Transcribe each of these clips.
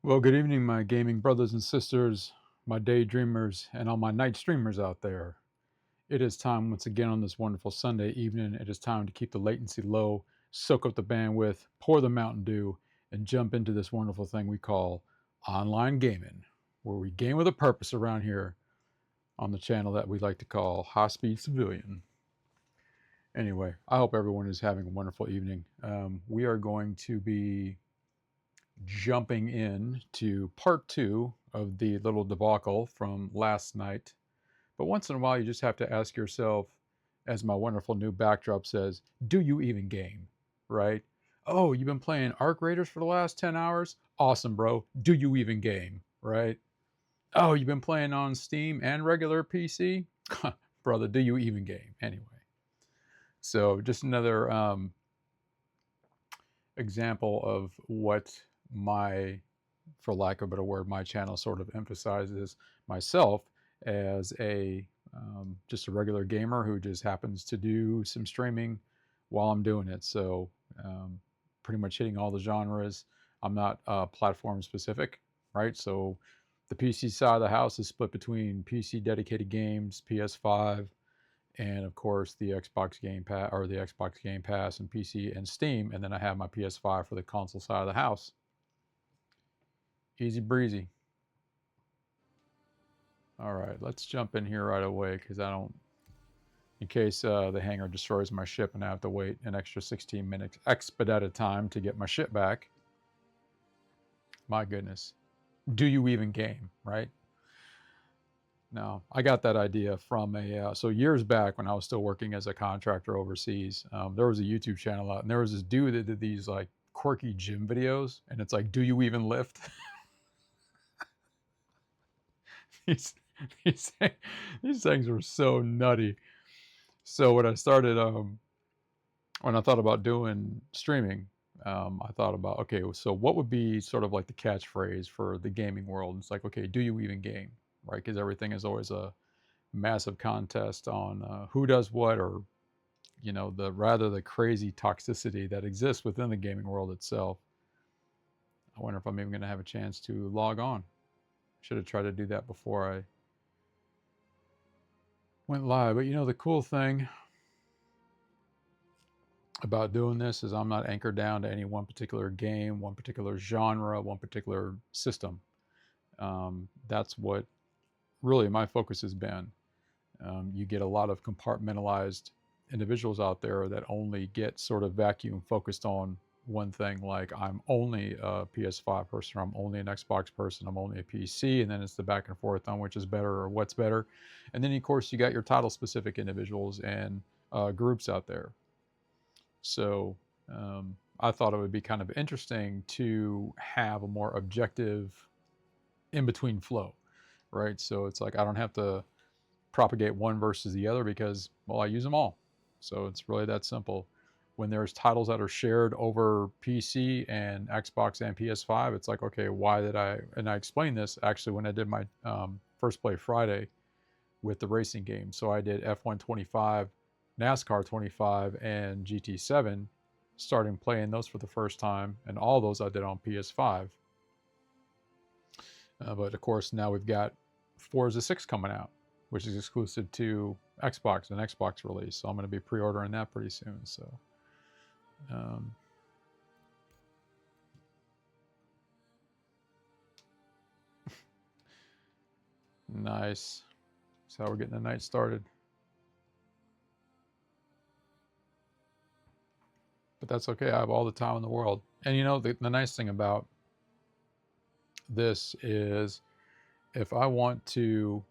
Well, good evening, my gaming brothers and sisters, my daydreamers, and all my night streamers out there. It is time once again on this wonderful Sunday evening. It is time to keep the latency low, soak up the bandwidth, pour the Mountain Dew, and jump into this wonderful thing we call online gaming, where we game with a purpose around here on the channel that we like to call High Speed Civilian. Anyway, I hope everyone is having a wonderful evening. We are going to be jumping in to part two of the little debacle from last night. But once in a while, you just have to ask yourself, as my wonderful new backdrop says, do you even game? Right? Oh, you've been playing Arc Raiders for the last 10 hours? Awesome, bro. Do you even game? Right? Oh, you've been playing on Steam and regular PC? Brother, do you even game? Anyway. So, just another example of what my, for lack of a better word, my channel sort of emphasizes myself as a just a regular gamer who just happens to do some streaming while I'm doing it. So pretty much hitting all the genres. I'm not platform specific, right? So the PC side of the house is split between PC dedicated games, PS5, and of course the Xbox Game Pass or the Xbox Game Pass and PC and Steam, and then I have my PS5 for the console side of the house. Easy breezy. All right, let's jump in here right away because I don't, in case the hangar destroys my ship and I have to wait an extra 16 minutes expedited time to get my ship back. My goodness. Do you even game, right? No, I got that idea from so years back when I was still working as a contractor overseas. There was a YouTube channel out, and there was this dude that did these like quirky gym videos, and it's like, do you even lift? these, these these things were so nutty. So when I started, when I thought about doing streaming, I thought about, okay, so what would be sort of like the catchphrase for the gaming world? It's like, okay, do you even game, right? Because everything is always a massive contest on who does what, or the crazy toxicity that exists within the gaming world itself. I wonder if I'm even going to have a chance to log on. Should have tried to do that before I went live. But the cool thing about doing this is I'm not anchored down to any one particular game, one particular genre, one particular system. That's what really my focus has been. You get a lot of compartmentalized individuals out there that only get sort of vacuum focused on one thing, like I'm only a PS5 person, or I'm only an Xbox person, I'm only a PC, and then it's the back and forth on which is better or what's better. And then, of course, you got your title specific individuals and groups out there. So I thought it would be kind of interesting to have a more objective in between flow, right? So it's like I don't have to propagate one versus the other because, well, I use them all. So it's really that simple. When there's titles that are shared over PC and Xbox and PS5, it's like, okay, why did I, and I explained this actually when I did my First Play Friday with the racing game. So I did F1 25, NASCAR 25, and GT7, starting playing those for the first time, and all those I did on PS5. But of course, now we've got Forza 6 coming out, which is exclusive to Xbox, an Xbox release. So I'm going to be pre-ordering that pretty soon. So, nice. That's how we're getting the night started. But that's okay. I have all the time in the world. And the nice thing about this is if I want to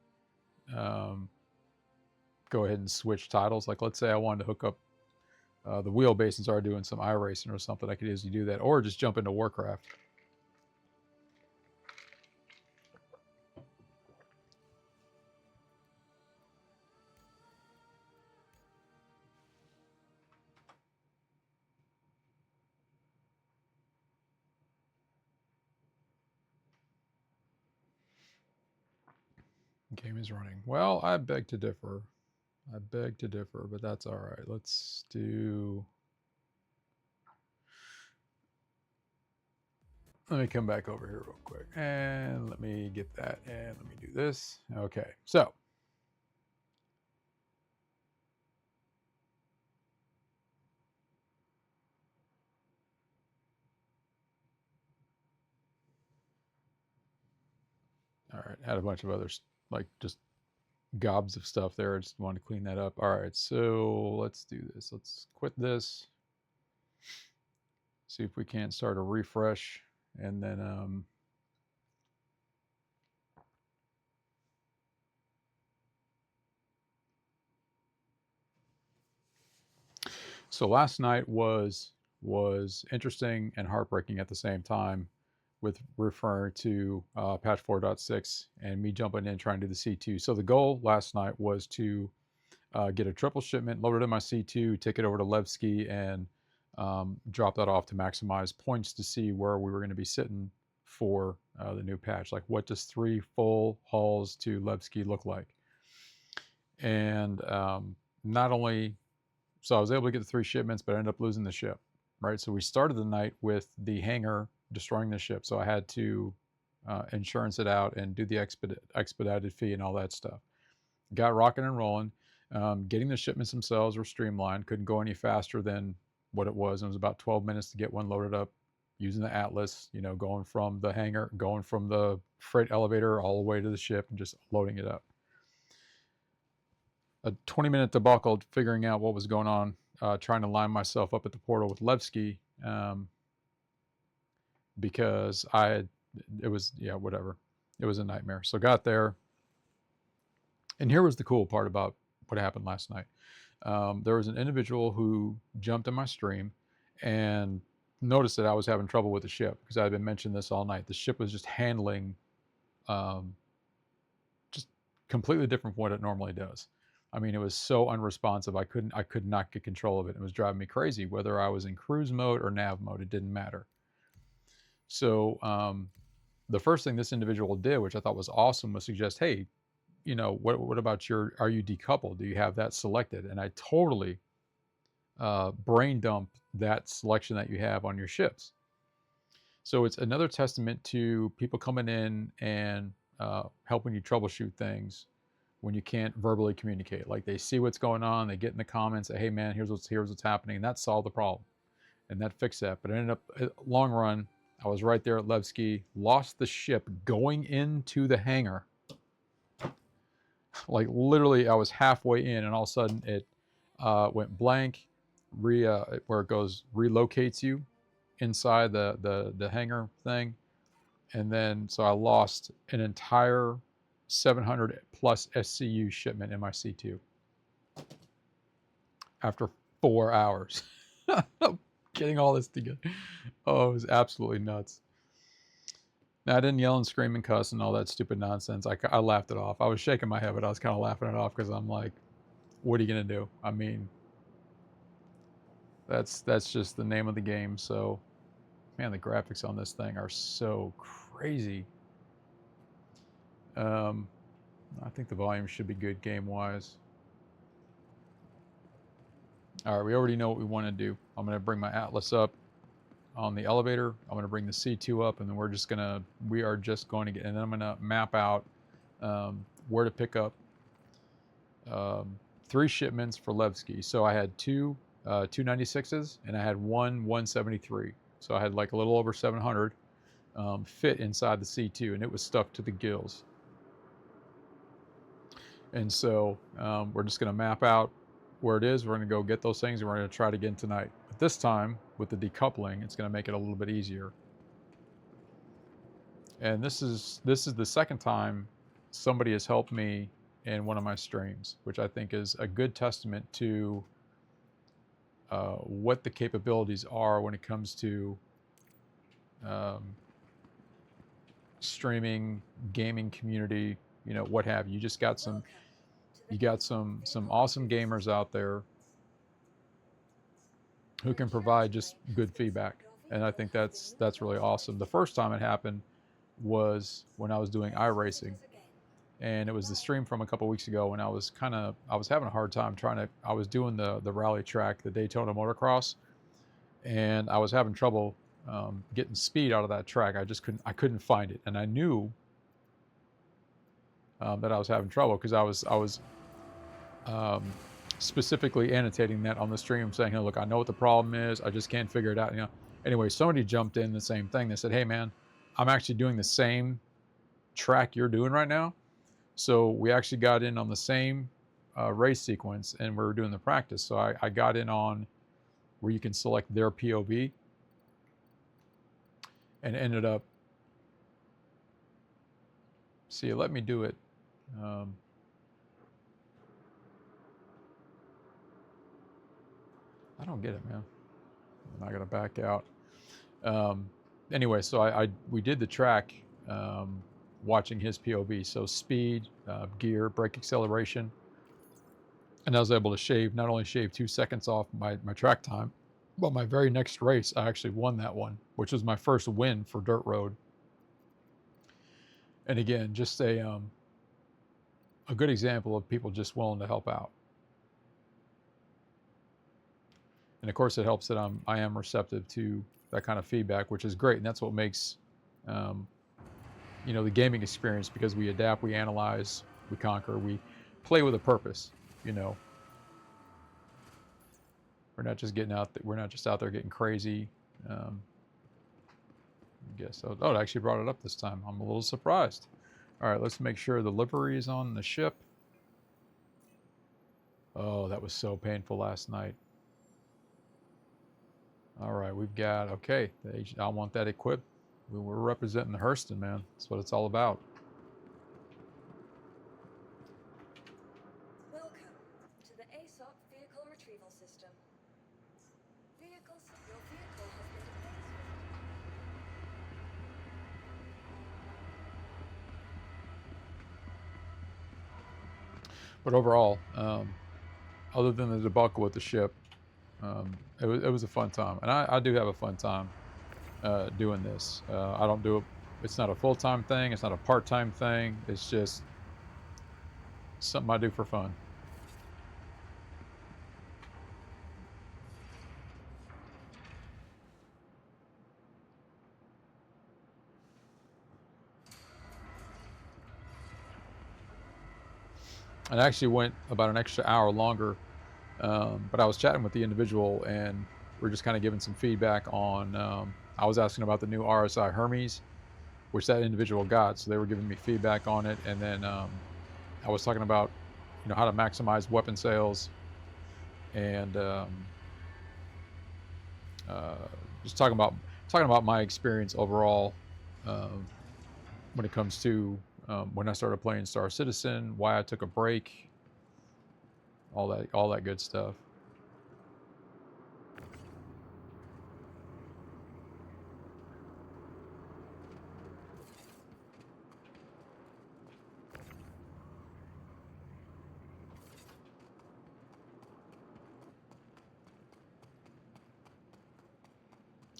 go ahead and switch titles, like let's say I wanted to hook up the wheelbase and start doing some iRacing or something, I could easily do that, or just jump into Warcraft. Game is running. Well, I beg to differ. I beg to differ, but that's all right. Let me come back over here real quick, and let me get that, and let me do this. Okay, so all right, had a bunch of others, like just gobs of stuff there. I just wanted to clean that up. All right, so let's do this. Let's quit this. See if we can't start a refresh, and then so last night was interesting and heartbreaking at the same time, with referring to patch 4.6 and me jumping in trying to do the C2. So the goal last night was to get a triple shipment, load it in my C2, take it over to Levski, and drop that off to maximize points to see where we were going to be sitting for the new patch. Like, what does 3 full hauls to Levski look like? And not only, so I was able to get the 3 shipments, but I ended up losing the ship, right? So we started the night with the hangar destroying the ship. So I had to insurance it out and do the expedited fee and all that stuff. Got rocking and rolling. Getting the shipments themselves were streamlined. Couldn't go any faster than what it was. It was about 12 minutes to get one loaded up using the Atlas, you know, going from the hangar, going from the freight elevator all the way to the ship and just loading it up. A 20-minute debacle figuring out what was going on, trying to line myself up at the portal with Levski, because it was, yeah, whatever. It was a nightmare. So got there. And here was the cool part about what happened last night. There was an individual who jumped in my stream and noticed that I was having trouble with the ship, because I had been mentioning this all night. The ship was just handling just completely different from what it normally does. I mean, it was so unresponsive. I could not get control of it. It was driving me crazy. Whether I was in cruise mode or nav mode, it didn't matter. So the first thing this individual did, which I thought was awesome, was suggest, hey, you know, what about are you decoupled? Do you have that selected? And I totally brain dump that selection that you have on your ships. So it's another testament to people coming in and helping you troubleshoot things when you can't verbally communicate. Like, they see what's going on, they get in the comments, say, hey man, here's what's happening, and that solved the problem, and that fixed that. But it ended up, long run, I was right there at Levski, lost the ship going into the hangar. Like, literally, I was halfway in, and all of a sudden it went blank, where it goes relocates you inside the hangar thing, and then so I lost an entire 700 plus SCU shipment in my C2 after 4 hours. Getting all this together. Oh, it was absolutely nuts. Now, I didn't yell and scream and cuss and all that stupid nonsense. I laughed it off. I was shaking my head, but I was kind of laughing it off, because I'm like, what are you going to do? I mean, that's just the name of the game. So, man, the graphics on this thing are so crazy. I think the volume should be good game-wise. All right, we already know what we want to do. I'm going to bring my Atlas up on the elevator. I'm going to bring the C2 up, and then we are just going to get, and then I'm going to map out where to pick up 3 shipments for Levski. So I had 2 296s, and I had 1 173. So I had like a little over 700 fit inside the C2, and it was stuck to the gills. And so we're just going to map out where it is. We're going to go get those things, and we're going to try it again tonight. But this time, with the decoupling, it's going to make it a little bit easier. And this is the second time somebody has helped me in one of my streams, which I think is a good testament to what the capabilities are when it comes to streaming, gaming community, you know, what have you. You got some awesome gamers out there who can provide just good feedback, and I think that's really awesome. The first time it happened was when I was doing iRacing, and it was the stream from a couple weeks ago when I was having a hard time I was doing the rally track, the Daytona motocross, and I was having trouble getting speed out of that track. I couldn't find it, and I knew that I was having trouble because I was um, specifically annotating that on the stream, saying, "Hey, look, I know what the problem is. I just can't figure it out." You know. Anyway, somebody jumped in the same thing. They said, "Hey, man, I'm actually doing the same track you're doing right now." So we actually got in on the same race sequence, and we were doing the practice. So I got in on where you can select their POV, and ended up. See, let me do it. I don't get it, man. I'm not gonna back out. Anyway, so we did the track watching his POV. So speed, gear, brake acceleration, and I was able to not only shave 2 seconds off my track time, but my very next race I actually won that one, which was my first win for dirt road. And again, just a good example of people just willing to help out. And of course, it helps that I am receptive to that kind of feedback, which is great, and that's what makes the gaming experience, because we adapt, we analyze, we conquer, we play with a purpose. We're not just we're not just out there getting crazy. I guess so. Oh, it actually brought it up this time. I'm a little surprised. All right, let's make sure the livery is on the ship. Oh, that was so painful last night. All right, we've got, okay, I want that equipped. We're representing the Hurston, man. That's what it's all about. Welcome to the ASOP vehicle retrieval system. Your vehicle has been But overall, other than the debacle with the ship, it was a fun time, and I do have a fun time doing this. I don't do it. It's not a full-time thing. It's not a part-time thing. It's just something I do for fun. And I actually went about an extra hour longer, but I was chatting with the individual, and we're just kind of giving some feedback on. I was asking about the new RSI Hermes, which that individual got, so they were giving me feedback on it, and then I was talking about, how to maximize weapon sales, and just talking about my experience overall when it comes to when I started playing Star Citizen, why I took a break, all that good stuff.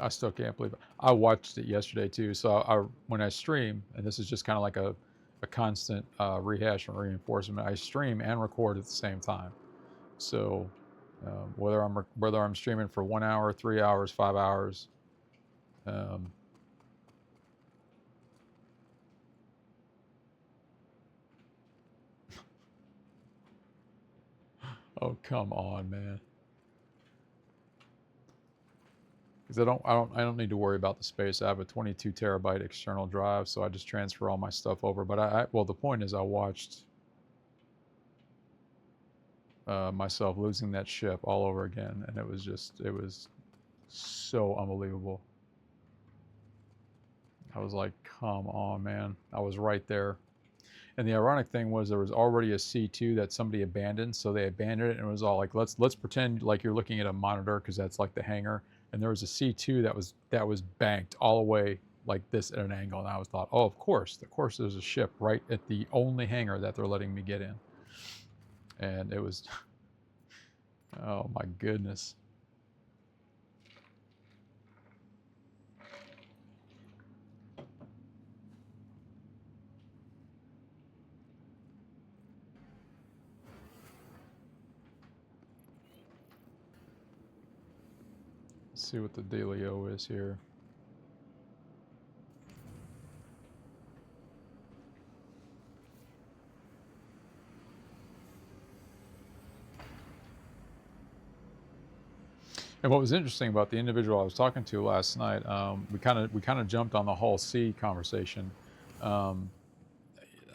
I still can't believe it. I watched it yesterday too. So when I stream, and this is just kind of like a constant rehash and reinforcement, I stream and record at the same time. So whether I'm streaming for 1 hour, 3 hours, 5 hours, oh come on, man. Because I don't need to worry about the space. I have a 22 terabyte external drive, so I just transfer all my stuff over. But well, the point is, I watched myself losing that ship all over again, and it was so unbelievable. I was like, come on, man. I was right there. And the ironic thing was, there was already a C2 that somebody abandoned, so they abandoned it, and it was all like, let's pretend like you're looking at a monitor, because that's like the hangar. And there was a C2 that was banked all the way like this at an angle, and I was thought, oh, of course there's a ship right at the only hangar that they're letting me get in. And it was, oh my goodness. Let's see what the dealio is here. And what was interesting about the individual I was talking to last night, we kind of jumped on the Hull C conversation. Um,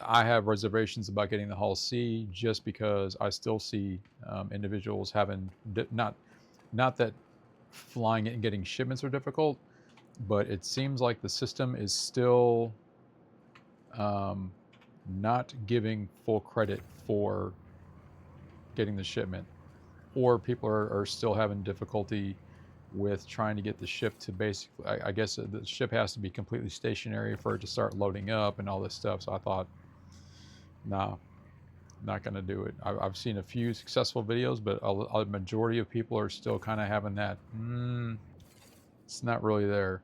I have reservations about getting the Hull C just because I still see individuals having not that flying it and getting shipments are difficult, but it seems like the system is still um, not giving full credit for getting the shipment, or people are still having difficulty with trying to get the ship to basically, I guess the ship has to be completely stationary for it to start loading up and all this stuff. So I thought, nah, not going to do it. I've seen a few successful videos, but a majority of people are still kind of having that, it's not really there.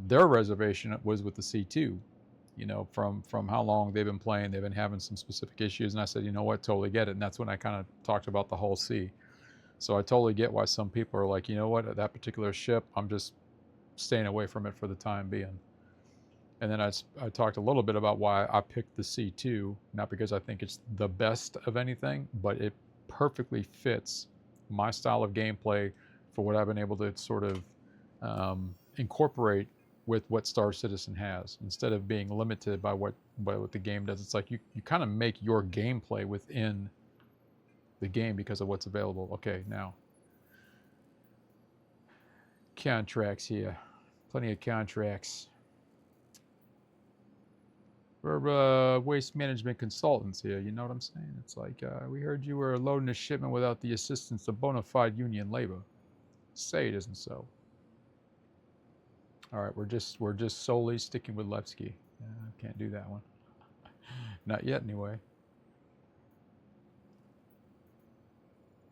Their reservation was with the C2, you know, from how long they've been playing. They've been having some specific issues, and I said, you know what, totally get it. And that's when I kind of talked about the Hull C. So I totally get why some people are like, you know what, that particular ship, I'm just staying away from it for the time being. And then I talked a little bit about why I picked the C2, not because I think it's the best of anything, but it perfectly fits my style of gameplay for what I've been able to sort of incorporate with what Star Citizen has. Instead of being limited by what the game does, it's like you kind of make your gameplay within the game because of what's available. Okay, now contracts here, plenty of contracts. We're waste management consultants here, you know what I'm saying? It's like, we heard you were loading a shipment without the assistance of bona fide union labor. Say it isn't so. All right, we're just solely sticking with Levski. Can't do that one. Not yet, anyway.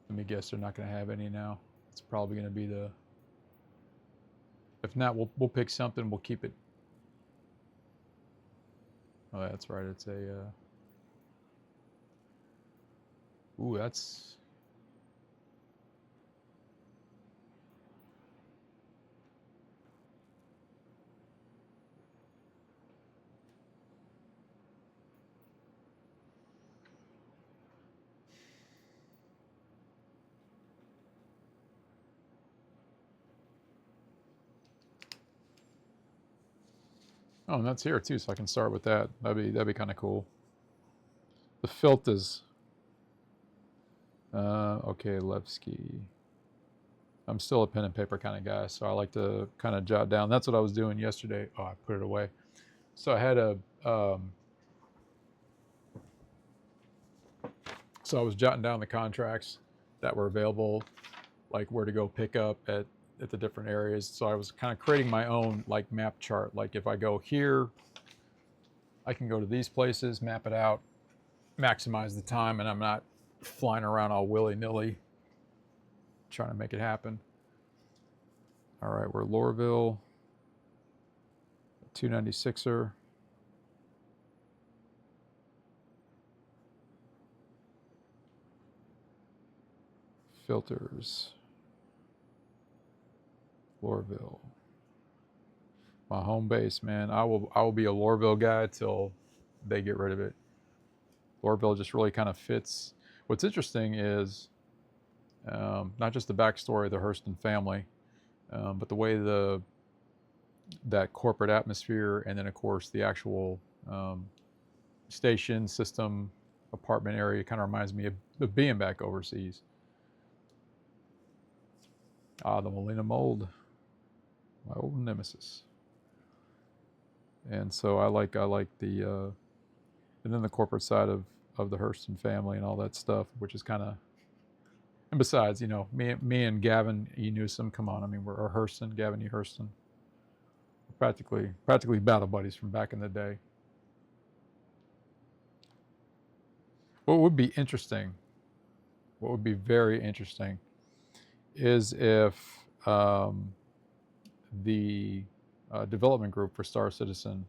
Let me guess, they're not going to have any now. It's probably going to be the. If not, we'll pick something. We'll keep it. Oh, that's right. It's a. Ooh, that's. Oh, and that's here too, so I can start with that. That'd be kind of cool. The filters. Okay, Levski. I'm still a pen and paper kind of guy, so I like to kind of jot down. That's what I was doing yesterday. Oh, I put it away. So I had so I was jotting down the contracts that were available, like where to go pick up at the different areas. So I was kind of creating my own like map chart. Like if I go here, I can go to these places, map it out, maximize the time, and I'm not flying around all willy-nilly trying to make it happen. All right, we're Lorville, 296er. Filters. Lorville. My home base, man. I will be a Lorville guy till they get rid of it. Lorville just really kind of fits. What's interesting is not just the backstory of the Hurston family, but the way that corporate atmosphere, and then of course the actual station system apartment area kind of reminds me of being back overseas. Ah, the Molina mold, my old nemesis. And so I like the and then the corporate side of the Hurston family and all that stuff, which is kind of. And besides, you know, me and Gavin E. Newsom, come on, I mean, we're Hurston, Gavin E. Hurston, practically battle buddies from back in the day. What would be interesting, what would be very interesting, is if the development group for Star Citizen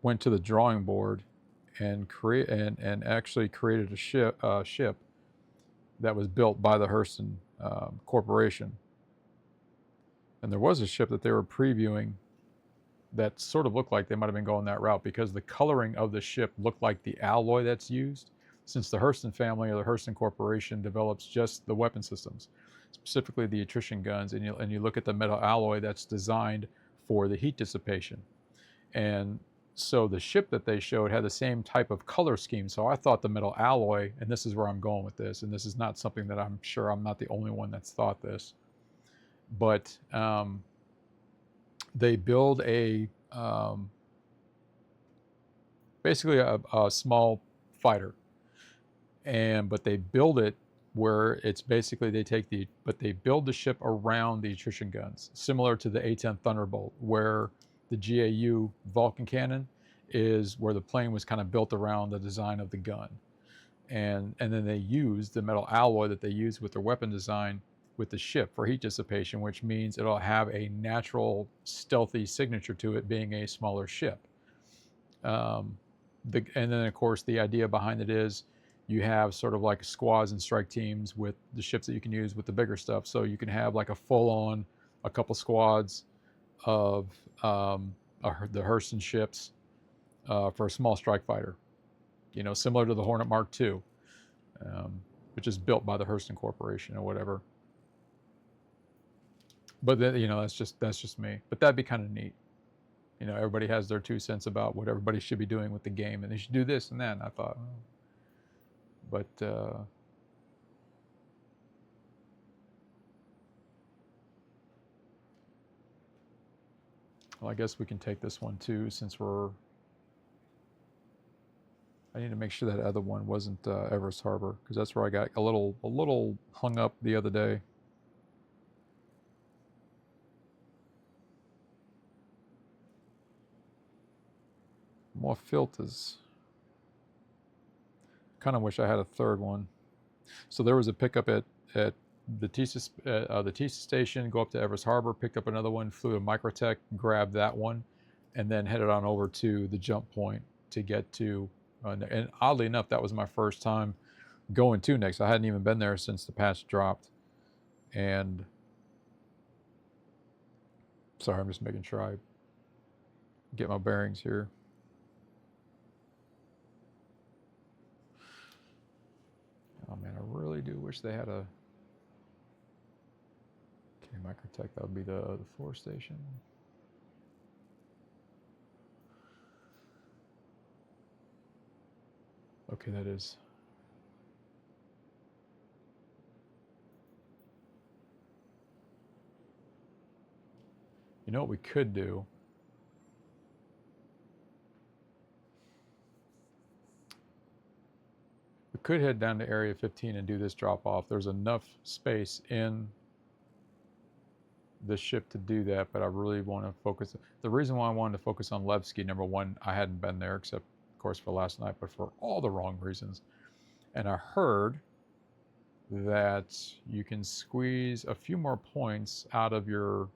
went to the drawing board and actually created a ship that was built by the Hurston Corporation. And there was a ship that they were previewing that sort of looked like they might have been going that route because the coloring of the ship looked like the alloy that's used. since the Hurston family or the Hurston Corporation develops just the weapon systems, specifically the attrition guns, and you look at the metal alloy that's designed for the heat dissipation. And so the ship that they showed had the same type of color scheme. So I thought the metal alloy, and this is where I'm going with this, and this is not something that I'm sure I'm not the only one that's thought this, but they build a basically a small fighter, but they build it where it's basically they build the ship around the attrition guns, similar to the A-10 Thunderbolt, where the GAU Vulcan cannon is where the plane was kind of built around the design of the gun. And then they use the metal alloy that they use with their weapon design with the ship for heat dissipation, which means it'll have a natural stealthy signature to it being a smaller ship. And then of course the idea behind it is you have sort of like squads and strike teams with the ships that you can use with the bigger stuff. So you can have like a couple squads of the Hurston ships for a small strike fighter, similar to the Hornet Mark II, which is built by the Hurston Corporation or whatever. But then, that's just me. But that'd be kind of neat. Everybody has their 2 cents about what everybody should be doing with the game, and they should do this and that. And I thought, but well, I guess we can take this one too, since I need to make sure that other one wasn't Everus Harbor, because that's where I got a little hung up the other day. More filters. Kind of wish I had a third one. So there was a pickup at the TISA station, go up to Everus Harbor, picked up another one, flew to MicroTech, grabbed that one, and then headed on over to the jump point to get to, and oddly enough, that was my first time going to Nyx. I hadn't even been there since the patch dropped. And sorry, I'm just making sure I get my bearings here. Oh man, I really do wish they had a... Okay, MicroTech, that would be the 4 station. Okay, that is. You know what we could do? We could head down to Area 15 and do this drop off. There's enough space in the ship to do that, but I really want to focus. The reason why I wanted to focus on Levski, number one, I hadn't been there except, of course, for last night, but for all the wrong reasons. And I heard that you can squeeze a few more points out of your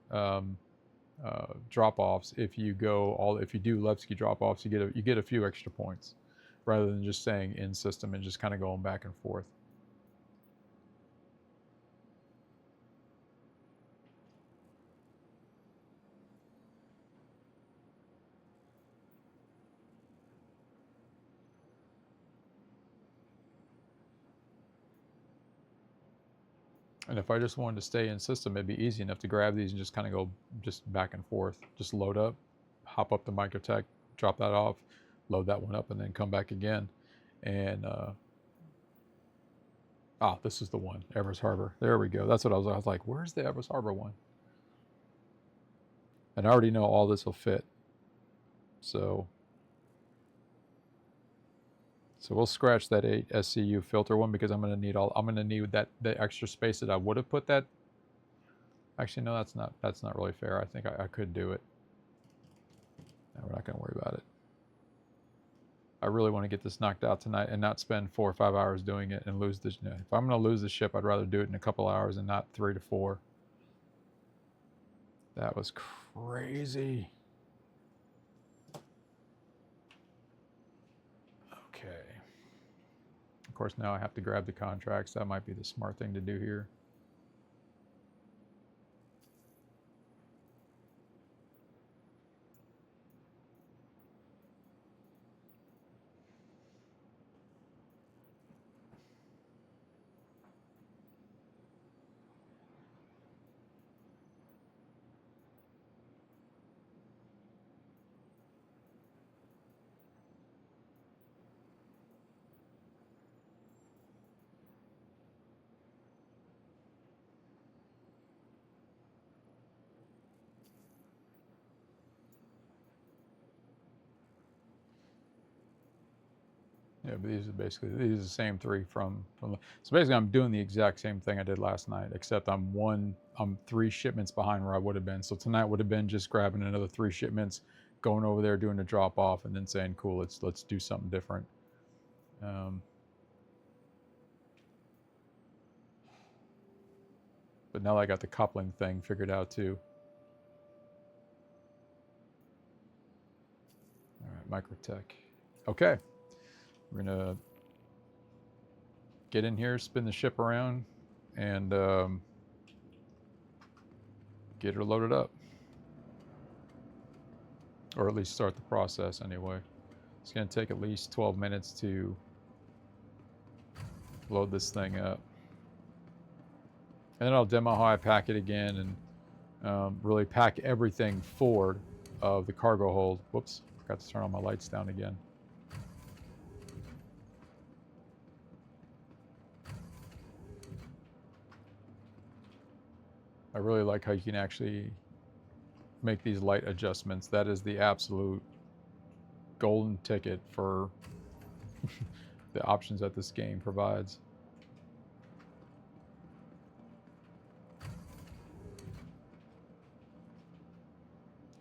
drop-offs if you do Levski drop-offs. You get a few extra points rather than just staying in system and just kind of going back and forth. And if I just wanted to stay in system, it'd be easy enough to grab these and just kind of go just back and forth. Just load up, hop up to MicroTech, drop that off, load that one up, and then come back again. And this is the one, Everus Harbor. There we go. That's what I was like, where's the Everus Harbor one? And I already know all this will fit. So we'll scratch that 8 SCU filter one, because I'm going to need the extra space that I would have put that. Actually, no, that's not really fair. I think I could do it. No, we're not going to worry about it. I really want to get this knocked out tonight and not spend 4 or 5 hours doing it and lose this. If I'm going to lose the ship, I'd rather do it in a couple hours and not 3 to 4. That was crazy. Okay. Of course, now I have to grab the contracts. That might be the smart thing to do here. Yeah, but these are the same three from. So basically, I'm doing the exact same thing I did last night, except I'm 3 shipments behind where I would have been. So tonight would have been just grabbing another 3 shipments, going over there, doing a drop off, and then saying, "Cool, let's do something different." But now I got the coupling thing figured out too. All right, MicroTech. Okay, we're gonna get in here, spin the ship around, and get her loaded up. Or at least start the process anyway. It's going to take at least 12 minutes to load this thing up. And then I'll demo how I pack it again and really pack everything forward of the cargo hold. Whoops, forgot to turn all my lights down again. I really like how you can actually make these light adjustments. That is the absolute golden ticket for the options that this game provides.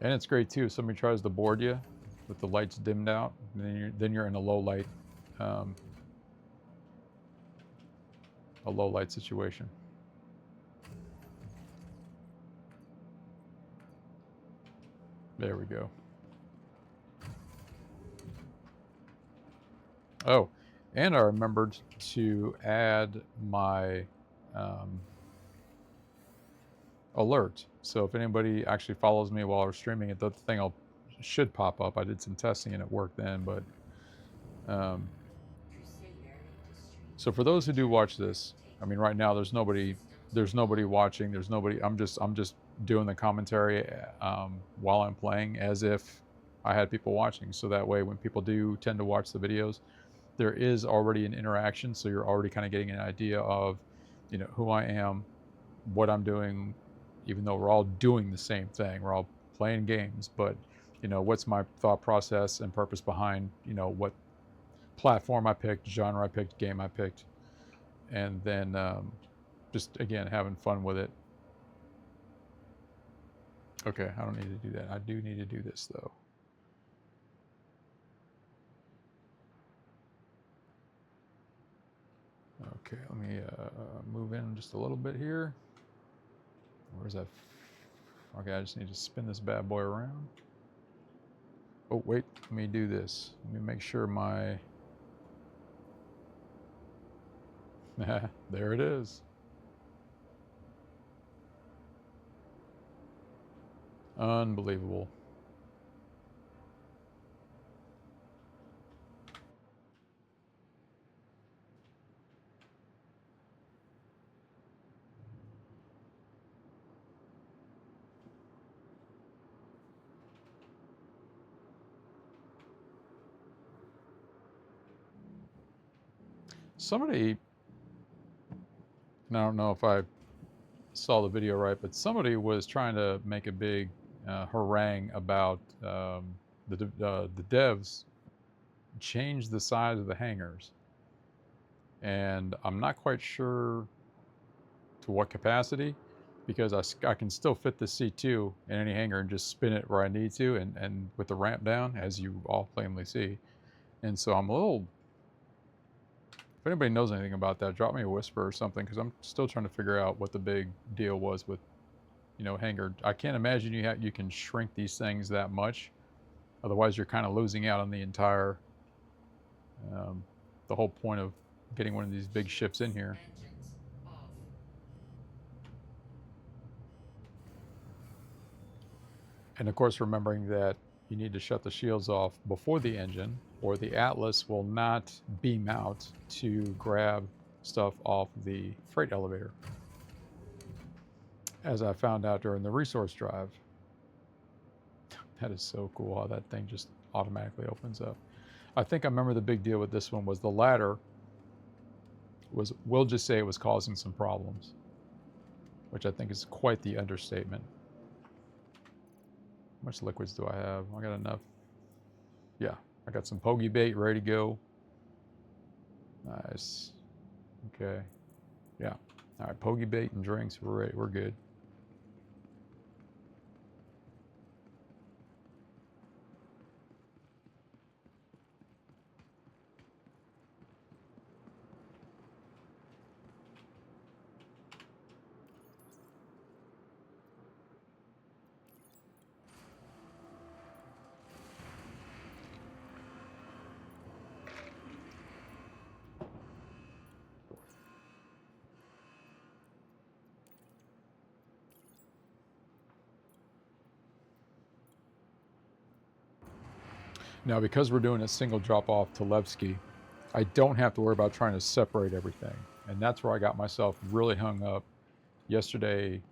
And it's great too. If somebody tries to board you with the lights dimmed out, then you're in a low light situation. There we go. Oh, and I remembered to add my alert. So if anybody actually follows me while we're streaming it, the thing should pop up. I did some testing and it worked then, but so for those who do watch this, I mean, right now there's nobody watching. There's nobody. I'm just doing the commentary while I'm playing as if I had people watching. So that way, when people do tend to watch the videos, there is already an interaction. So you're already kind of getting an idea of, who I am, what I'm doing, even though we're all doing the same thing. We're all playing games, but what's my thought process and purpose behind, what platform I picked, genre I picked, game I picked, and then just again having fun with it. Okay, I don't need to do that. I do need to do this though. Okay, let me move in just a little bit here. Where's that? Okay, I just need to spin this bad boy around. Oh wait, let me do this. Let me make sure my there it is. Unbelievable. Somebody, and I don't know if I saw the video right, but somebody was trying to make a big harangue about the devs changed the size of the hangars, and I'm not quite sure to what capacity, because I can still fit the C2 in any hangar and just spin it where I need to, and with the ramp down, as you all plainly see. And so I'm a little, if anybody knows anything about that, drop me a whisper or something, because I'm still trying to figure out what the big deal was with, hangar. I can't imagine you can shrink these things that much. Otherwise, you're kind of losing out on the entire, the whole point of getting one of these big ships in here. And of course, remembering that you need to shut the shields off before the engine, or the Atlas will not beam out to grab stuff off the freight elevator, as I found out during the resource drive. That is so cool how that thing just automatically opens up. I think I remember the big deal with this one was the ladder was, we'll just say it was causing some problems, which I think is quite the understatement. How much liquids do I have? I got enough. Yeah, I got some pokey bait ready to go. Nice. Okay. Yeah. All right. Pogey bait and drinks. We're good. Now, because we're doing a single drop off to Levski, I don't have to worry about trying to separate everything. And that's where I got myself really hung up yesterday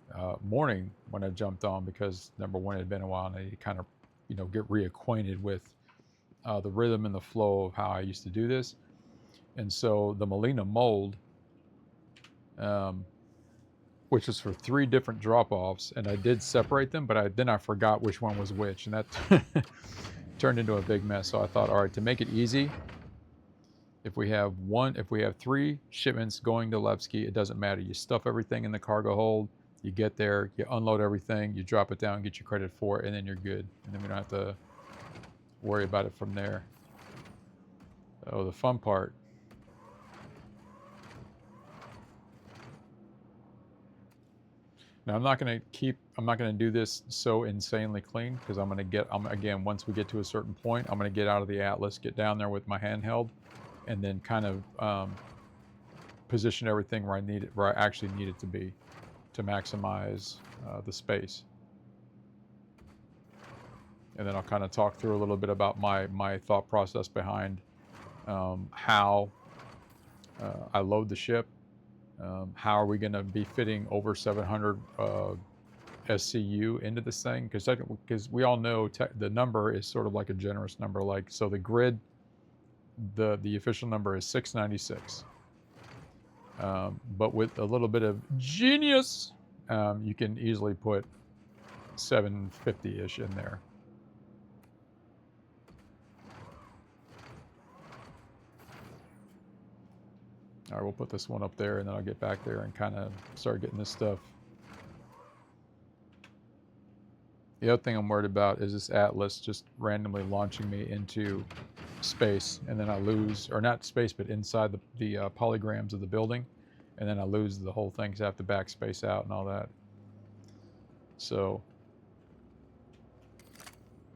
morning when I jumped on, because number one, it had been a while and I need to kind of, get reacquainted with the rhythm and the flow of how I used to do this. And so the Molina mold, which is for 3 different drop-offs, and I did separate them, but then I forgot which one was which, and that turned into a big mess. So I thought, all right, to make it easy, if we have 3 shipments going to Levski, it doesn't matter. You stuff everything in the cargo hold, you get there, you unload everything, you drop it down, get your credit for it, and then you're good. And then we don't have to worry about it from there. Oh, the fun part. Now I'm not going to do this so insanely clean, because again, once we get to a certain point, I'm going to get out of the Atlas, get down there with my handheld, and then kind of position everything where I actually need it to be, to maximize the space. And then I'll kind of talk through a little bit about my thought process behind how I load the ship. How are we going to be fitting over 700 SCU into this thing? Because we all know the number is sort of like a generous number. Like, so the grid, the official number is 696. But with a little bit of genius, you can easily put 750-ish in there. All right, we'll put this one up there, and then I'll get back there and kind of start getting this stuff. The other thing I'm worried about is this Atlas just randomly launching me into space, and then I lose, or not space, but inside the polygrams of the building, and then I lose the whole thing because I have to back space out and all that. So,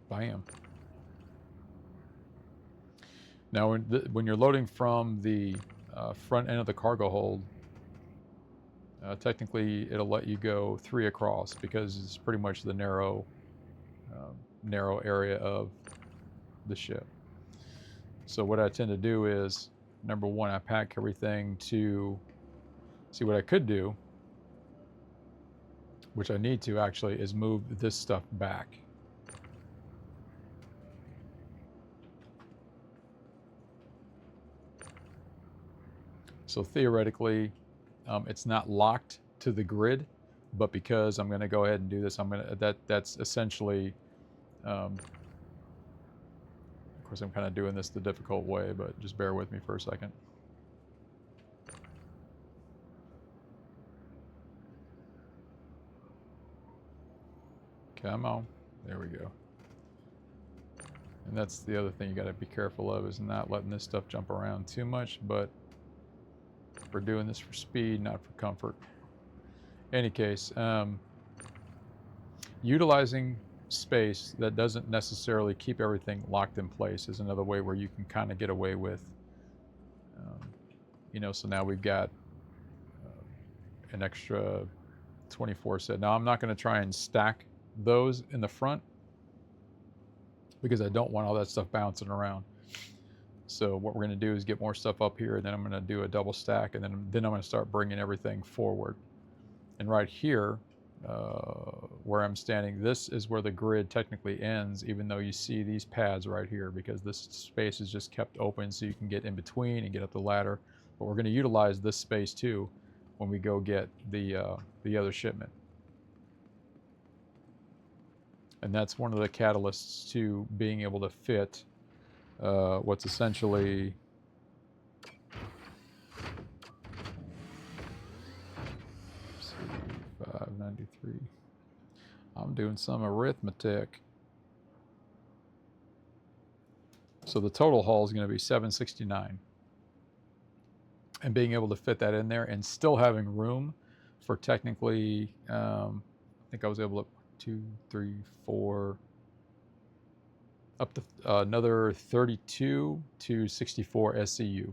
bam. Now, when you're loading from the front end of the cargo hold, technically it'll let you go 3 across, because it's pretty much the narrow area of the ship. So what I tend to do is, number one, I pack everything to see what I could do, which I need to actually, is move this stuff back. So theoretically, it's not locked to the grid, but because I'm going to go ahead and do this, that's essentially, of course, I'm kind of doing this the difficult way, but just bear with me for a second. Come on. There we go. And that's the other thing you got to be careful of, is not letting this stuff jump around too much, but we're doing this for speed, not for comfort. Any case, utilizing space that doesn't necessarily keep everything locked in place is another way where you can kind of get away with, so now we've got an extra 24 set. Now I'm not going to try and stack those in the front, because I don't want all that stuff bouncing around. So what we're going to do is get more stuff up here, and then I'm going to do a double stack, and then I'm going to start bringing everything forward. And right here, where I'm standing, this is where the grid technically ends, even though you see these pads right here, because this space is just kept open so you can get in between and get up the ladder. But we're going to utilize this space too when we go get the other shipment. And that's one of the catalysts to being able to fit what's essentially 593. I'm doing some arithmetic. So the total haul is going to be 769. And being able to fit that in there and still having room for technically, I think I was able to 2, 3, 4, up to another 32 to 64 SCU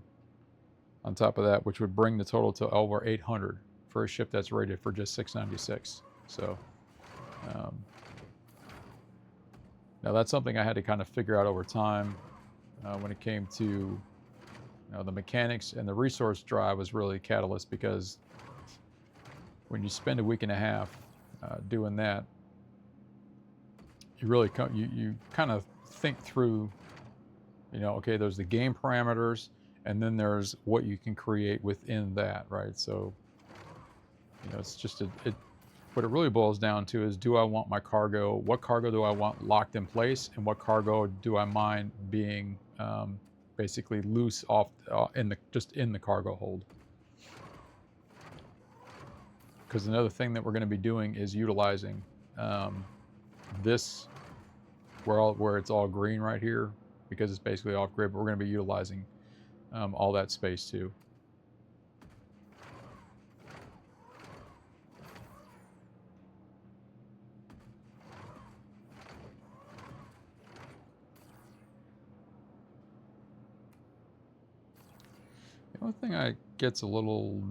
on top of that, which would bring the total to over 800 for a ship that's rated for just 696. So now that's something I had to kind of figure out over time when it came to the mechanics, and the resource drive was really a catalyst, because when you spend a week and a half doing that, you really you kind of think through, okay, there's the game parameters, and then there's what you can create within that, right? So, it's just what it really boils down to is, do I want my cargo? What cargo do I want locked in place, and what cargo do I mind being basically loose off just in the cargo hold? Because another thing that we're going to be doing is utilizing this where it's all green right here, because it's basically off grid, but we're going to be utilizing all that space too. The only thing I gets a little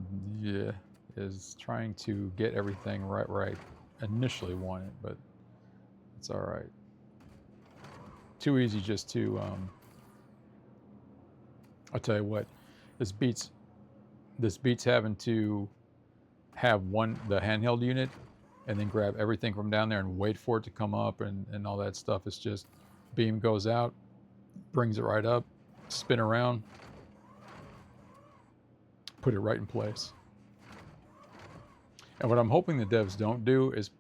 is trying to get everything right where I initially want it, but it's all right. Too easy just to I'll tell you what, this beats having to have the handheld unit and then grab everything from down there and wait for it to come up and all that stuff. It's just, beam goes out, brings it right up, spin around, put it right in place. And what I'm hoping the devs don't do is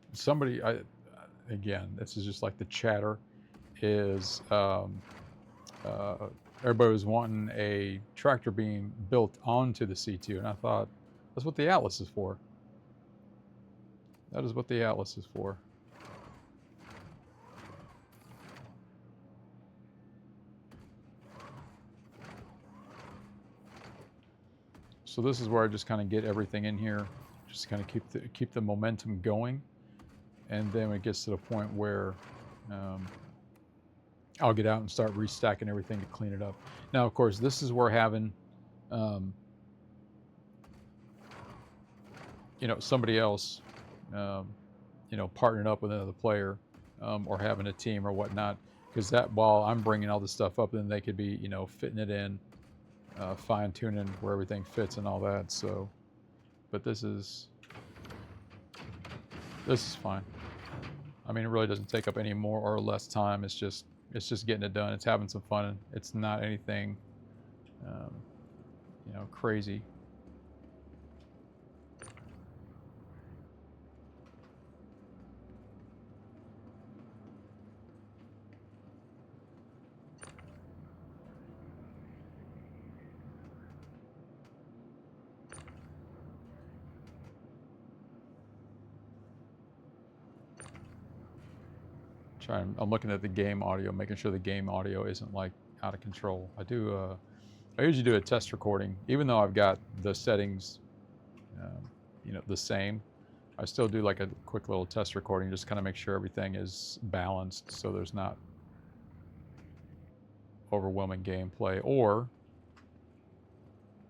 again, this is just like the chatter, is everybody was wanting a tractor beam built onto the C2, and I thought, that's what the Atlas is for. That is what the Atlas is for. So this is where I just kind of get everything in here, just kind of keep the momentum going, and then when it gets to the point where I'll get out and start restacking everything to clean it up. Now, of course, this is where having somebody else partnering up with another player, or having a team or whatnot, because that while I'm bringing all this stuff up, then they could be fitting it in, fine-tuning where everything fits and all that. So, but this is fine. I mean, it really doesn't take up any more or less time. It's just getting it done. It's having some fun. It's not anything crazy. I'm looking at the game audio, making sure the game audio isn't like out of control. I usually do a test recording, even though I've got the settings, the same. I still do like a quick little test recording, just kind of make sure everything is balanced, so there's not overwhelming gameplay, or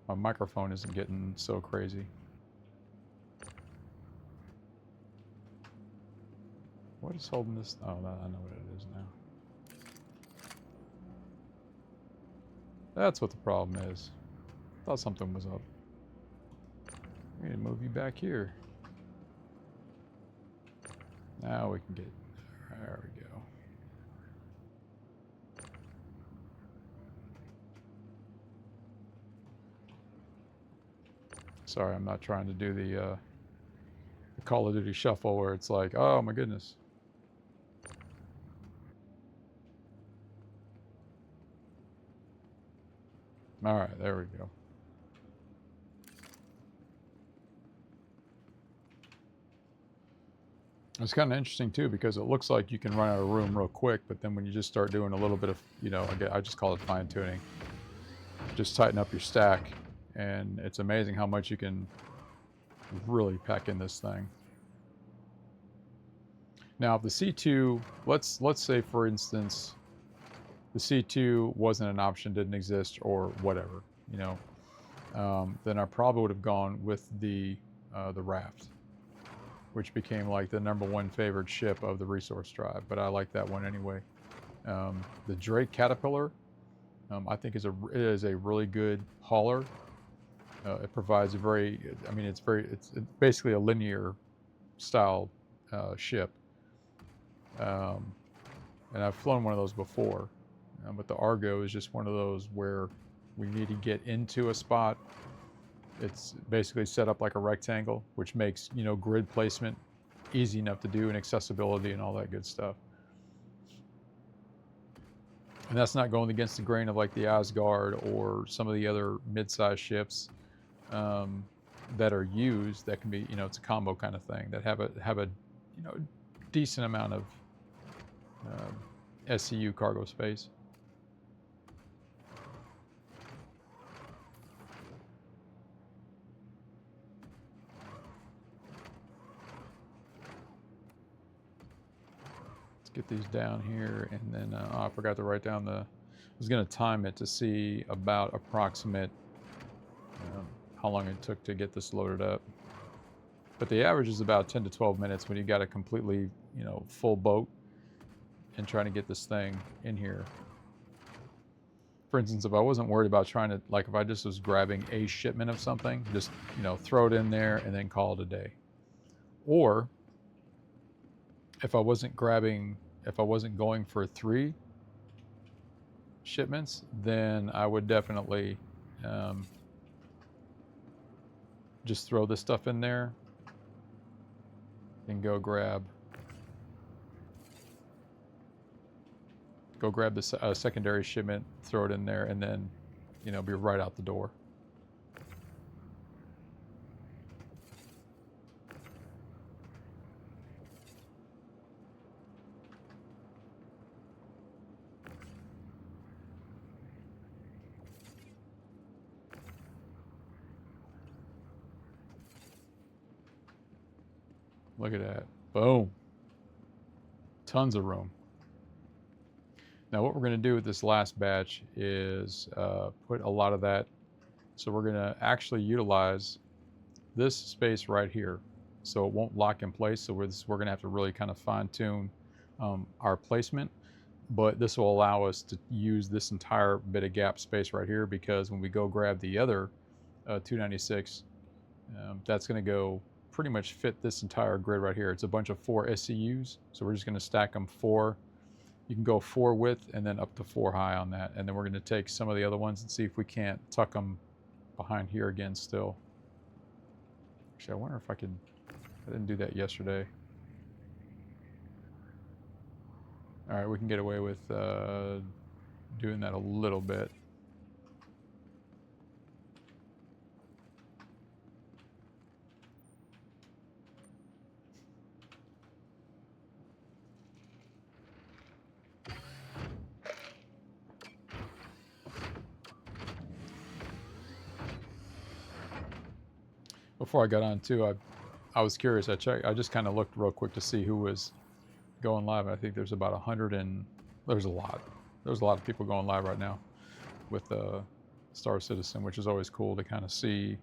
my microphone isn't getting so crazy. What is holding this? Oh, I know what it is now. That's what the problem is. Thought something was up. We need to move you back here. Now we can get... There we go. Sorry, I'm not trying to do the Call of Duty shuffle where it's like, oh my goodness. All right, there we go. It's kind of interesting too, because it looks like you can run out of room real quick, but then when you just start doing a little bit of, I just call it fine tuning. Just tighten up your stack, and it's amazing how much you can really pack in this thing. Now, if the C2, let's say for instance, the C2 wasn't an option, didn't exist, or whatever, then I probably would have gone with the raft, which became like the #1 favorite ship of the resource drive. But I like that one anyway. The Drake Caterpillar, I think is a really good hauler. It provides a very, it's basically a linear style ship. And I've flown one of those before, but the Argo is just one of those where we need to get into a spot. It's basically set up like a rectangle, which makes, grid placement easy enough to do, and accessibility and all that good stuff. And that's not going against the grain of like the Asgard or some of the other mid-sized ships that are used. That can be, it's a combo kind of thing, that have a decent amount of SCU cargo space. Let's get these down here, and then I forgot to write down I was going to time it to see about approximate how long it took to get this loaded up. But the average is about 10 to 12 minutes when you got a completely, full boat and trying to get this thing in here. For instance, if I wasn't worried about trying to, like if I just was grabbing a shipment of something, just, throw it in there and then call it a day. Or if I wasn't going for 3 shipments, then I would definitely just throw this stuff in there and go grab the secondary shipment, throw it in there, and then, be right out the door. Look at that. Boom. Tons of room. Now what we're going to do with this last batch is put a lot of that. So we're going to actually utilize this space right here, so it won't lock in place. So we're going to have to really kind of fine tune our placement. But this will allow us to use this entire bit of gap space right here, because when we go grab the other 296, that's going to go pretty much fit this entire grid right here. It's a bunch of 4 SCUs, so we're just going to stack them 4. You can go 4 width and then up to 4 high on that. And then we're going to take some of the other ones and see if we can't tuck them behind here again still. Actually, I wonder if I didn't do that yesterday. All right, we can get away with doing that a little bit. Before I got on too, I was curious. I just kind of looked real quick to see who was going live. I think there's about 100, and there's a lot of people going live right now with Star Citizen, which is always cool to kind of see.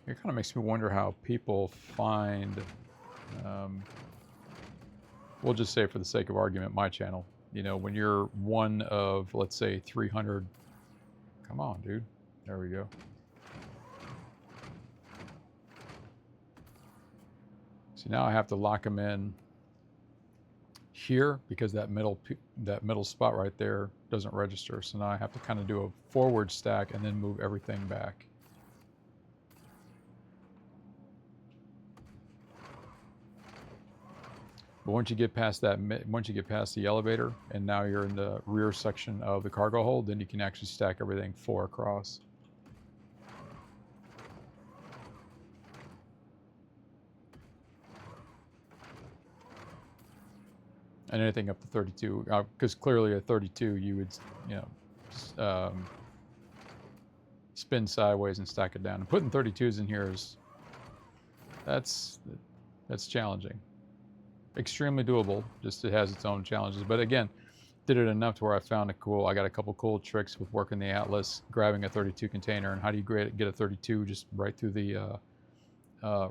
It kind of makes me wonder how people find, we'll just say for the sake of argument, my channel. When you're one of, let's say, 300. Come on, dude. There we go. So now I have to lock them in here, because that middle spot right there doesn't register. So now I have to kind of do a forward stack and then move everything back. But once you get past the elevator, and now you're in the rear section of the cargo hold, then you can actually stack everything 4 across. And anything up to 32, because clearly at 32 you would, you know, spin sideways and stack it down. And putting 32s in here is that's challenging. Extremely doable. Just it has its own challenges. But again, did it enough to where I found I got a couple cool tricks with working the Atlas, grabbing a 32 container, and how do you get a 32 just right through the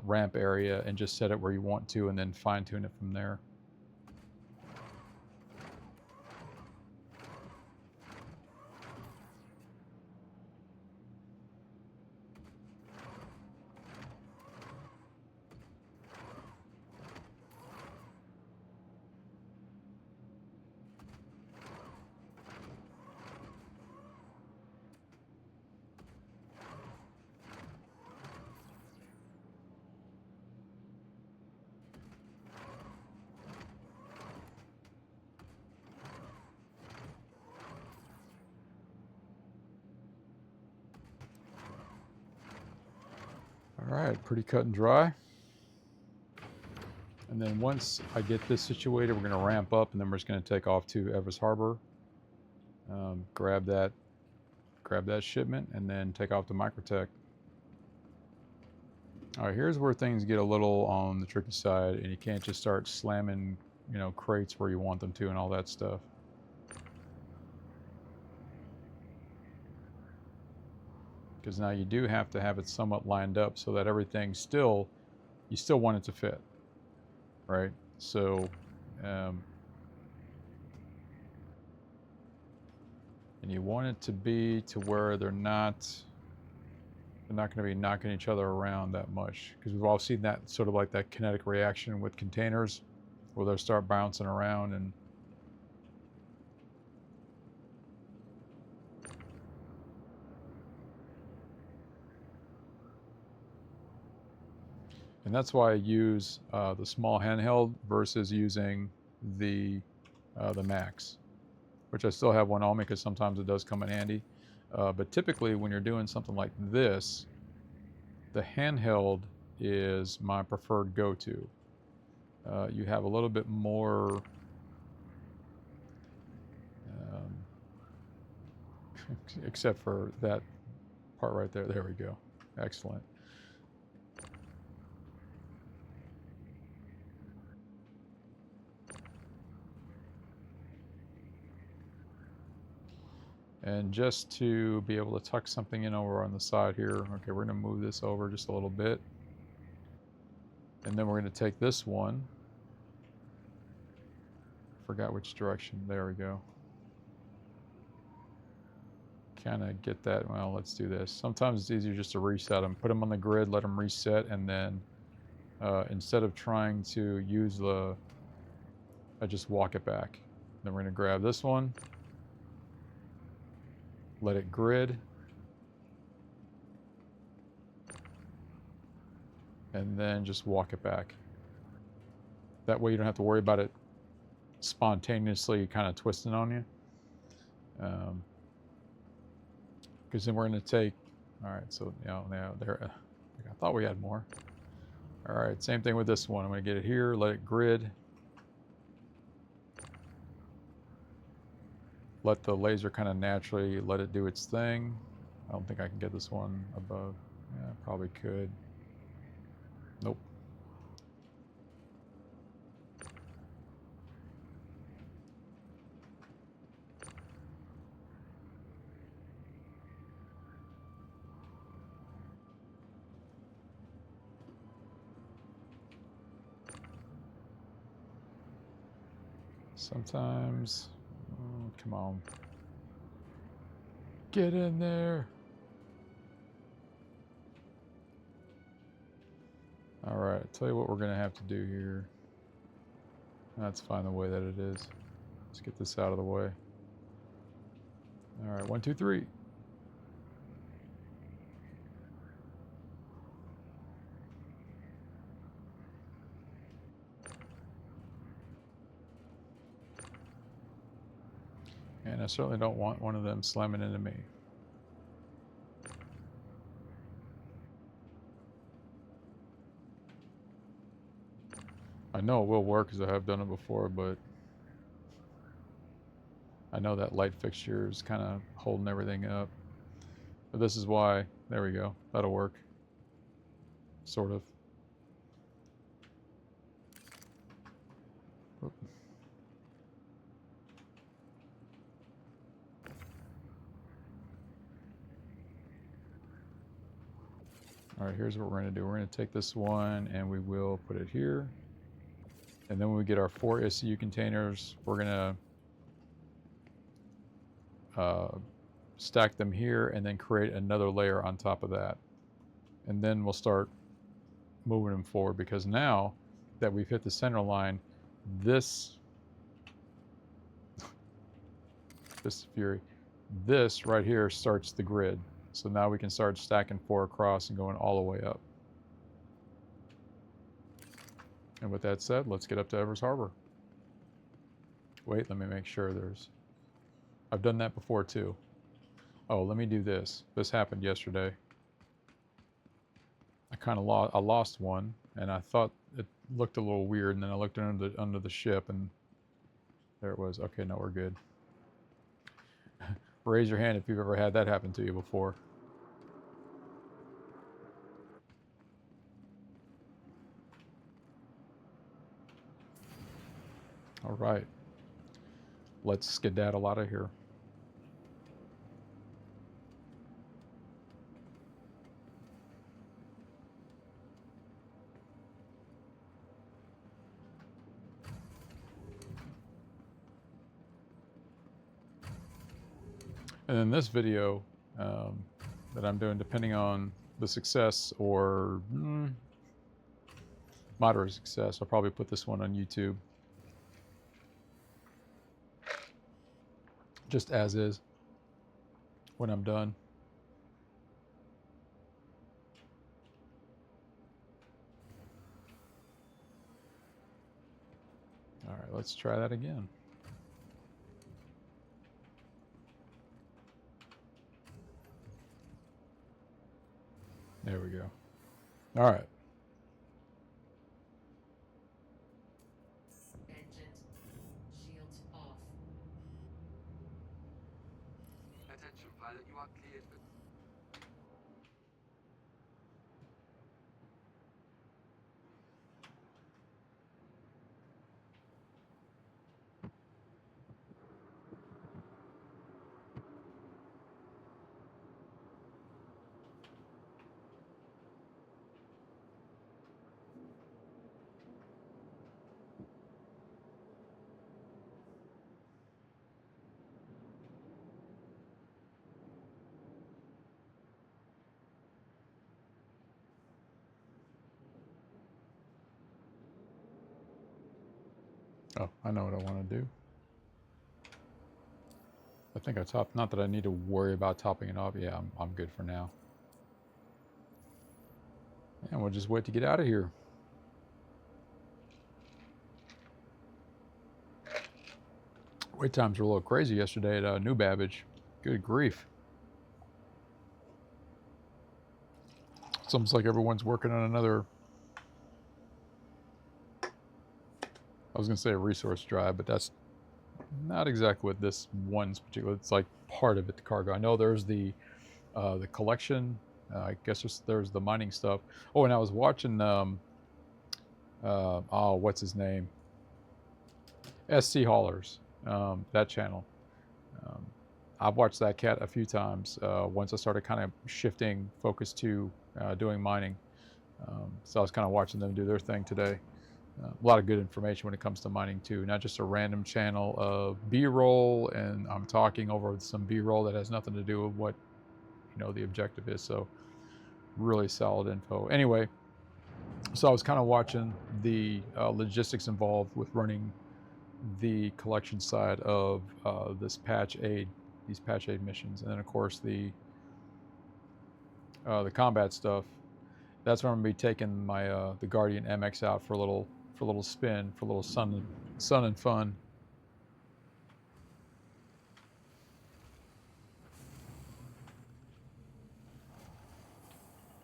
ramp area and just set it where you want to, and then fine tune it from there. All right, pretty cut and dry. And then once I get this situated, we're going to ramp up, and then we're just going to take off to Everus Harbor, grab that shipment, and then take off to MicroTech. All right, here's where things get a little on the tricky side, and you can't just start slamming, you know, crates where you want them to and all that stuff. Because now you do have to have it somewhat lined up so that everything you still want it to fit, right? So, and you want it to be to where they're not going to be knocking each other around that much, because we've all seen that sort of like that kinetic reaction with containers where they'll start bouncing around and that's why I use the small handheld versus using the Max, which I still have one on me because sometimes it does come in handy. But typically when you're doing something like this, the handheld is my preferred go-to. You have a little bit more except for that part right there. There we go. Excellent. And just to be able to tuck something in over on the side here, okay, we're going to move this over just a little bit. And then we're going to take this one. Forgot which direction. There we go. Kind of get that. Well, let's do this. Sometimes it's easier just to reset them. Put them on the grid, let them reset, and then instead of trying to use I just walk it back. Then we're going to grab this one. Let it grid. And then just walk it back. That way you don't have to worry about it spontaneously kind of twisting on you. Because then we're going to take, all right, so now there, I thought we had more. All right, same thing with this one. I'm going to get it here, let it grid. Let the laser kind of naturally let it do its thing. I don't think I can get this one above. Yeah, probably could. Nope. Sometimes, come on. Get in there. All right, I'll tell you what we're going to have to do here. That's fine the way that it is. Let's get this out of the way. All right, 1, 2, 3. And I certainly don't want one of them slamming into me. I know it will work because I have done it before, but I know that light fixture is kind of holding everything up. But this is why. There we go. That'll work. Sort of. Oop. All right, here's what we're going to do. We're going to take this one and we will put it here. And then when we get our 4 SCU containers, we're going to stack them here and then create another layer on top of that. And then we'll start moving them forward, because now that we've hit the center line, this fury, this right here starts the grid. So now we can start stacking 4 across and going all the way up. And with that said, let's get up to Everus Harbor. Wait, let me make sure there's... I've done that before too. Oh, let me do this. This happened yesterday. I kind of lost one, and I thought it looked a little weird, and then I looked under the ship, and there it was. Okay, no, we're good. Raise your hand if you've ever had that happen to you before. All right. Let's skedaddle out of here. And in this video that I'm doing, depending on the success or moderate success, I'll probably put this one on YouTube. Just as is when I'm done. All right, let's try that again. There we go. All right. Engines. Shields off. Attention, pilot, you are cleared for... Oh, I know what I want to do. I think I topped. Not that I need to worry about topping it off. Yeah, I'm good for now. And we'll just wait to get out of here. Wait times were a little crazy yesterday at New Babbage. Good grief. It's almost like everyone's working on another... I was going to say a resource drive, but that's not exactly what this one's particular... It's like part of it, the cargo. I know there's the collection. I guess there's the mining stuff. Oh, and I was watching... what's his name? SC Haulers. That channel. I've watched that cat a few times once I started kind of shifting focus to doing mining. So I was kind of watching them do their thing today. A lot of good information when it comes to mining too, not just a random channel of B-roll, and I'm talking over some B-roll that has nothing to do with what the objective is. So really solid info. Anyway, so I was kind of watching the logistics involved with running the collection side of these patch aid missions, and then of course the combat stuff. That's when I'm gonna be taking my the Guardian MX out for a little spin, for a little sun and fun.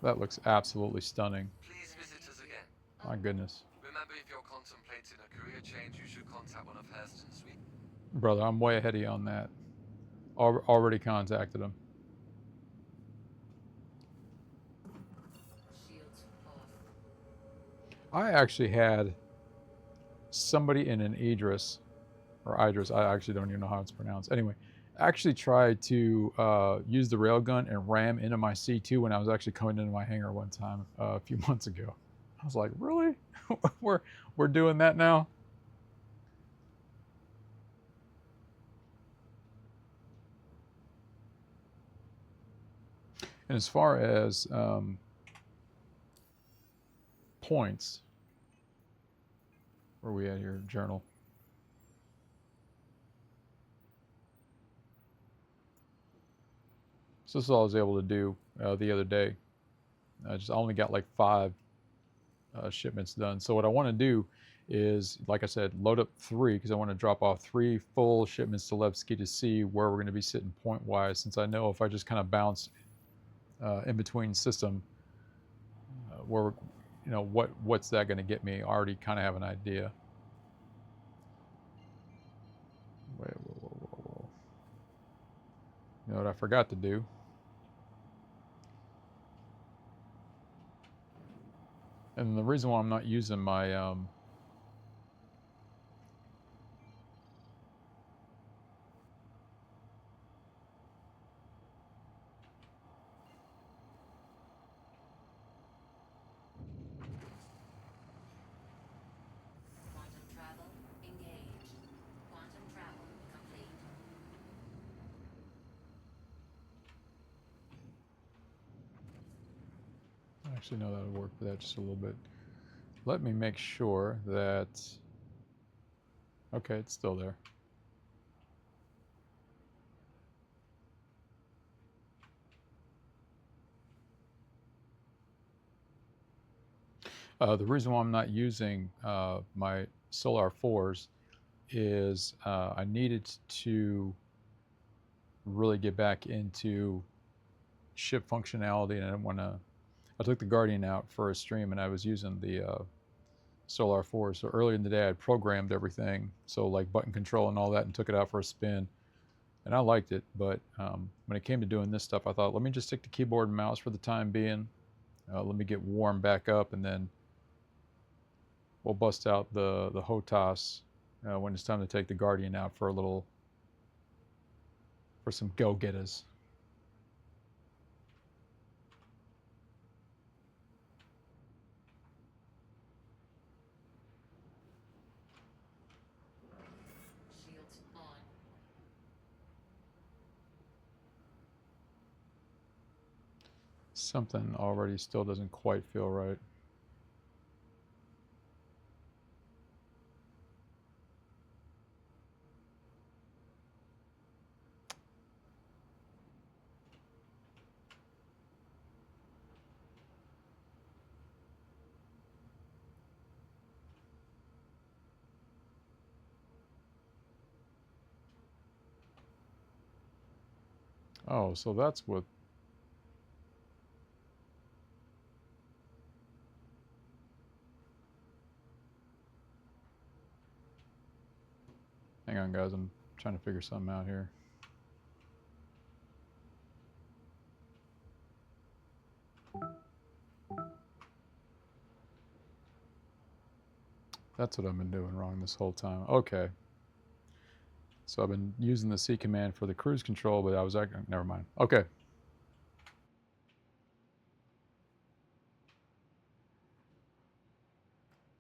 That looks absolutely stunning. Please visit us again. My goodness. Remember, if you're contemplating a career change, you should contact one of Hurston's suite. Brother, I'm way ahead of you on that. Already contacted him. Shields off. I actually had somebody in an Idris, or Idris, I actually don't even know how it's pronounced. Anyway, actually tried to use the railgun and ram into my C2 when I was actually coming into my hangar one time a few months ago. I was like, really? we're doing that now? And as far as points, where are we at here? Journal. So this is all I was able to do the other day. I only got like 5 shipments done. So what I want to do is, like I said, load up 3 because I want to drop off 3 full shipments to Levski to see where we're going to be sitting point-wise, since I know if I just kind of bounce in between system, where, you know, what's that going to get me? I already kind of have an idea. Wait, whoa. You know what I forgot to do? And the reason why I'm not using my Quantum travel engaged. Quantum travel complete. actually, no, that would work for that just a little bit. Let me make sure that, okay, it's still there. The reason why I'm not using my Solar 4s is I needed to really get back into ship functionality, and I didn't want to. I took the Guardian out for a stream, and I was using the Solar 4. So earlier in the day, I programmed everything, so like button control and all that, and took it out for a spin. And I liked it, but when it came to doing this stuff, I thought, let me just stick to keyboard and mouse for the time being. Let me get warm back up, and then we'll bust out the HOTAS when it's time to take the Guardian out for some go-getters. Shields on. Something already still doesn't quite feel right. Oh, so that's what. Hang on, guys. I'm trying to figure something out here. That's what I've been doing wrong this whole time. Okay. So I've been using the C command for the cruise control, but I was never mind. Okay.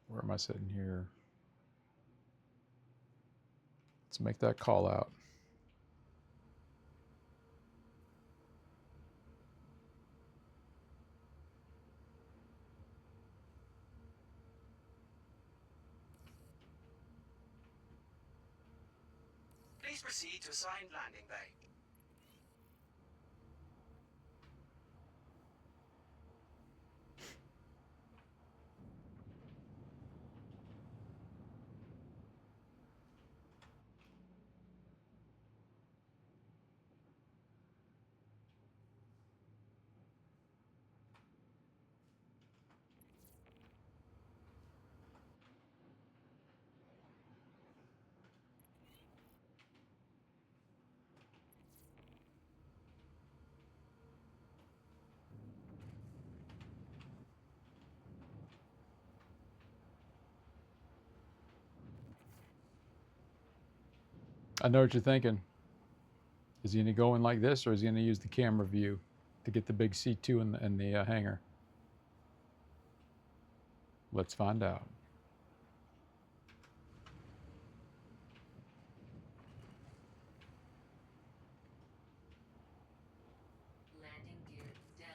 Where am I sitting here? Let's make that call out. Please proceed to assigned landing bay. I know what you're thinking. Is he going to go in like this, or is he going to use the camera view to get the big C2 in the hangar? Let's find out. Landing gear down.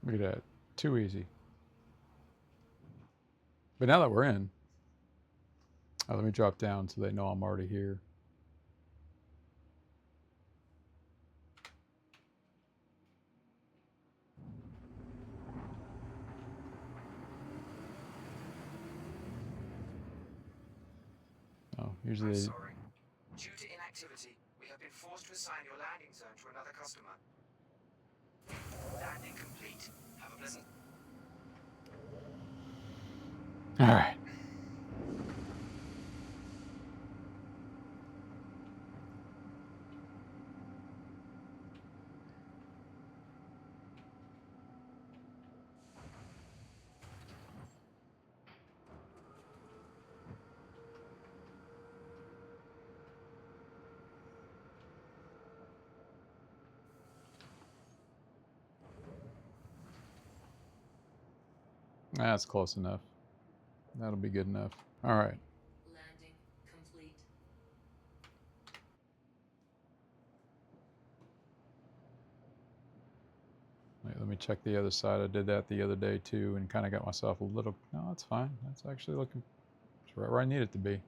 Look at that. Too easy. But now that we're in, let me drop down so they know I'm already here. Oh, usually I'm they, sorry. Due to inactivity, we have been forced to assign your landing zone to another customer. Landing complete. Have a pleasant... all right. That's close enough. That'll be good enough. All right. Landing complete. Wait, let me check the other side. I did that the other day too, and kind of got myself a little. No, that's fine. That's actually looking. It's right where I need it to be.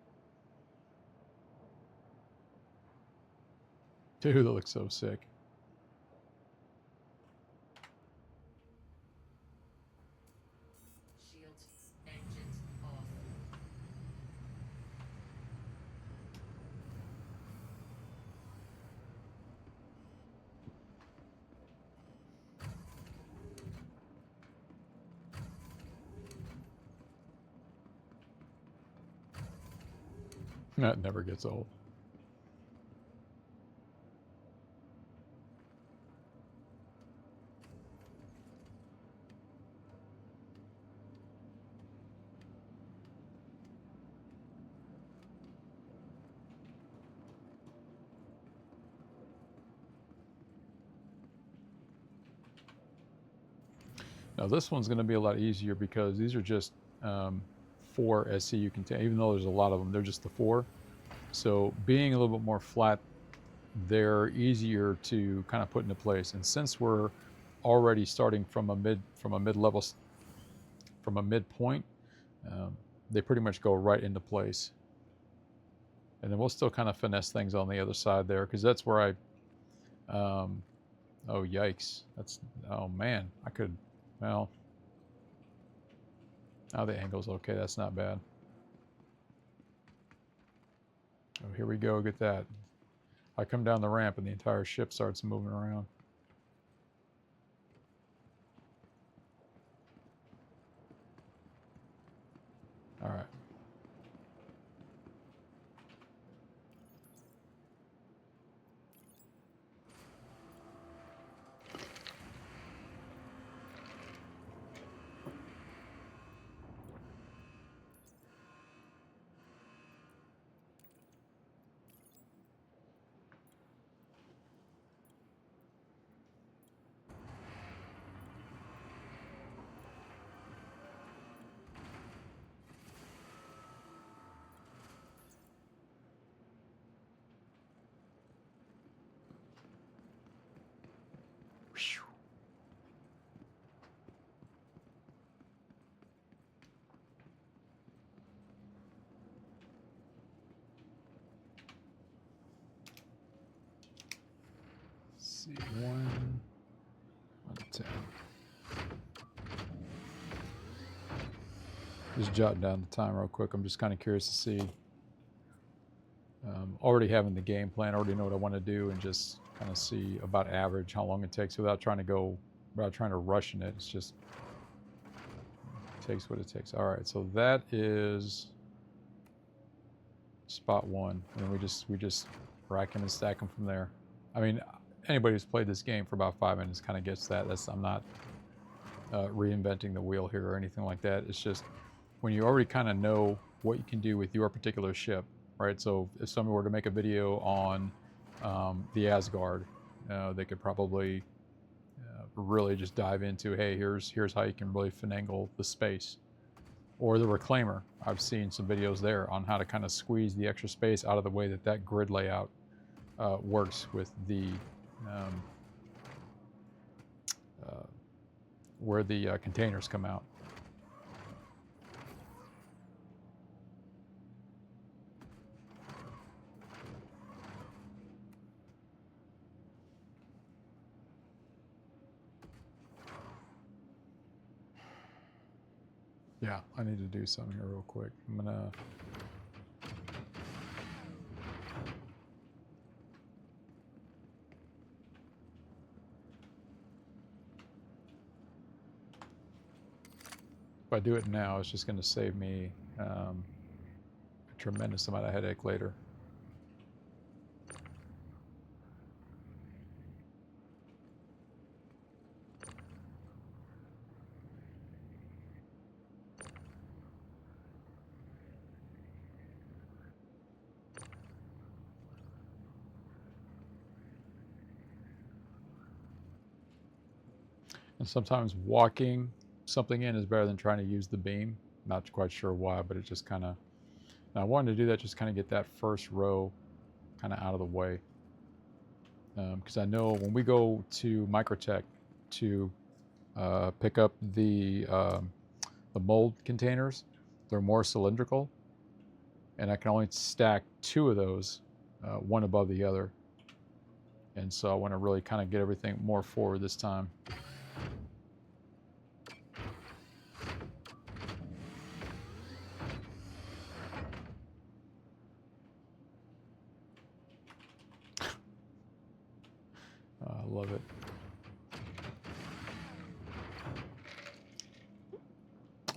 Dude, that looks so sick. Shields, engines off. That never gets old. Now this one's going to be a lot easier because these are just 4 SCU containers. Even though there's a lot of them, they're just the 4. So being a little bit more flat, they're easier to kind of put into place. And since we're already starting from a mid-level, from a midpoint, they pretty much go right into place. And then we'll still kind of finesse things on the other side there, because that's where I, oh yikes, oh man, I could, well, now the angle's okay, that's not bad. Oh, here we go, get that. I come down the ramp and the entire ship starts moving around. All right. C1 10. Just jotting down the time real quick. I'm just kind of curious to see. Already having the game plan, already know what I want to do, and just kind of see about average how long it takes without trying to rush in it. It's just it takes what it takes. All right, so that is spot 1, and we just rack them and stack them from there. I mean, anybody who's played this game for about 5 minutes kind of gets that. I'm not reinventing the wheel here or anything like that. It's just when you already kind of know what you can do with your particular ship, right? So if somebody were to make a video on the Asgard, they could probably really just dive into, hey, here's how you can really finagle the space. Or the Reclaimer. I've seen some videos there on how to kind of squeeze the extra space out of the way that grid layout works with the where the containers come out. Yeah, I need to do something here real quick. I'm gonna if I do it now, it's just going to save me a tremendous amount of headache later. And sometimes walking something in is better than trying to use the beam. Not quite sure why, but it just kind of... Now I wanted to do that, just kind of get that first row kind of out of the way. Because I know when we go to MicroTech to pick up the mold containers, they're more cylindrical. And I can only stack 2 of those, one above the other. And so I want to really kind of get everything more forward this time. I love it.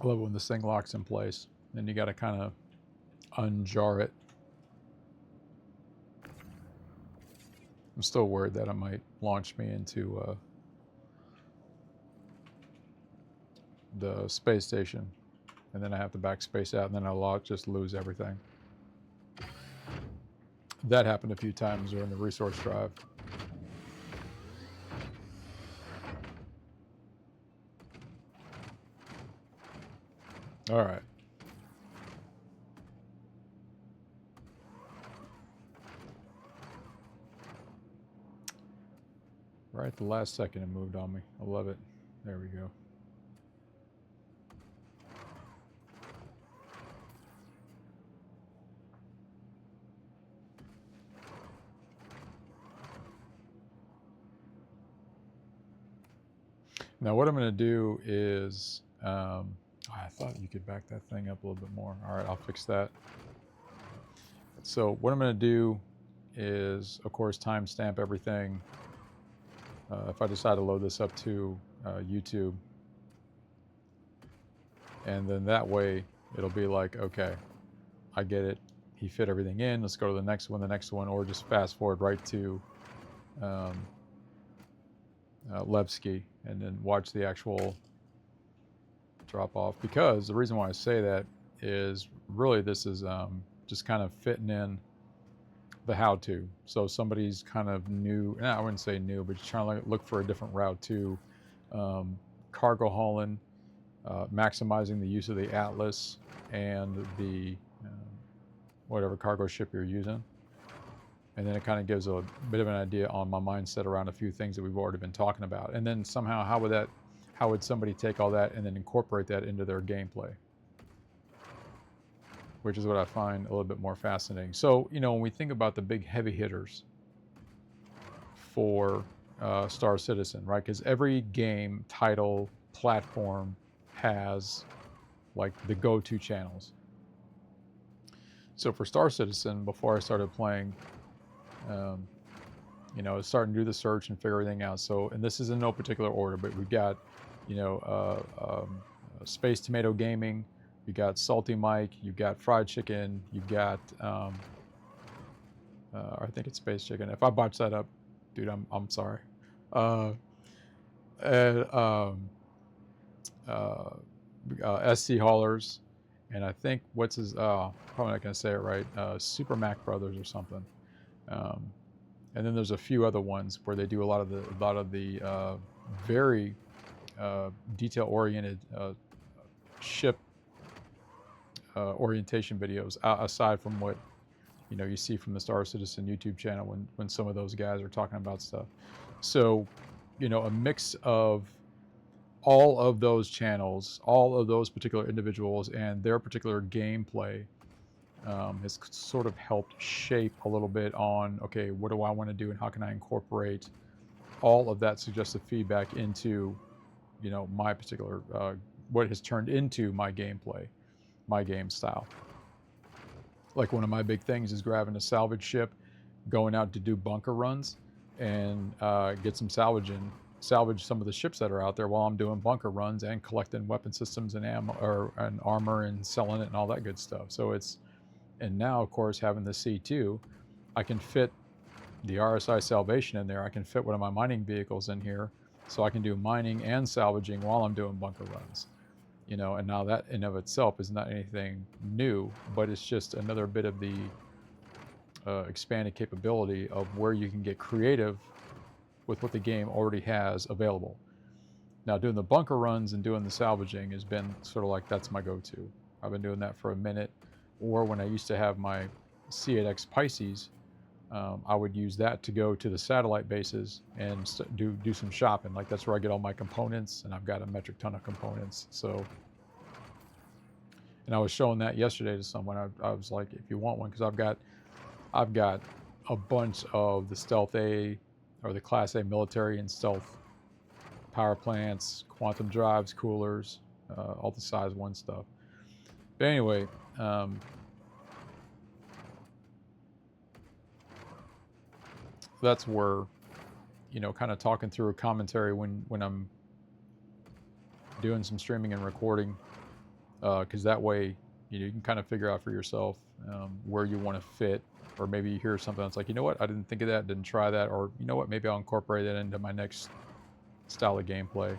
I love it when this thing locks in place. Then you got to kind of unjar it. I'm still worried that it might launch me into the space station, and then I have to backspace out, and then I'll just lose everything. That happened a few times during the resource drive. All right. Right at the last second it moved on me. I love it. There we go. Now what I'm going to do is, I thought you could back that thing up a little bit more. All right, I'll fix that. So what I'm going to do is, of course, timestamp everything. If I decide to load this up to YouTube, and then that way it'll be like, okay, I get it. He fit everything in. Let's go to the next one, or just fast forward right to Levski, and then watch the actual drop off. Because the reason why I say that is really this is just kind of fitting in the how-to. So somebody's kind of new, I wouldn't say new, but just trying to look for a different route to cargo hauling, maximizing the use of the Atlas and the whatever cargo ship you're using. And then it kind of gives a bit of an idea on my mindset around a few things that we've already been talking about. And then somehow, how would somebody take all that and then incorporate that into their gameplay? Which is what I find a little bit more fascinating. So, you know, when we think about the big heavy hitters for Star Citizen, right? Because every game, title, platform has like the go-to channels. So for Star Citizen, before I started playing, you know, starting to do the search and figure everything out. So, and this is in no particular order, but we've got, you know, Space Tomato Gaming, you got Salty Mike, you got Fried Chicken, you got I think it's Space Chicken. If I botch that up, dude, I'm sorry. Uh, and SC haulers, and I think what's his probably not gonna say it right. Super Mac Brothers or something. Um, and then there's a few other ones where they do a lot of the very detail oriented ship orientation videos, aside from what you see from the Star Citizen YouTube channel when some of those guys are talking about stuff. So a mix of all of those channels, all of those particular individuals and their particular gameplay has sort of helped shape a little bit on, okay, what do I want to do and how can I incorporate all of that suggestive feedback into my particular what has turned into my gameplay, my game style. Like one of my big things is grabbing a salvage ship, going out to do bunker runs, and get some salvage some of the ships that are out there while I'm doing bunker runs and collecting weapon systems and ammo and armor and selling it and all that good stuff. So and now of course having the C2, I can fit the RSI Salvation in there. I can fit one of my mining vehicles in here, so I can do mining and salvaging while I'm doing bunker runs. And now that in of itself is not anything new, but it's just another bit of the expanded capability of where you can get creative with what the game already has available. Now, doing the bunker runs and doing the salvaging has been sort of like that's my go-to. I've been doing that for a minute. Or when I used to have my C8X Pisces, I would use that to go to the satellite bases and do some shopping. Like that's where I get all my components, and I've got a metric ton of components. So, and I was showing that yesterday to someone. I was like, if you want one, because I've got a bunch of the Stealth A or the Class A military and stealth power plants, quantum drives, coolers, all the size 1 stuff. But anyway, that's where kind of talking through a commentary when I'm doing some streaming and recording, because that way you can kind of figure out for yourself where you want to fit, or maybe you hear something that's like, you know what, I didn't think of that, didn't try that, or you know what, maybe I'll incorporate that into my next style of gameplay.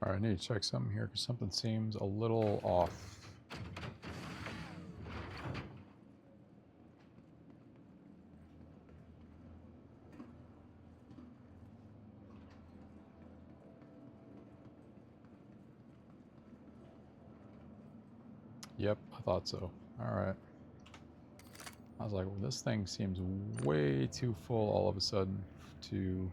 All right, I need to check something here because something seems a little off. Yep, I thought so. All right. I was like, well, this thing seems way too full all of a sudden to...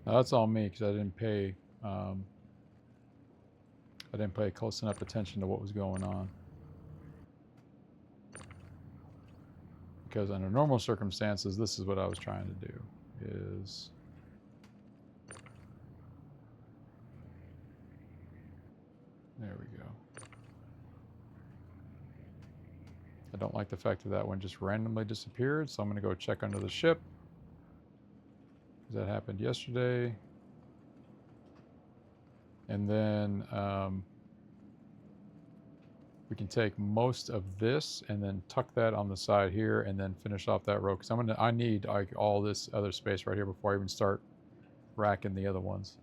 Now, that's all me because I didn't pay close enough attention to what was going on. Because under normal circumstances, this is what I was trying to do, is there we go. I don't like the fact that that one just randomly disappeared, so I'm going to go check under the ship. That happened yesterday. And then we can take most of this and then tuck that on the side here and then finish off that row. Because I need like all this other space right here before I even start racking the other ones.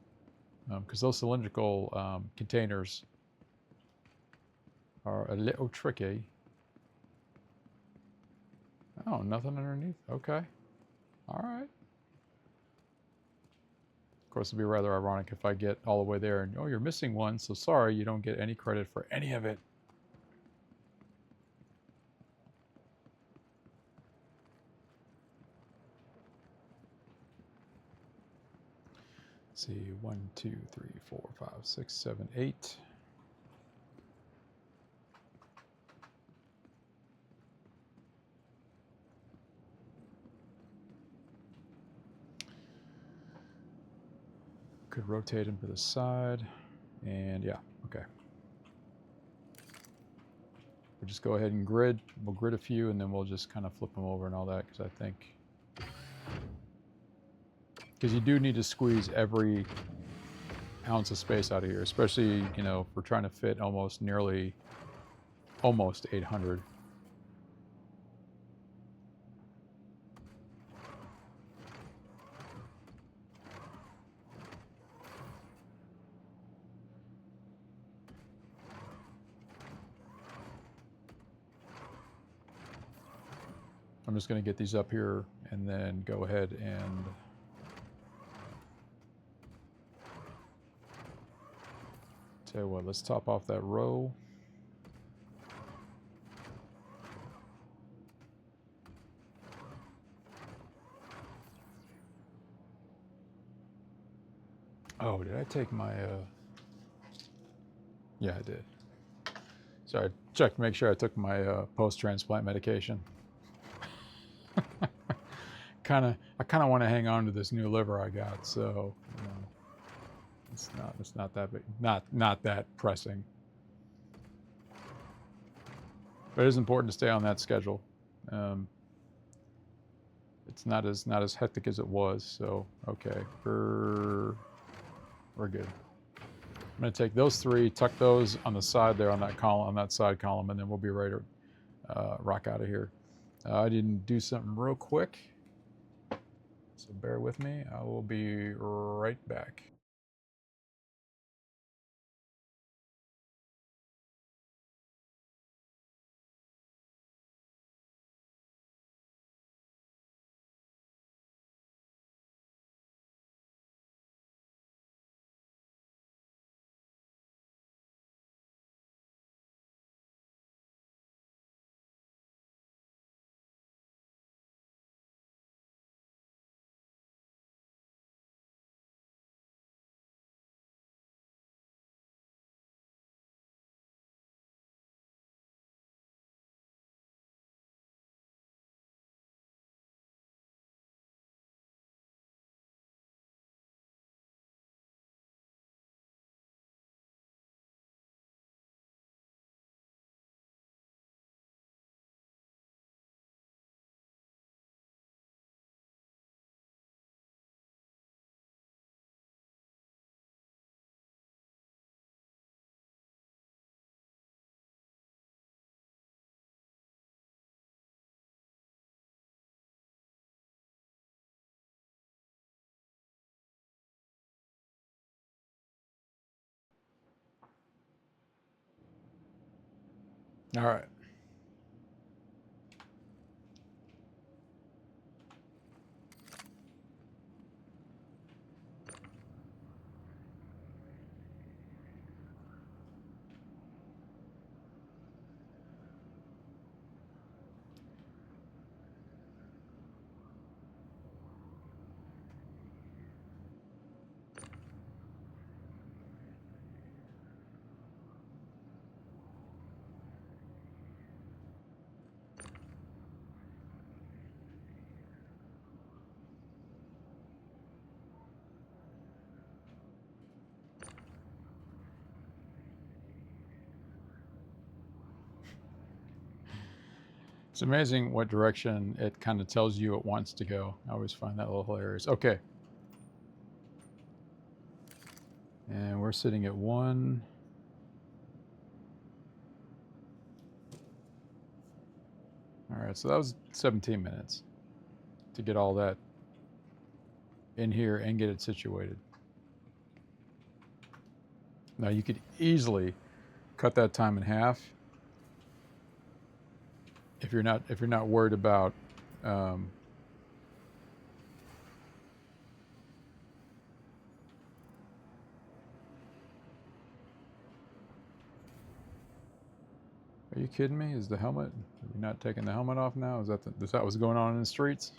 Because those cylindrical containers are a little tricky. Oh, nothing underneath? Okay. All right. Of course, it'd be rather ironic if I get all the way there and, oh, you're missing one, so sorry, you don't get any credit for any of it. Let's see, 1, 2, 3, 4, 5, 6, 7, 8. Could rotate him to the side, and yeah, okay. We'll just go ahead and grid. We'll grid a few, and then we'll just kind of flip them over and all that, because I think... Because you do need to squeeze every ounce of space out of here, especially, you know, if we're trying to fit almost 800. I'm just going to get these up here and then go ahead and tell you what, let's top off that row. Oh, did I take my yeah, I did. So I checked to make sure I took my post-transplant medication. I kind of want to hang on to this new liver I got, so you know, it's not that big, not that pressing. But it is important to stay on that schedule. It's not as hectic as it was, so okay, we're good. I'm going to take those three, tuck those on the side there on that column, on that side column, and then we'll be ready to rock out of here. I didn't do something real quick, so bear with me. I will be right back. All right. It's amazing what direction it kind of tells you it wants to go. I always find that a little hilarious. Okay. And we're sitting at 1. All right, so that was 17 minutes to get all that in here and get it situated. Now you could easily cut that time in half if you're not worried about are you kidding me? Is the helmet? Are you not taking the helmet off now? Is that what's going on in the streets?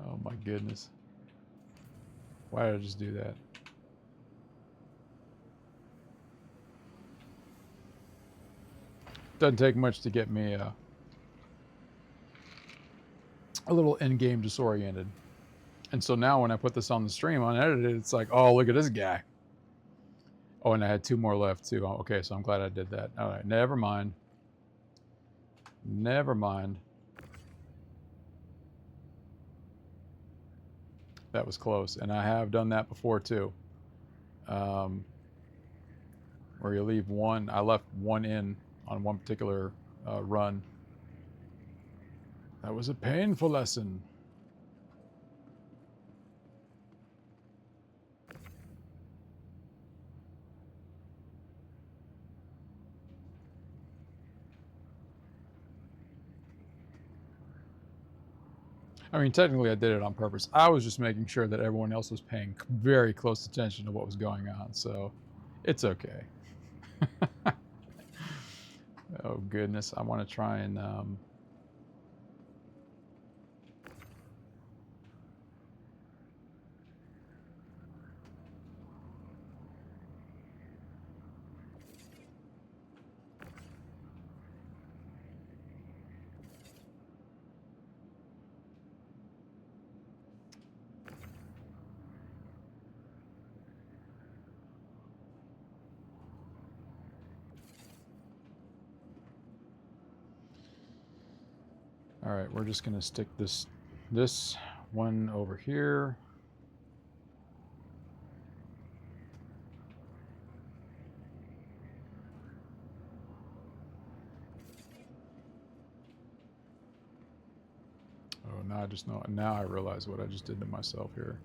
Oh my goodness. Why did I just do that? Doesn't take much to get me a little in-game disoriented. And so now when I put this on the stream unedited, it's like, oh, look at this guy. Oh, and I had 2 more left too. Oh, okay, so I'm glad I did that. All right, never mind. Never mind. That was close. And I have done that before too. Where you leave one. I left one in on one particular run. That was a painful lesson. I mean, technically I did it on purpose. I was just making sure that everyone else was paying very close attention to what was going on. So it's okay. Oh, goodness. I want to try and... all right, we're just going to stick this one over here. Oh, now I realize what I just did to myself here.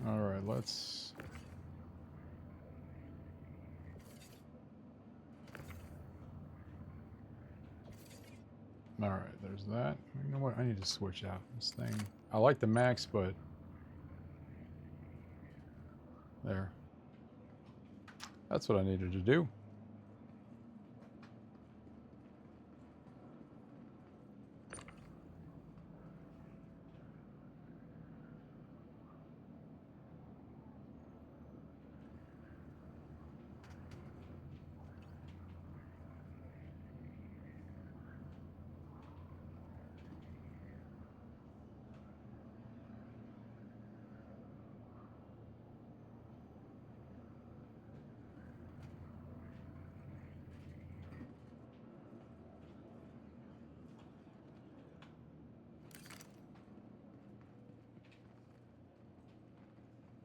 All right, let's... All right, there's that. You know what? I need to switch out this thing. I like the max, but... There. That's what I needed to do.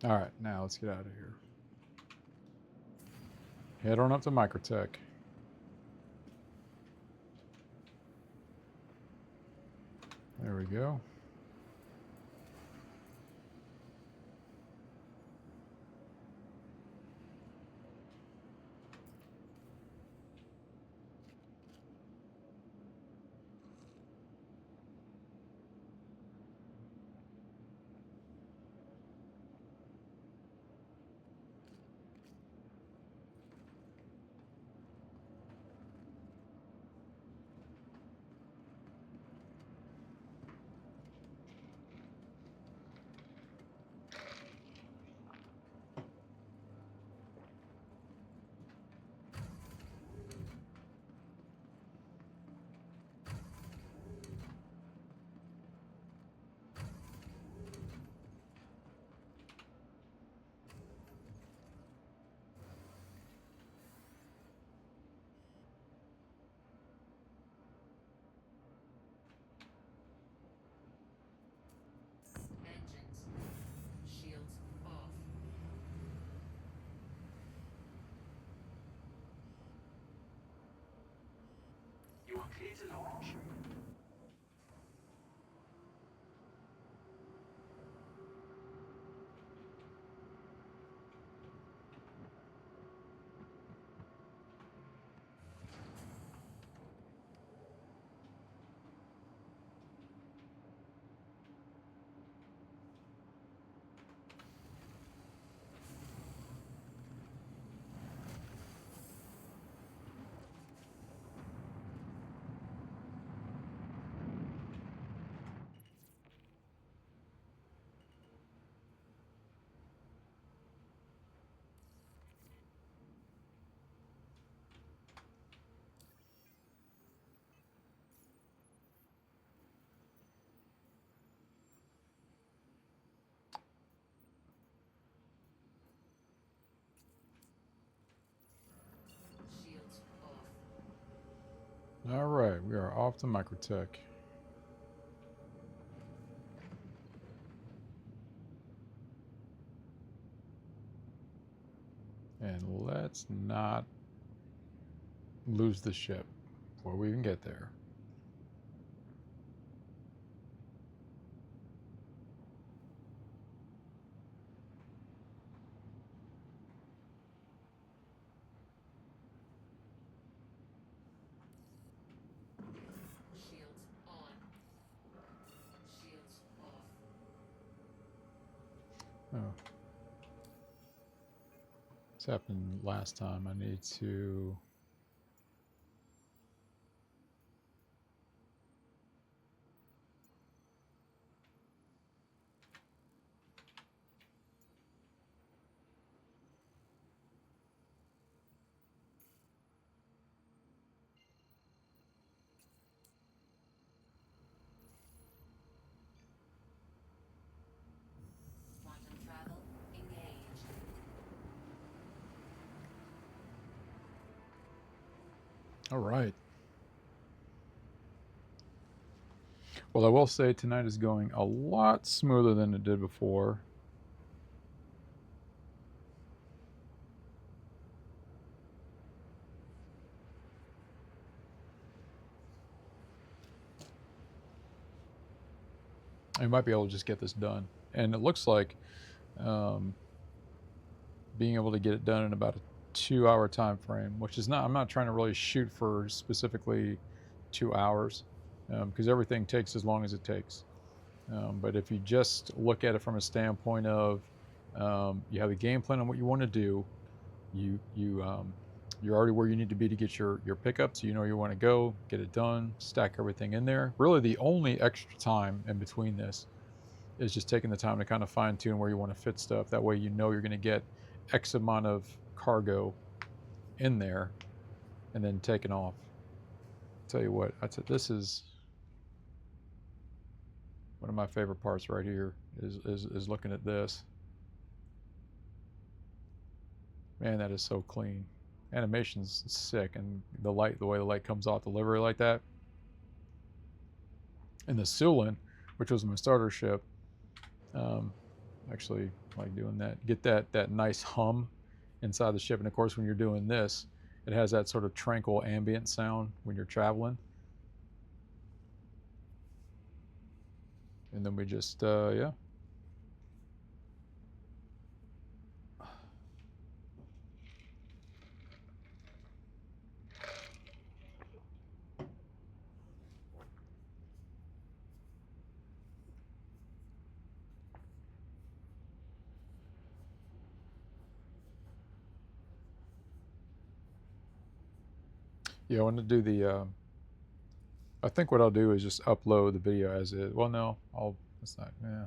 All right, now let's get out of here. Head on up to MicroTech. There we go. clear to launch. Shields off. All right, we are off to MicroTech. And let's not lose the ship before we even get there. Shields on. Shields off. Oh, this happened last time. I need to... Quantum travel engaged. All right. Well, I will say tonight is going a lot smoother than it did before. I might be able to just get this done. And it looks like being able to get it done in about a 2-hour time frame, which is not, I'm not trying to really shoot for specifically 2 hours, because everything takes as long as it takes. But if you just look at it from a standpoint of you have a game plan on what you want to do, you're already where you need to be to get your pickups. You know you want to go, get it done, stack everything in there. Really, the only extra time in between this is just taking the time to kind of fine tune where you want to fit stuff. That way, you know you're going to get X amount of cargo in there, and then taking off. Tell you what, this is one of my favorite parts right here. Is looking at this. Man, that is so clean. Animation's sick, and the way the light comes off the livery like that. And the Sulin, which was my starter ship, actually like doing that. Get that nice hum inside the ship, and of course when you're doing this, it has that sort of tranquil ambient sound when you're traveling. And then we just yeah. Yeah, I want to do the I think what I'll do is just upload the video as is. Well, no, it's not, yeah.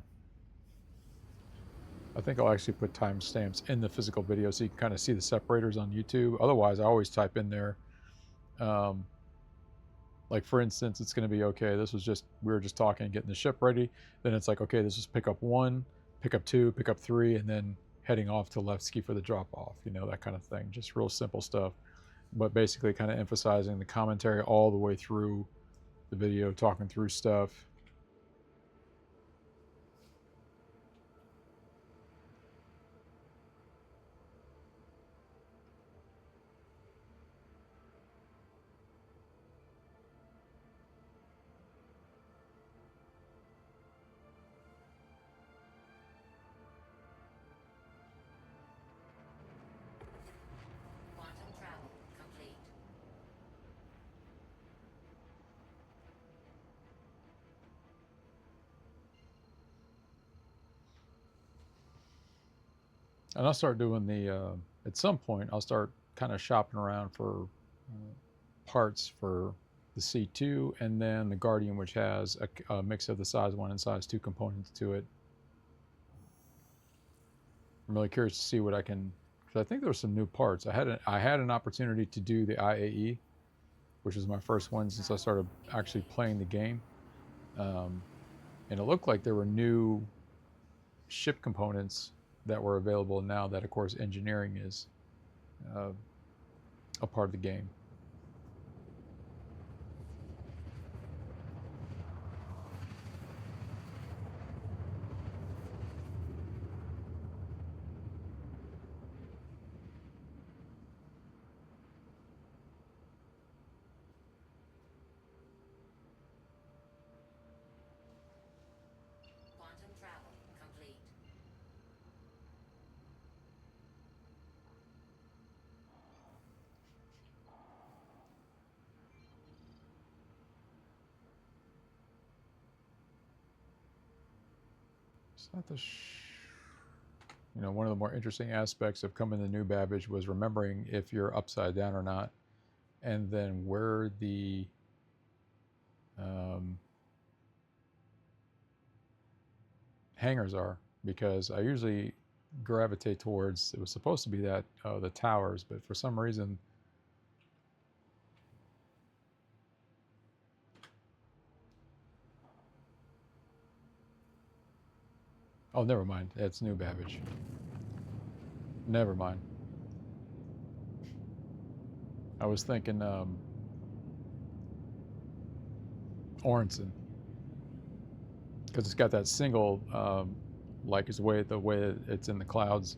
I think I'll actually put timestamps in the physical video so you can kind of see the separators on YouTube. Otherwise, I always type in there, like for instance, it's going to be, okay, this was just, we were just talking, getting the ship ready. Then it's like, okay, this is pickup 1, pickup 2, pickup 3, and then heading off to Levski for the drop off, you know, that kind of thing. Just real simple stuff, but basically kind of emphasizing the commentary all the way through the video, talking through stuff. And I'll start doing the, at some point, I'll start kind of shopping around for parts for the C2 and then the Guardian, which has a mix of the size 1 and size 2 components to it. I'm really curious to see what I can, because I think there were some new parts. I had an opportunity to do the IAE, which was my first one since I started actually playing the game. And it looked like there were new ship components that were available now that, of course, engineering is a part of the game. Quantum travel complete. Is that the one of the more interesting aspects of coming to New Babbage was remembering if you're upside down or not, and then where the hangars are, because I usually gravitate towards, it was supposed to be that the towers, but for some reason oh, never mind, it's New Babbage. Never mind. I was thinking Orenson, because it's got that single, like it's the way it's in the clouds.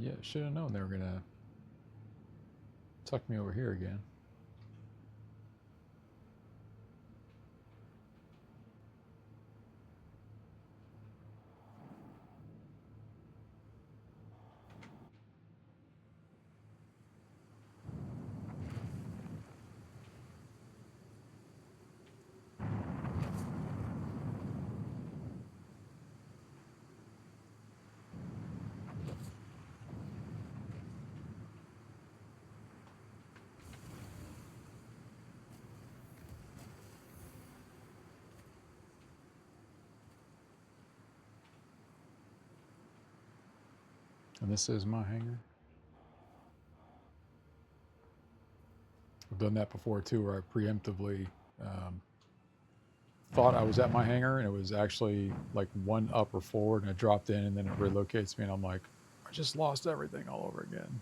Yeah, should have known they were gonna tuck me over here again. And this is my hangar. I've done that before too, where I preemptively thought I was at my hangar and it was actually like one up or forward, and I dropped in and then it relocates me and I'm like, I just lost everything all over again.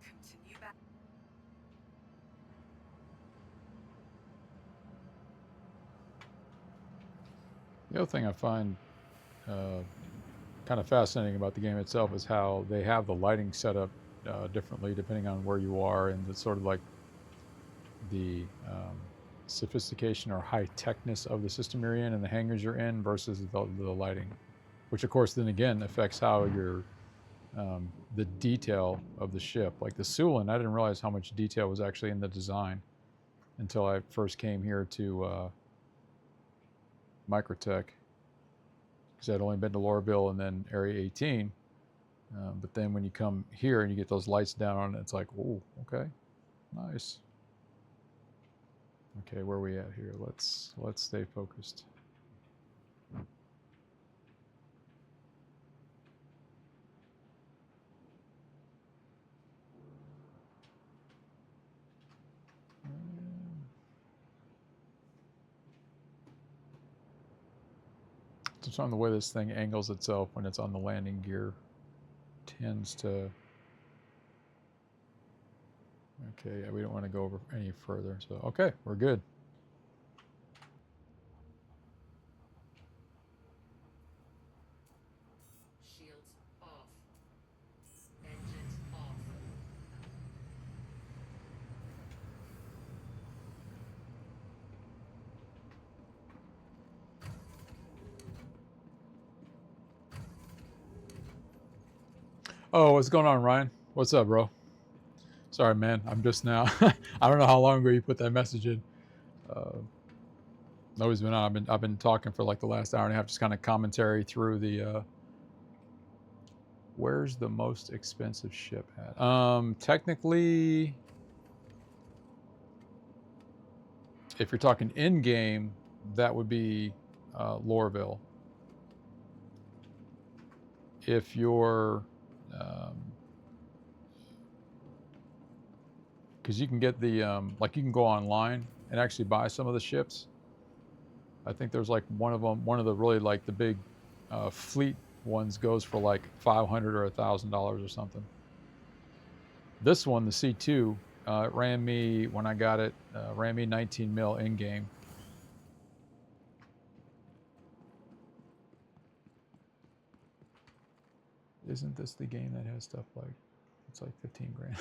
Welcome to New Ba- The other thing I find kind of fascinating about the game itself is how they have the lighting set up differently depending on where you are, and the sort of like the sophistication or high techness of the system you're in and the hangars you're in versus the lighting, which of course then again affects how your the detail of the ship. Like the Sulin, I didn't realize how much detail was actually in the design until I first came here to MicroTech, because I'd only been to Lorville and then Area 18. But then when you come here and you get those lights down on it, it's like, oh, okay, nice. Okay, where are we at here? Let's stay focused. Just on the way this thing angles itself when it's on the landing gear tends to. Okay, yeah, we don't want to go over any further. So, okay, we're good. Shields off. Engines off. Oh, what's going on, Ryan? What's up, bro? Sorry, man. I'm just now. I don't know how long ago you put that message in. Nobody's been on. I've been talking for like the last hour and a half, just kind of commentary through the. Where's the most expensive ship at? Technically, if you're talking in game, that would be Lorville. If you're because you can get the like you can go online and actually buy some of the ships. I think there's like one of them, one of the really like the big fleet ones goes for like $500 or $1,000 or something. This one, the C2, it ran me when I got it, ran me 19 mil in game. Isn't this the game that has stuff like it's like 15 grand?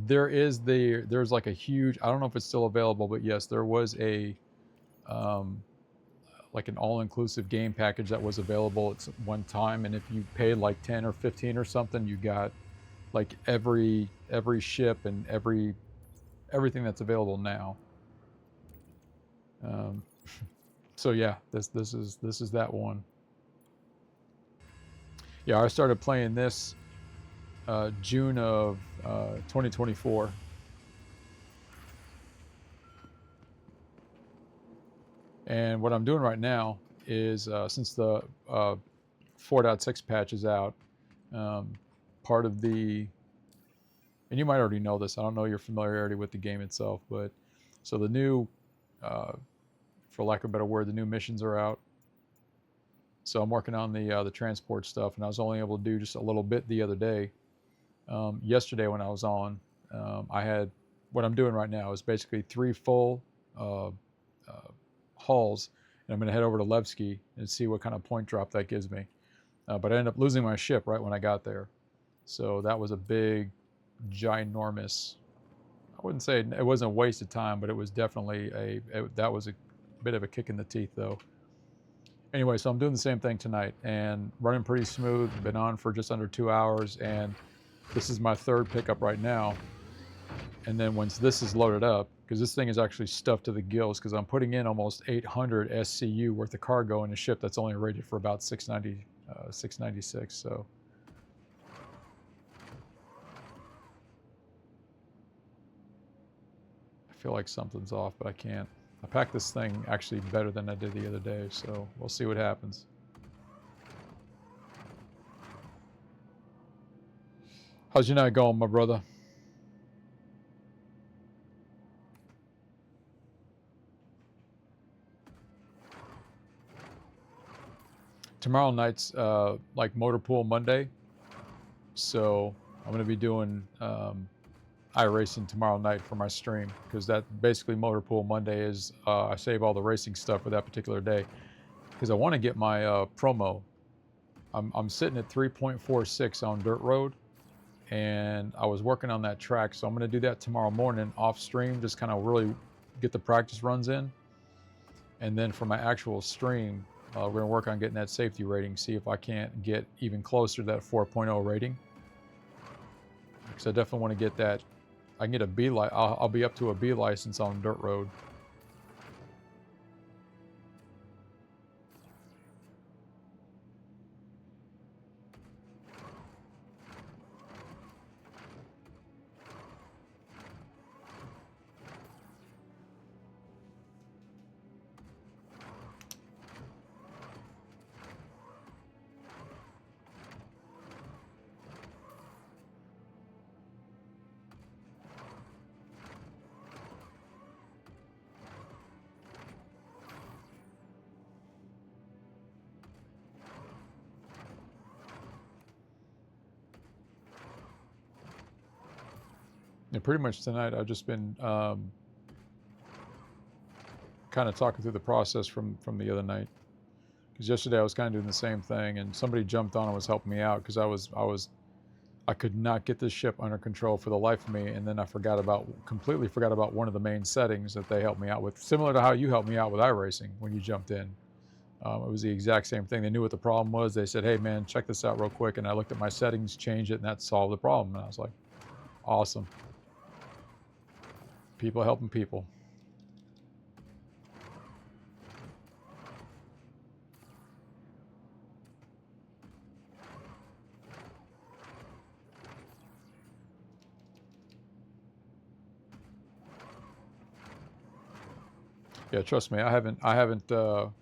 There's like a huge, I don't know if it's still available, but yes, there was a like an all-inclusive game package that was available at one time, and if you paid like 10 or 15 or something, you got like every ship and everything that's available now. So yeah, this is that one. Yeah, I started playing this June of 2024. And what I'm doing right now is since the 4.6 patch is out, part of the, and you might already know this, I don't know your familiarity with the game itself, but so the new, for lack of a better word, the new missions are out. So I'm working on the transport stuff, and I was only able to do just a little bit the other day. Yesterday when I was on, I had, what I'm doing right now is basically 3 full hauls, and I'm going to head over to Levski and see what kind of point drop that gives me. But I ended up losing my ship right when I got there. So that was a big, ginormous, I wouldn't say it wasn't a waste of time, but it was definitely that was a bit of a kick in the teeth though. Anyway, so I'm doing the same thing tonight and running pretty smooth. Been on for just under 2 hours, and this is my 3rd pickup right now. And then once this is loaded up, because this thing is actually stuffed to the gills, because I'm putting in almost 800 SCU worth of cargo in a ship that's only rated for about 690, 696. So I feel like something's off, but I can't. I packed this thing actually better than I did the other day, so we'll see what happens. How's your night going, my brother? Tomorrow night's like Motor Pool Monday, so I'm going to be doing iRacing tomorrow night for my stream, because that basically Motor Pool Monday is I save all the racing stuff for that particular day, because I want to get my promo. I'm sitting at 3.46 on dirt road, and I was working on that track, so I'm going to do that tomorrow morning off stream, just kind of really get the practice runs in. And then for my actual stream, we're going to work on getting that safety rating, see if I can't get even closer to that 4.0 rating. Because I definitely want to get that. I can get a B license. I'll be up to a B license on dirt road. And pretty much tonight, I've just been kind of talking through the process from the other night. Because yesterday I was kind of doing the same thing, and somebody jumped on and was helping me out, because I could not get this ship under control for the life of me, and then I completely forgot about one of the main settings that they helped me out with, similar to how you helped me out with iRacing when you jumped in. It was the exact same thing. They knew what the problem was. They said, "Hey man, check this out real quick," and I looked at my settings, changed it, and that solved the problem. And I was like, awesome. People helping people. Yeah, trust me, I haven't, because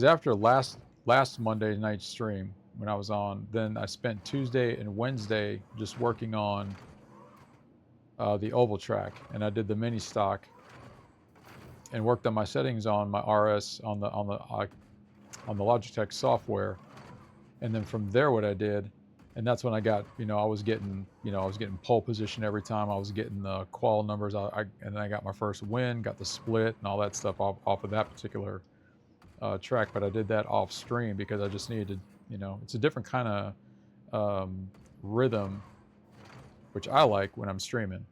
after last Monday night stream when I was on, then I spent Tuesday and Wednesday just working on the oval track, and I did the mini stock and worked on my settings on my RS on the Logitech software, and then from there what I did, and that's when I got, I was getting pole position every time, I was getting the qual numbers, and then I got my first win, got the split and all that stuff off of that particular track. But I did that off stream because I just needed to, it's a different kind of rhythm, which I like when I'm streaming.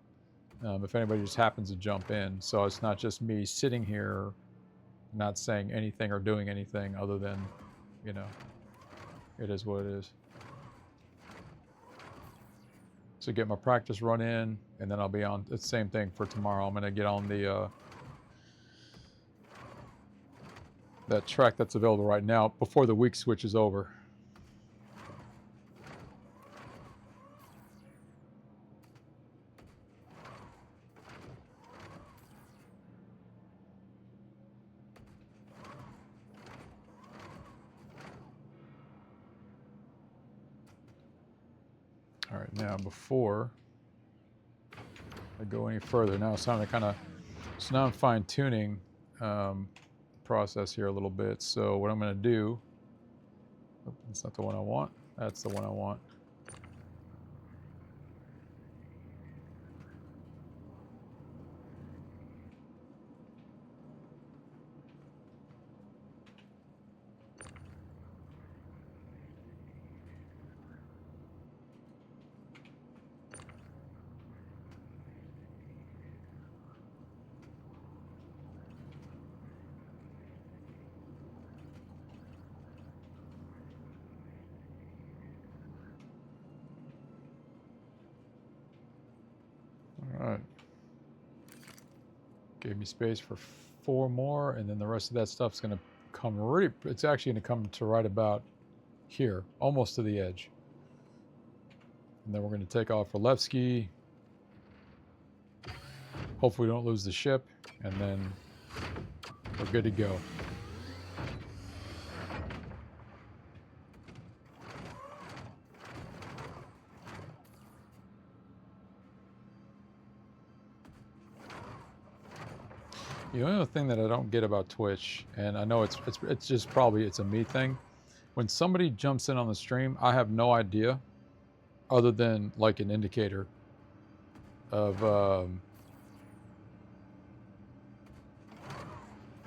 If anybody just happens to jump in, so it's not just me sitting here not saying anything or doing anything other than, it is what it is. So get my practice run in, and then I'll be on. It's the same thing for tomorrow. I'm going to get on the that track that's available right now before the week switches over. All right, now before I go any further, now it's time to so now I'm fine tuning process here a little bit. So what I'm going to do, that's not the one I want, that's the one I want. All right. Gave me space for 4 more, and then the rest of that stuff's going to come it's actually going to come to right about here, almost to the edge. And then we're going to take off for Levski. Hopefully we don't lose the ship, and then we're good to go. The only other thing that I don't get about Twitch, and I know it's just probably it's a me thing, when somebody jumps in on the stream, I have no idea other than like an indicator of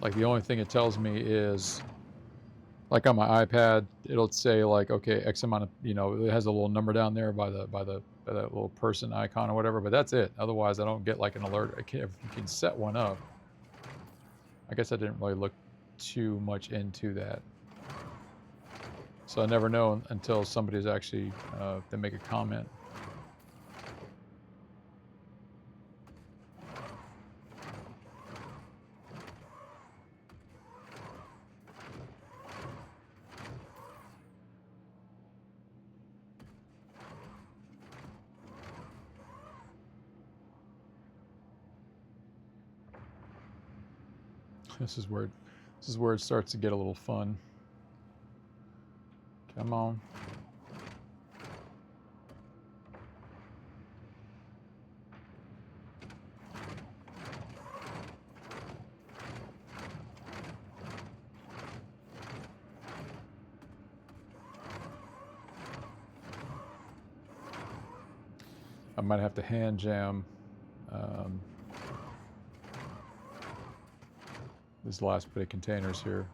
like the only thing it tells me is like on my iPad, it'll say like, okay, X amount of, you know, it has a little number down there by that little person icon or whatever, but that's it. Otherwise, I don't get like an alert. If you can set one up. I guess I didn't really look too much into that. So I never know until somebody's actually, they make a comment. This is where it starts to get a little fun. Come on. I might have to hand jam this last bit of containers here.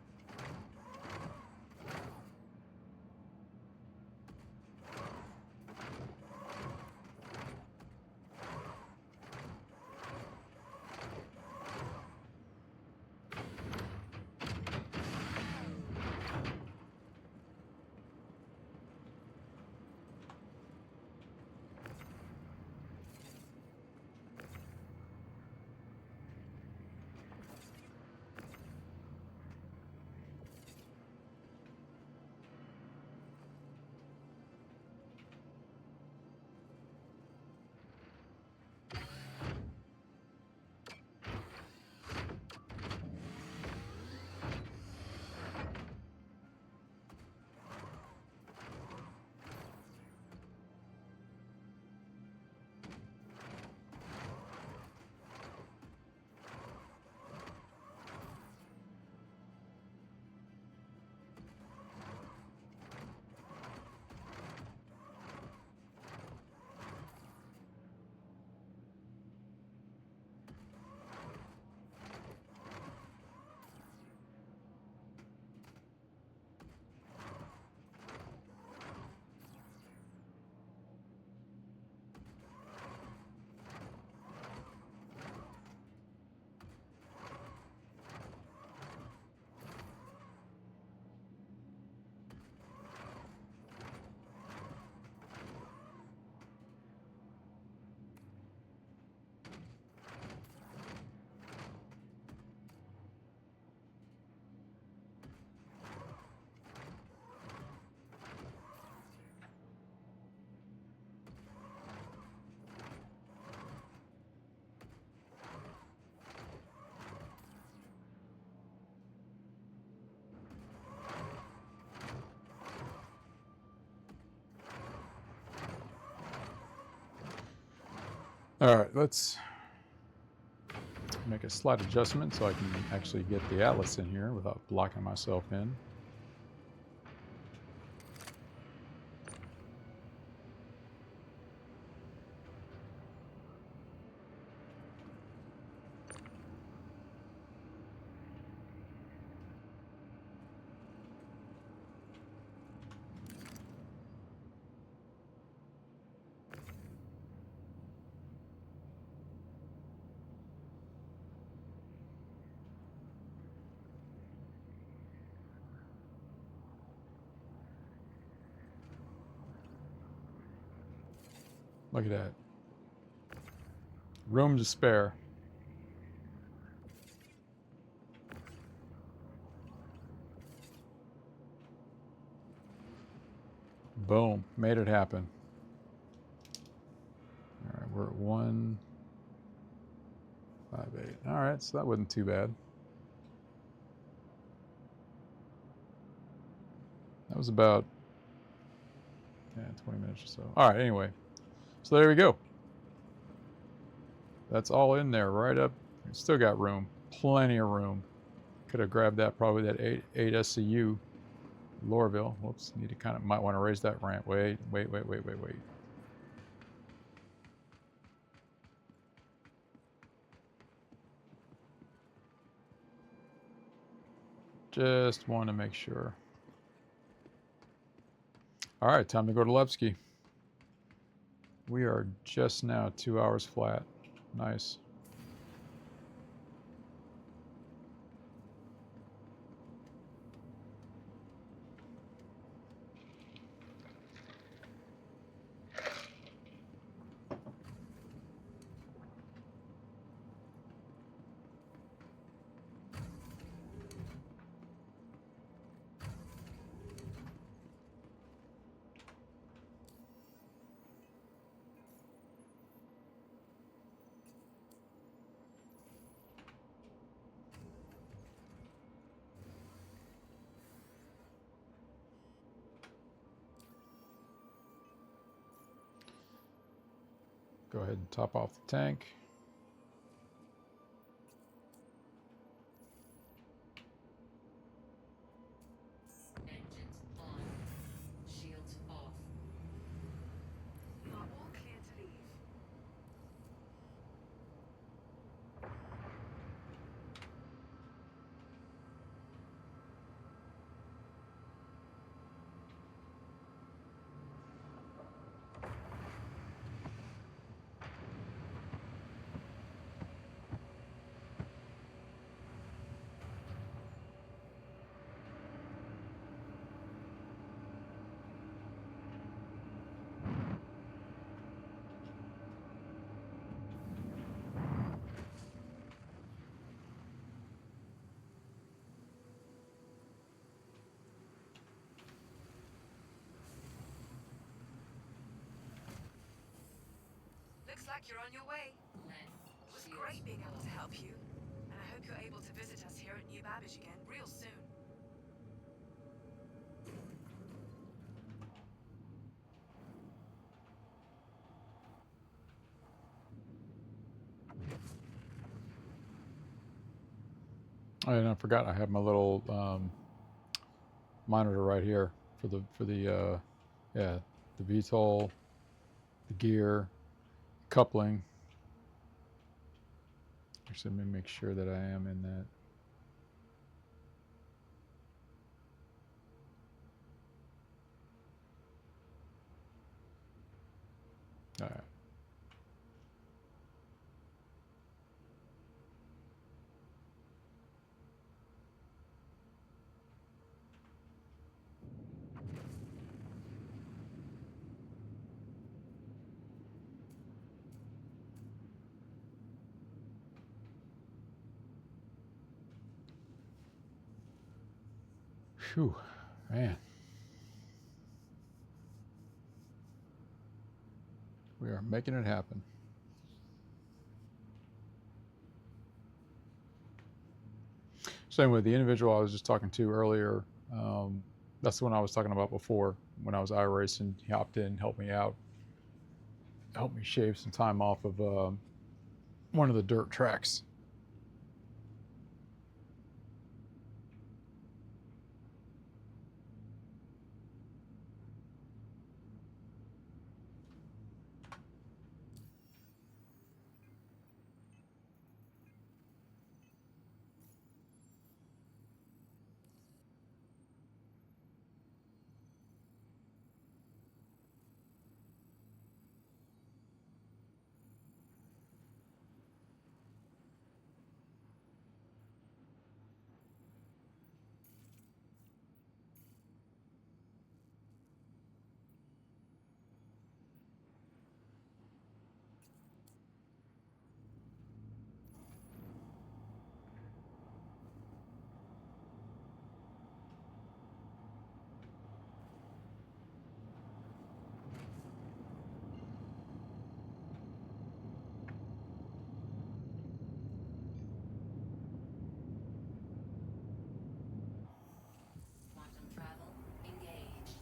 All right, let's make a slight adjustment so I can actually get the Atlas in here without blocking myself in. Look at that. Room to spare. Boom. Made it happen. All right, we're at 158. All right, so that wasn't too bad. That was about 20 minutes or so. All right, anyway. So there we go. That's all in there, right up. Still got room. Plenty of room. Could have grabbed that, probably that 8 SCU. Lorville. Whoops, need to might want to raise that ramp. Wait. Just want to make sure. All right, time to go to Levski. We are just now 2 hours flat. Nice. Go ahead and top off the tank. Engines on. Shields off. You are all clear to leave. Looks like you're on your way. It was great being able to help you, and I hope you're able to visit us here at New Babbage again real soon. Oh, and I forgot I have my little monitor right here for the yeah, the VTOL, the gear, coupling. Actually, let me make sure that I am in that. All right. Phew, man. We are making it happen. Same with the individual I was just talking to earlier. That's the one I was talking about before when I was iRacing. He hopped in, helped me out, helped me shave some time off of one of the dirt tracks. Quantum travel engaged.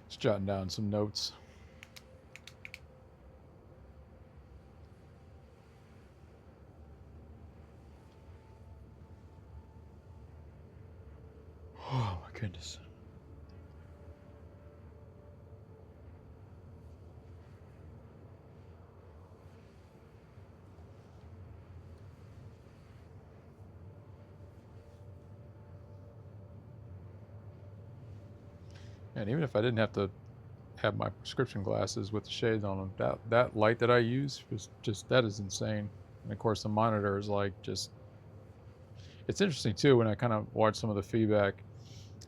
Just jotting down some notes. Goodness. And even if I didn't have to have my prescription glasses with the shades on them, that light that I use is just, that is insane. And of course the monitor is like just, it's interesting too when I kind of watch some of the feedback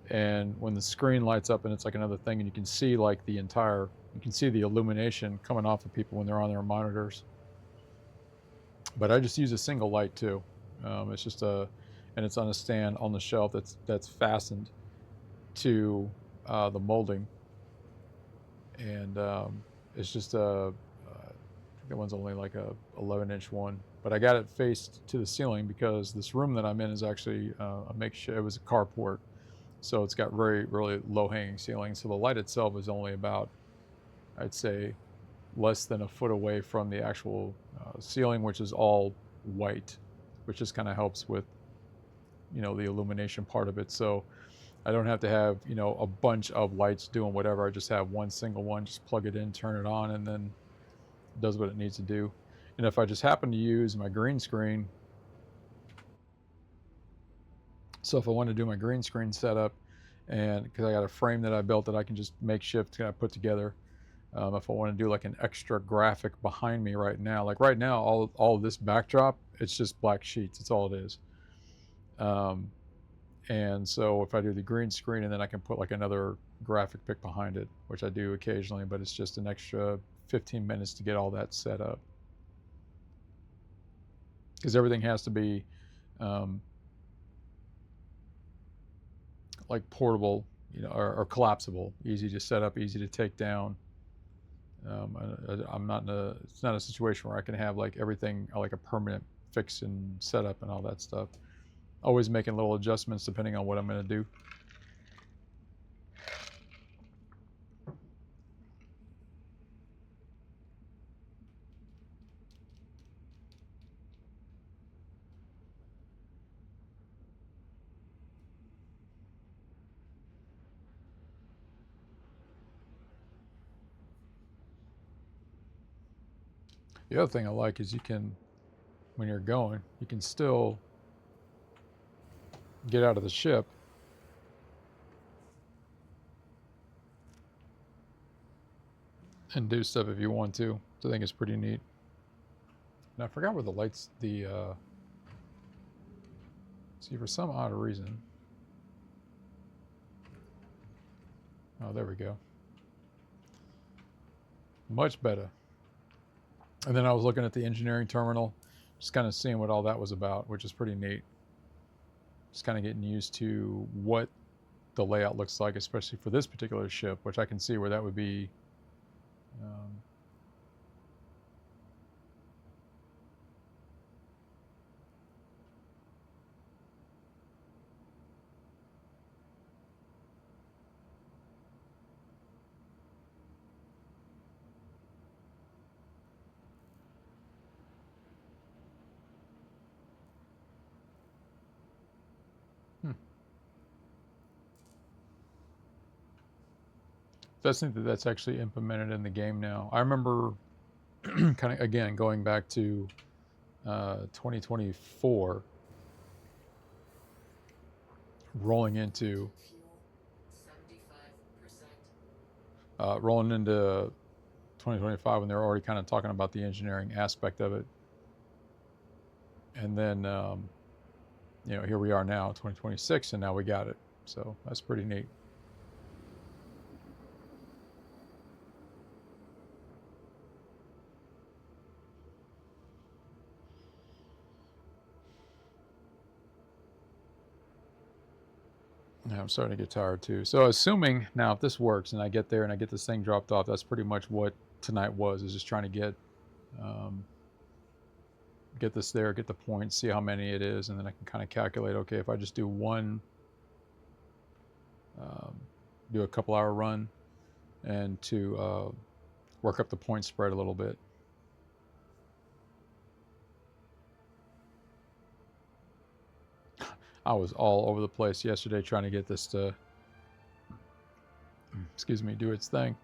and when the screen lights up and it's like another thing and you can see like the entire, you can see the illumination coming off of people when they're on their monitors. But I just use a single light too. It's just and it's on a stand on the shelf that's fastened to the molding, and it's just I think that one's only like a 11-inch one. But I got it faced to the ceiling because this room that I'm in is actually a makeshift. It was a carport, so it's got really low-hanging ceiling. So the light itself is only about, I'd say, less than a foot away from the actual ceiling, which is all white, which just kind of helps with, you know, the illumination part of it. So I don't have to have, you know, a bunch of lights doing whatever. I just have one single one, just plug it in, turn it on, and then it does what it needs to do. And if I just happen to use my green screen, so if I want to do my green screen setup, and because I got a frame that I built that I can just makeshift kind of put together, if I want to do like an extra graphic behind me right now, like right now, all of this backdrop, it's just black sheets. It's all it is. And so if I do the green screen and then I can put like another graphic pic behind it, which I do occasionally, but it's just an extra 15 minutes to get all that set up. Because everything has to be like portable, you know, or collapsible, easy to set up, easy to take down. I'm not in a, it's not a situation where I can have like everything like a permanent fix and setup and all that stuff. Always making little adjustments depending on what I'm going to do. The other thing I like is you can, when you're going, you can still get out of the ship and do stuff if you want to. So I think it's pretty neat. And I forgot where the lights, see, for some odd reason. Oh, there we go. Much better. And then I was looking at the engineering terminal, just kind of seeing what all that was about, which is pretty neat. Just kind of getting used to what the layout looks like, especially for this particular ship, which I can see where that would be. That's neat that that's actually implemented in the game now. I remember kind of, again, going back to 2024, rolling into 2025 when they're already kind of talking about the engineering aspect of it. And then, you know, here we are now, 2026, and now we got it. So that's pretty neat. Yeah, I'm starting to get tired too. So assuming now if this works and I get there and I get this thing dropped off, that's pretty much what tonight was, is just trying to get this there, get the points, see how many it is, and then I can kind of calculate, okay, if I just do one, do a couple hour run and to work up the point spread a little bit. I was all over the place yesterday trying to get this to excuse me, do its thing.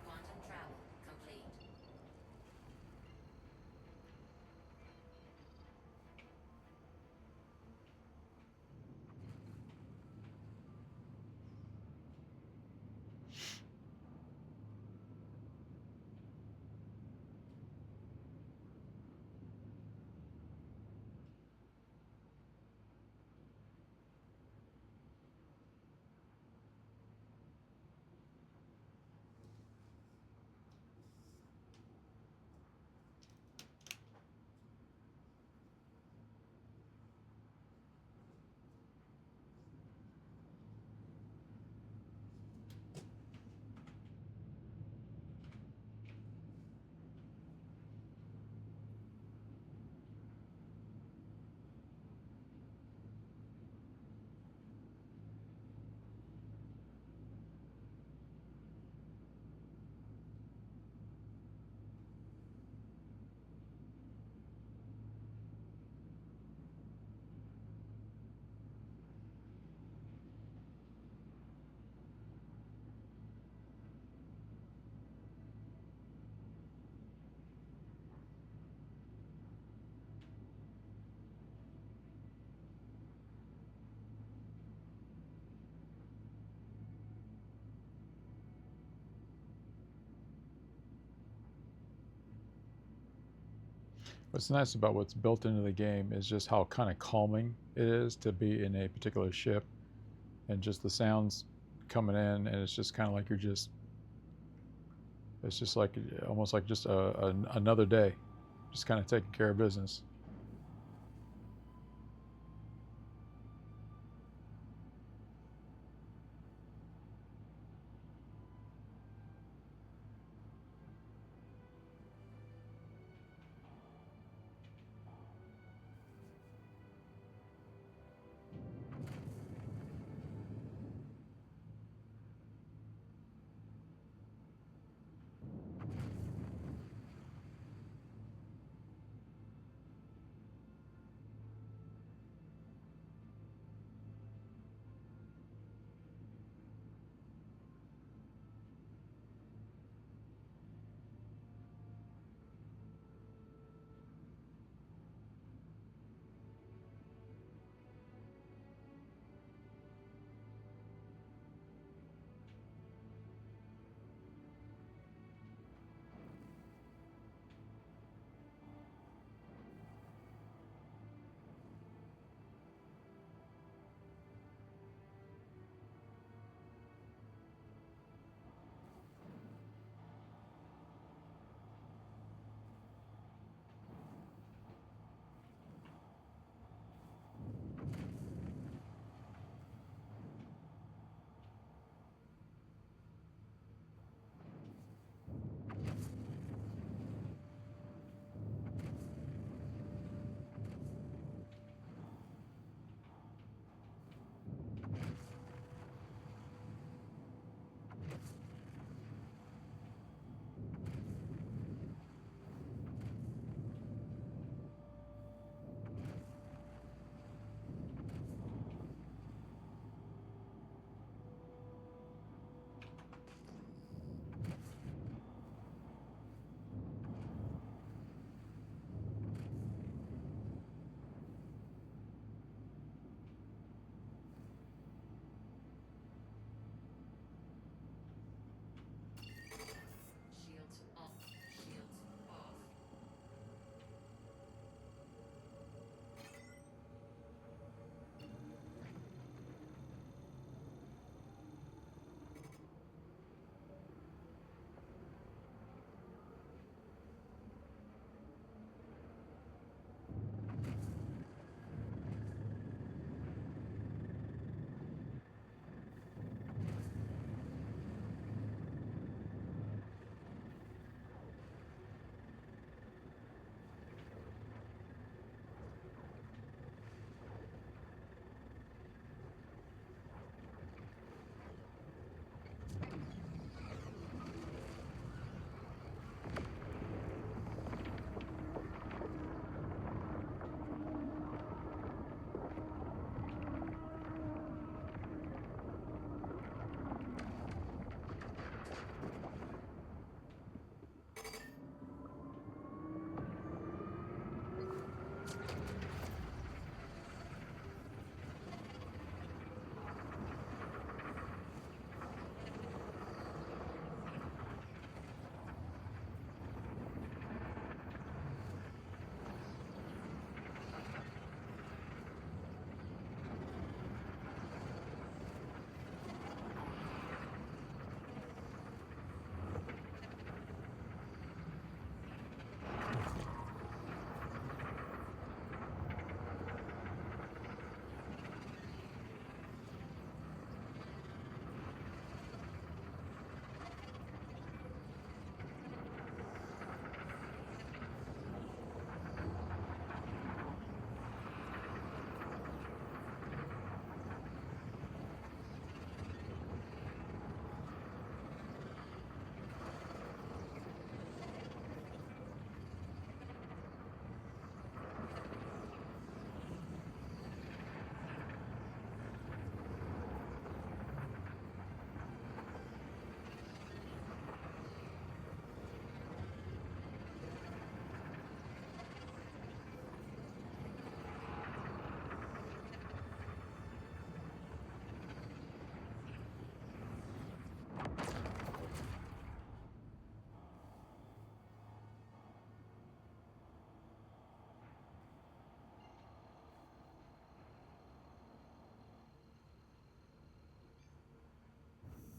Quantum travel complete. What's nice about what's built into the game is just how kind of calming it is to be in a particular ship, and just the sounds coming in, and it's just kind of like you're just, it's just like almost like just another day, just kind of taking care of business.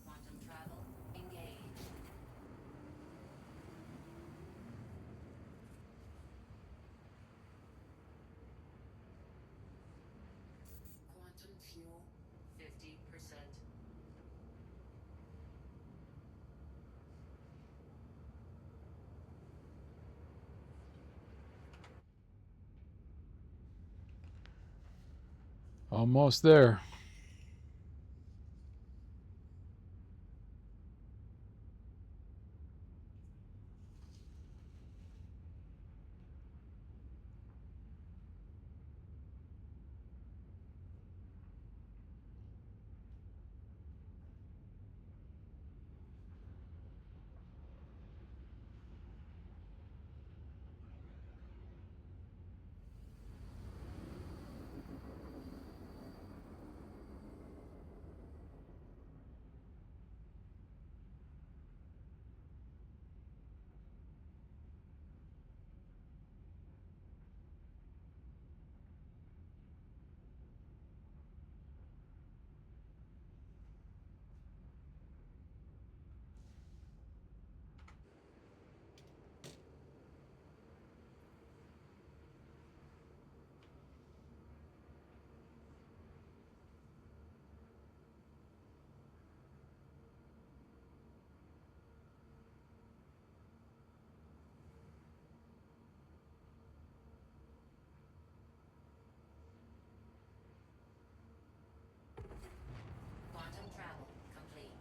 Quantum travel engaged. Quantum fuel 50%. Almost there. Quantum travel complete.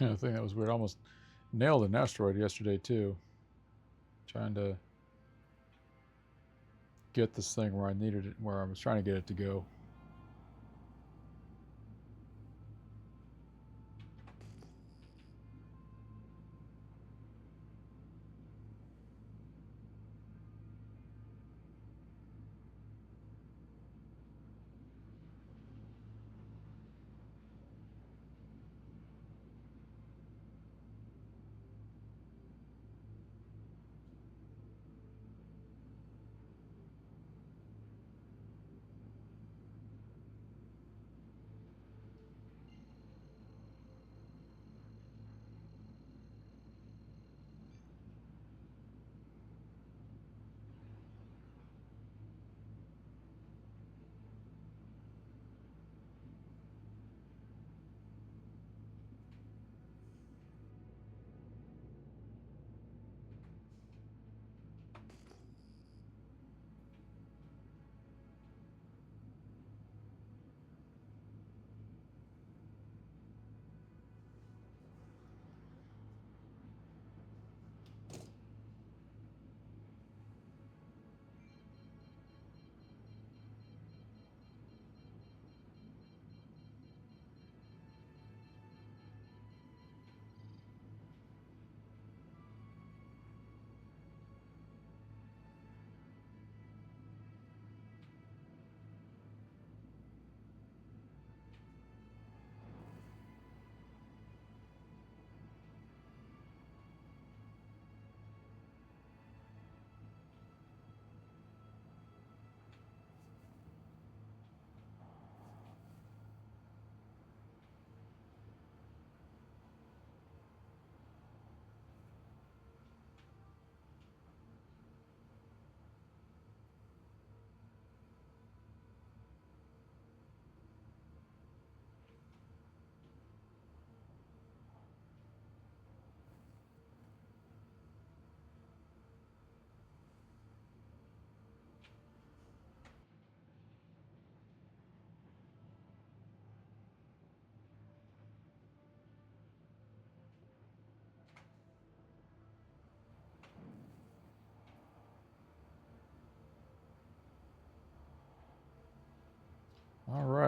I think that was weird. Almost nailed an asteroid yesterday too. Trying to get this thing where I needed it, where I was trying to get it to go.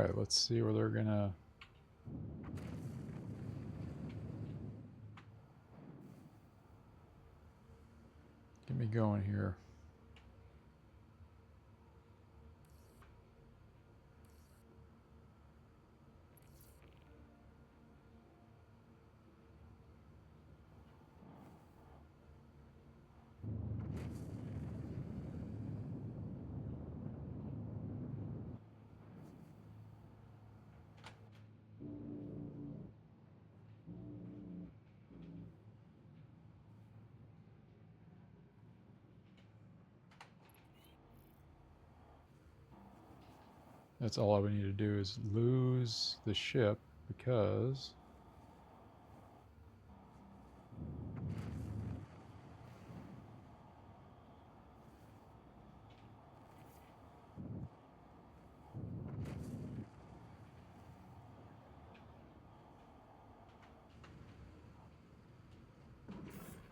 right, let's see where they're gonna. Get me going here. That's all I would need to do is lose the ship because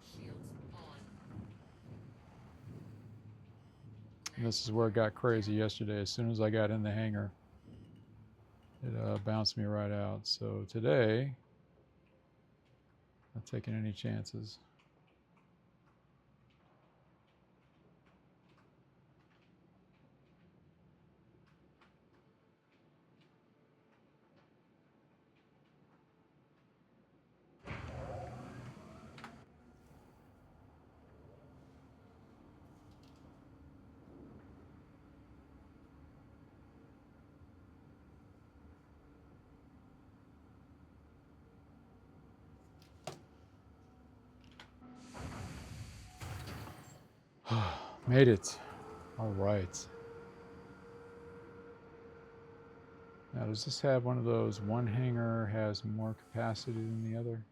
Shields on. this is where it got crazy yesterday. As soon as I got in the hangar, it bounced me right out. So today, not taking any chances. Made it. All right. Now, does this have one of those one hangar has more capacity than the other?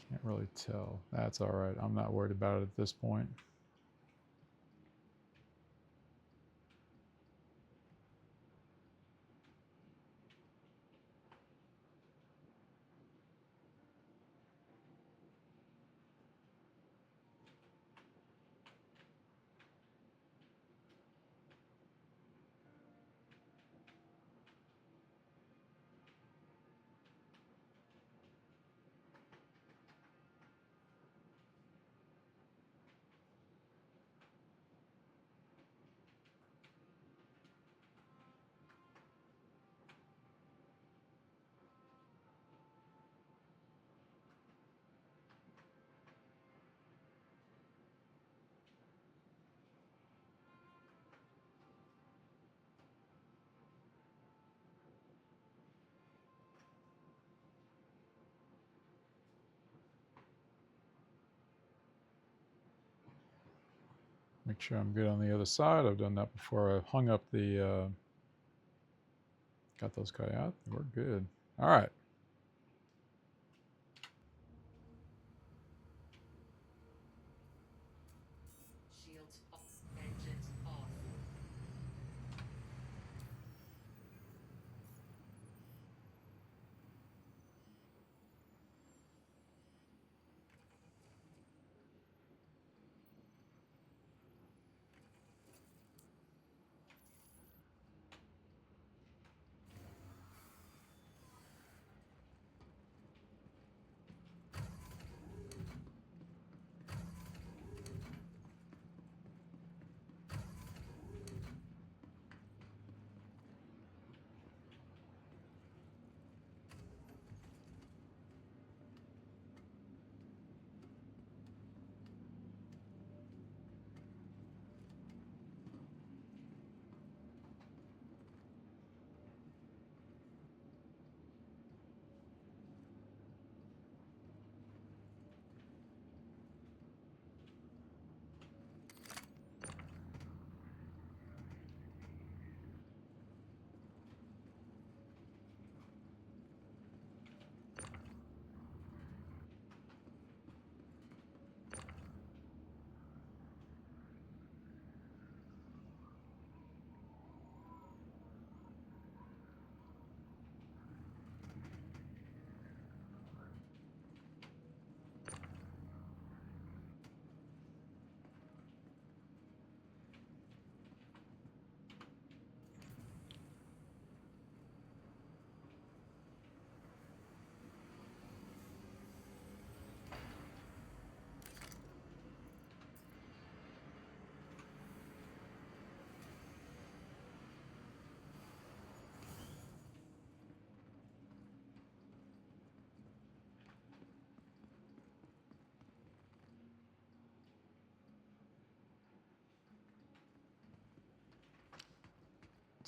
Can't really tell. That's all right. I'm not worried about it at this point. Make sure I'm good on the other side. I've done that before. I hung up the, got those cut out. We're good. All right. Shields off. Engines off.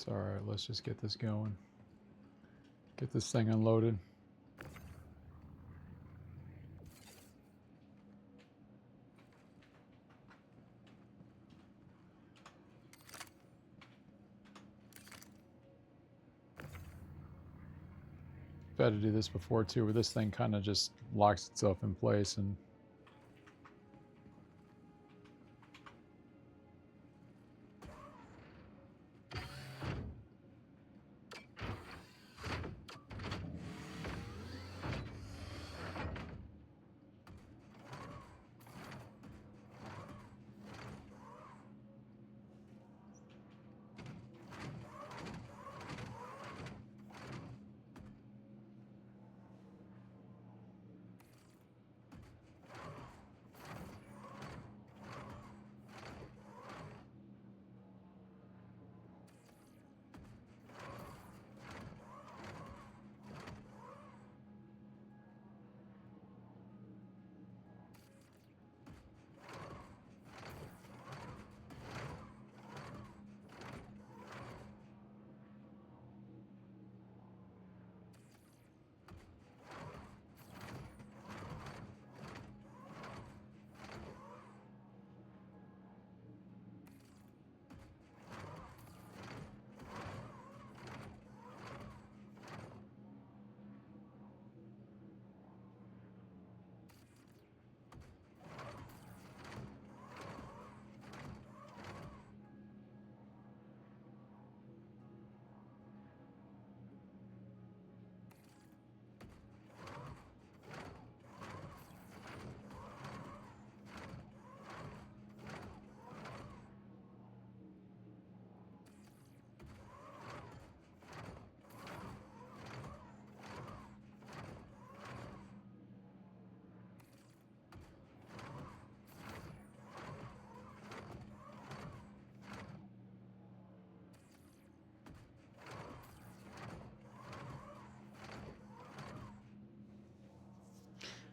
It's all right. Let's just get this going. Get this thing unloaded. I've had to do this before too, where this thing kind of just locks itself in place and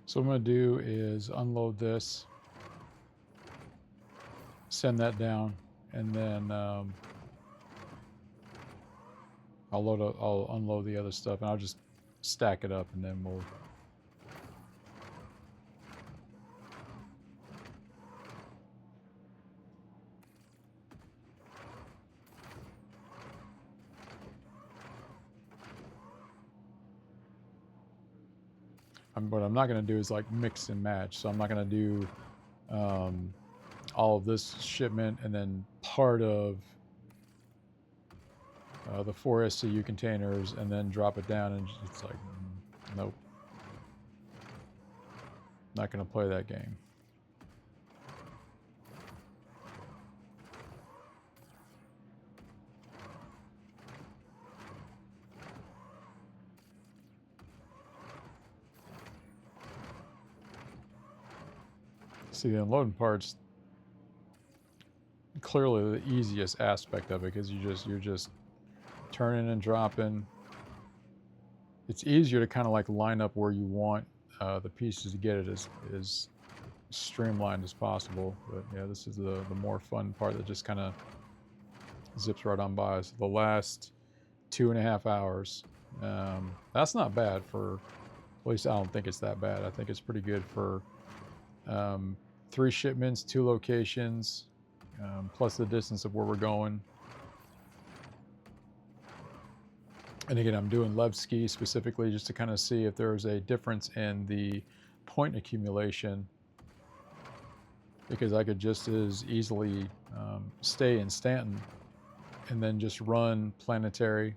so what I'm going to do is unload this, send that down, and then I'll unload the other stuff, and I'll just stack it up, and then we'll. What I'm not going to do is like mix and match. So I'm not going to do all of this shipment and then part of the 4 SCU containers and then drop it down, and it's like, nope. Not going to play that game. See, the unloading part's clearly the easiest aspect of it, because you're just turning and dropping. It's easier to kind of like line up where you want the pieces to get it as streamlined as possible. But yeah, this is the more fun part that just kind of zips right on by. So the last 2.5 hours, that's not bad for, at least I don't think it's that bad. I think it's pretty good for 3 shipments, 2 locations, plus the distance of where we're going. And again, I'm doing Levski specifically just to kind of see if there's a difference in the point accumulation, because I could just as easily stay in Stanton and then just run planetary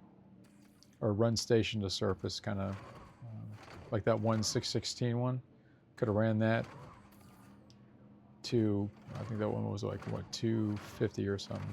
or run station to surface, kind of like that 1616 one. Could have ran that to, I think that one was like, what, 250 or something.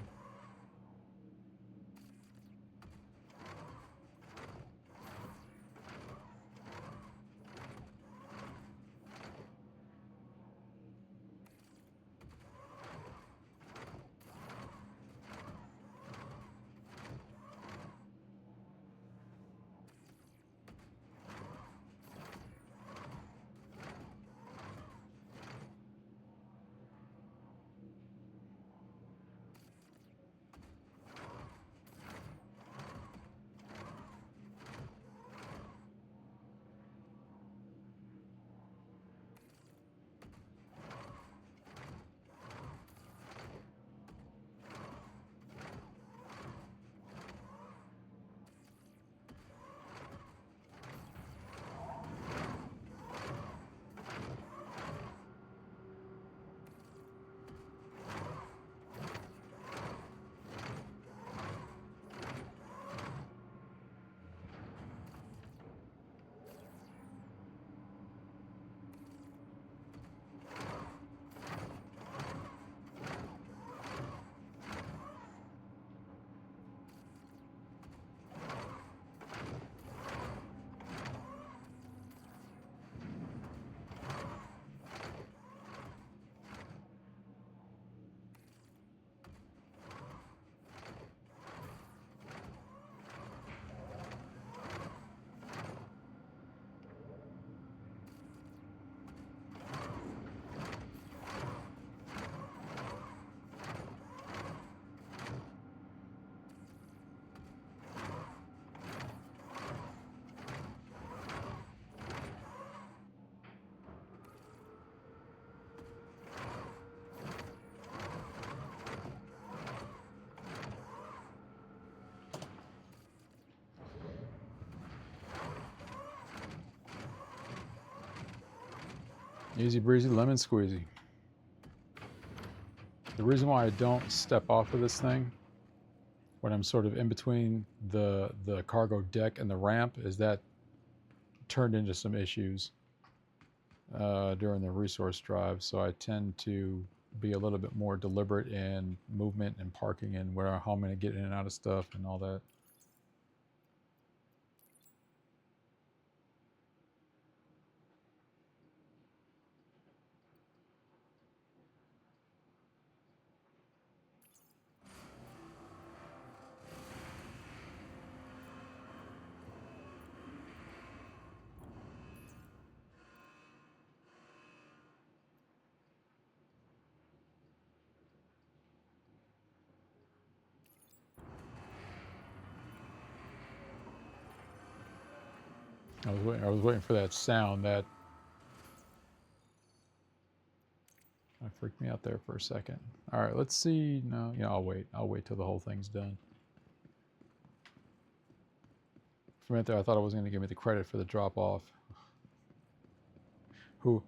Easy breezy, lemon squeezy. The reason why I don't step off of this thing when I'm sort of in between the cargo deck and the ramp is that turned into some issues during the resource drive. So I tend to be a little bit more deliberate in movement and parking and how I'm going to get in and out of stuff and all that. I was waiting for that sound that freaked me out there for a second. All right, let's see. No, yeah, I'll wait. I'll wait till the whole thing's done. For a minute there, I thought it was going to give me the credit for the drop off. Who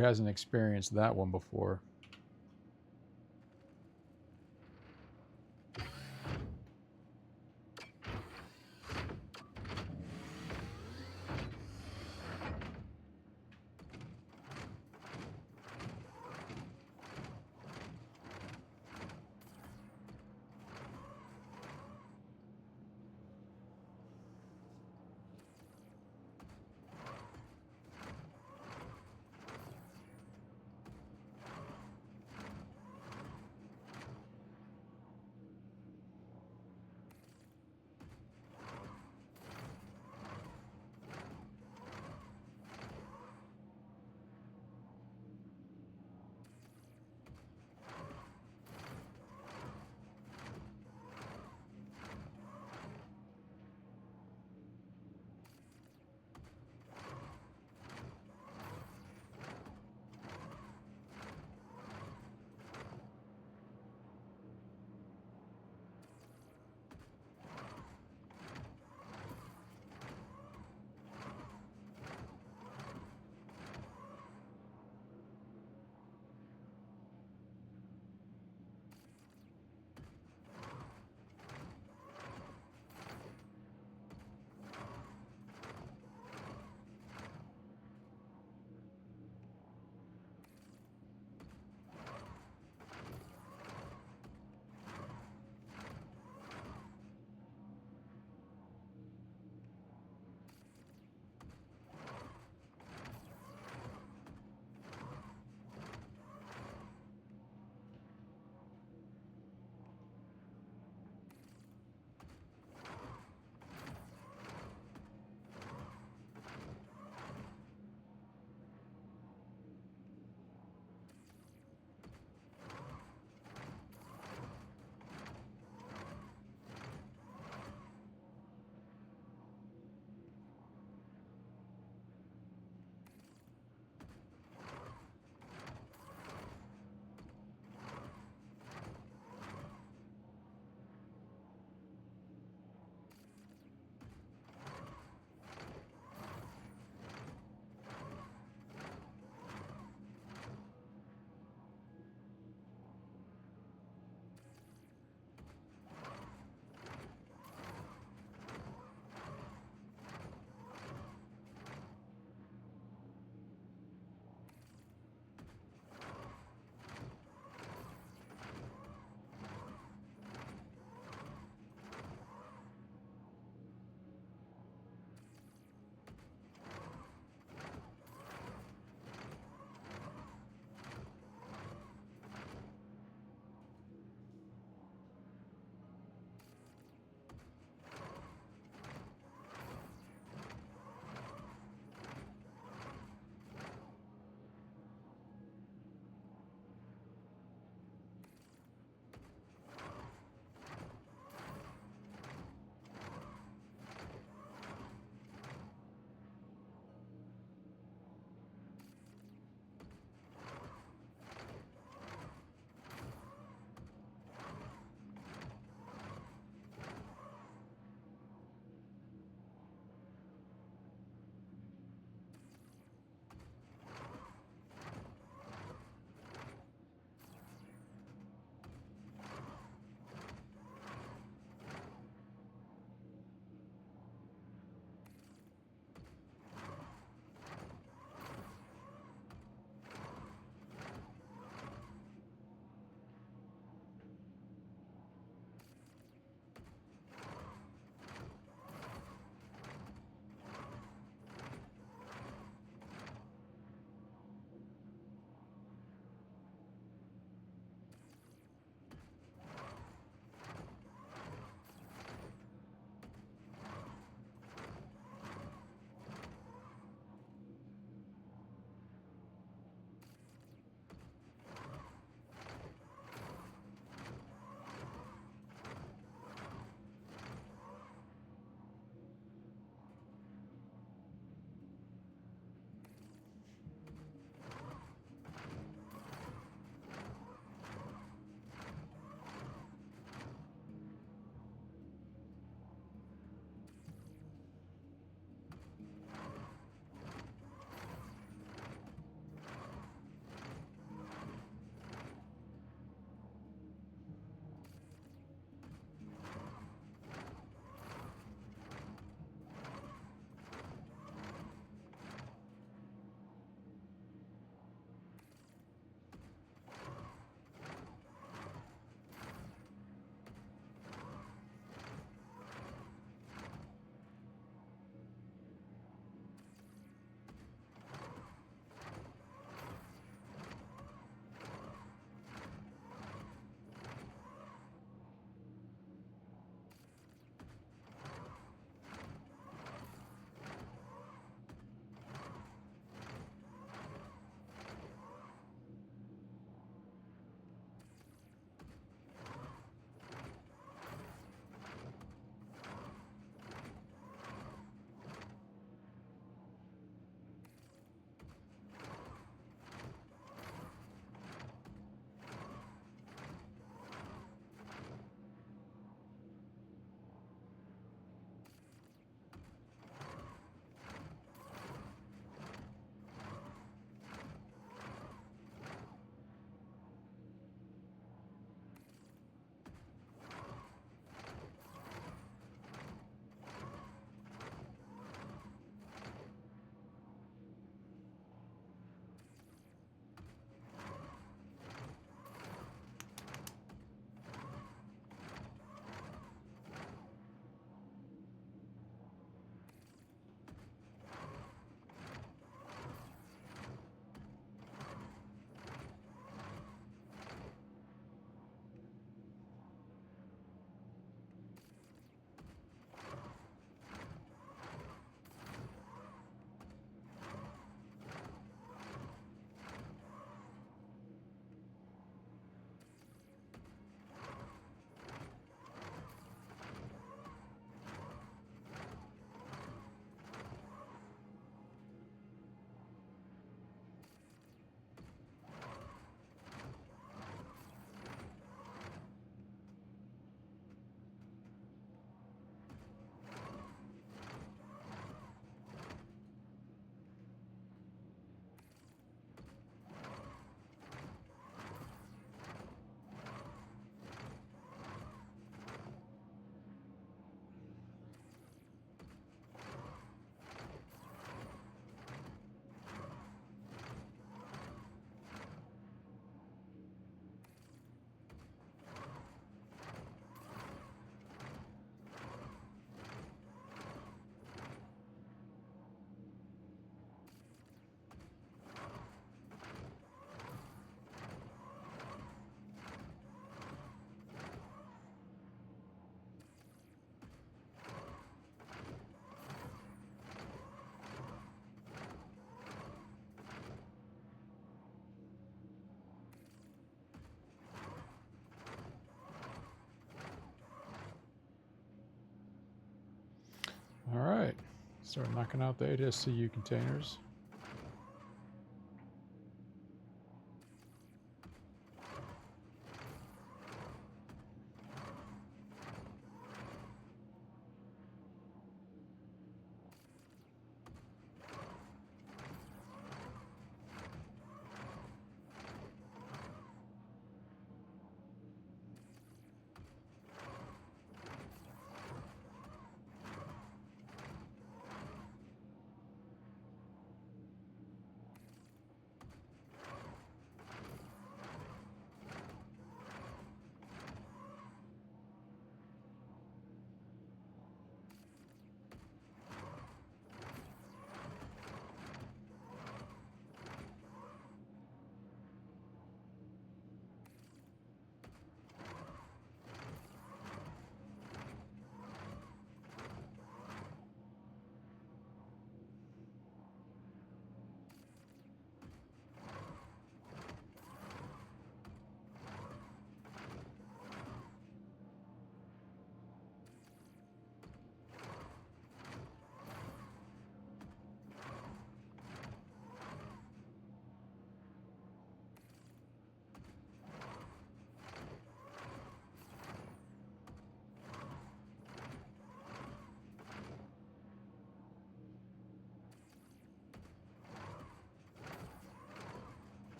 hasn't experienced that one before? Start knocking out the ASCU containers.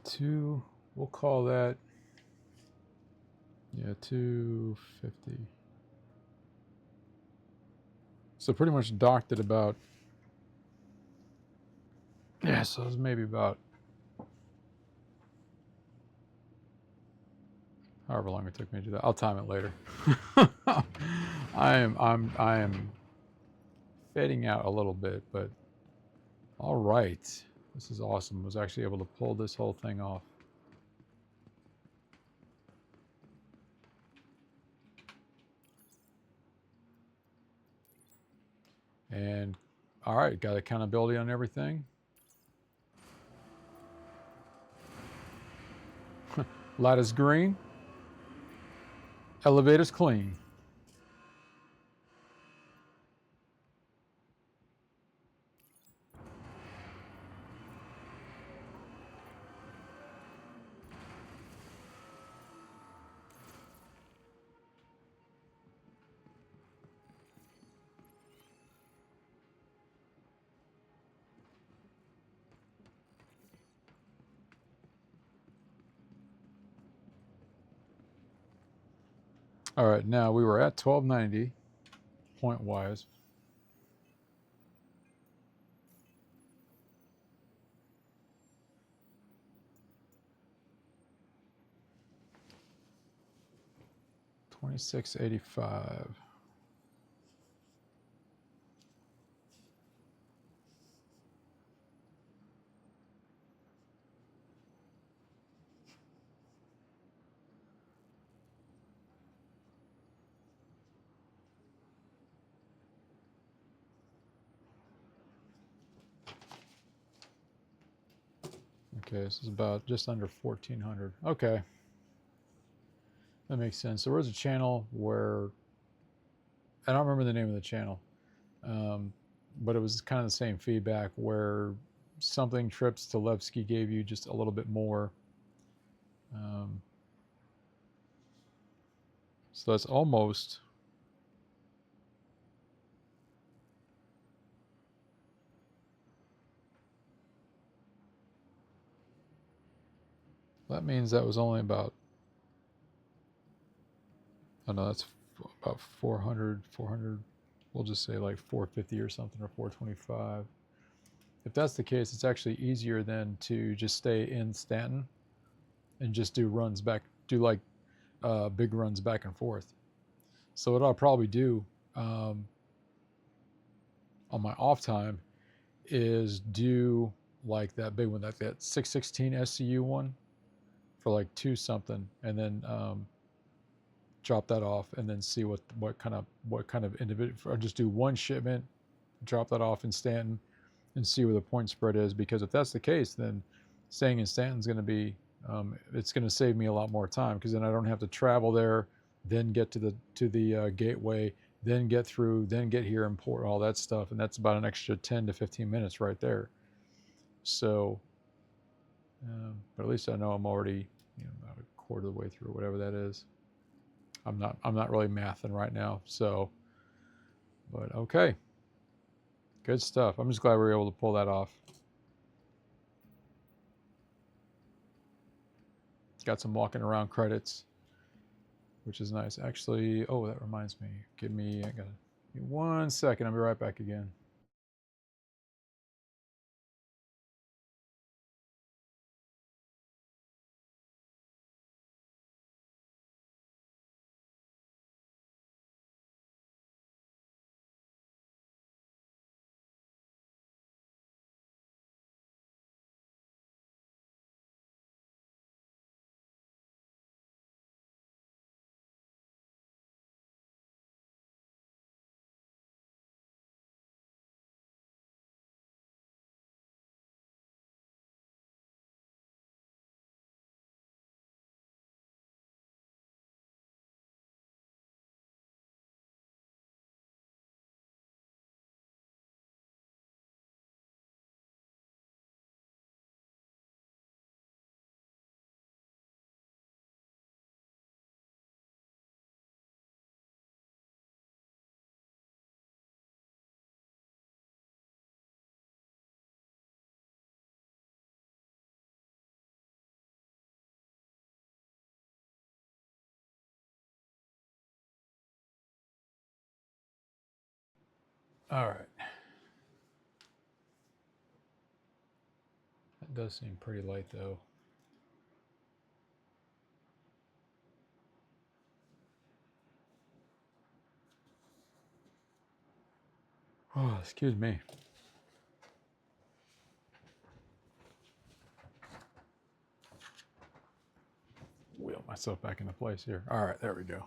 Two. We'll call that. Yeah, 250. So pretty much docked at about. Yeah, so it's maybe about. However long it took me to do that. I'll time it later. I am fading out a little bit, but all right. This is awesome. I was actually able to pull this whole thing off. And all right, got accountability on everything. Lattice green. Elevator's clean. All right, now we were at 1290 point wise. $26.85. Okay, this is about just under 1400. Okay, that makes sense. There was a channel where I don't remember the name of the channel, but it was kind of the same feedback where something trips to Levski gave you just a little bit more. So that's almost. That means that was only about. Oh no, that's about 400. We'll just say like 450 or something, or 425. If that's the case, it's actually easier than to just stay in Stanton and just do runs back, do like big runs back and forth. So what I'll probably do on my off time is do like that big one, like that 616 SCU one for like 2 something, and then drop that off, and then see what kind of individual, or just do one shipment, drop that off in Stanton, and see where the point spread is. Because if that's the case, then staying in Stanton's going to be it's going to save me a lot more time, because then I don't have to travel there, then get to the gateway, then get through, then get here and port, all that stuff, and that's about an extra 10 to 15 minutes right there. So, but at least I know I'm already about a quarter of the way through, whatever that is. I'm not really mathing right now, so, but okay, good stuff. I'm just glad we were able to pull that off. Got some walking around credits, which is nice. Actually, oh, that reminds me. I got 1 second. I'll be right back again. All right. That does seem pretty light, though. Oh, excuse me. Wheel myself back into place here. All right, there we go.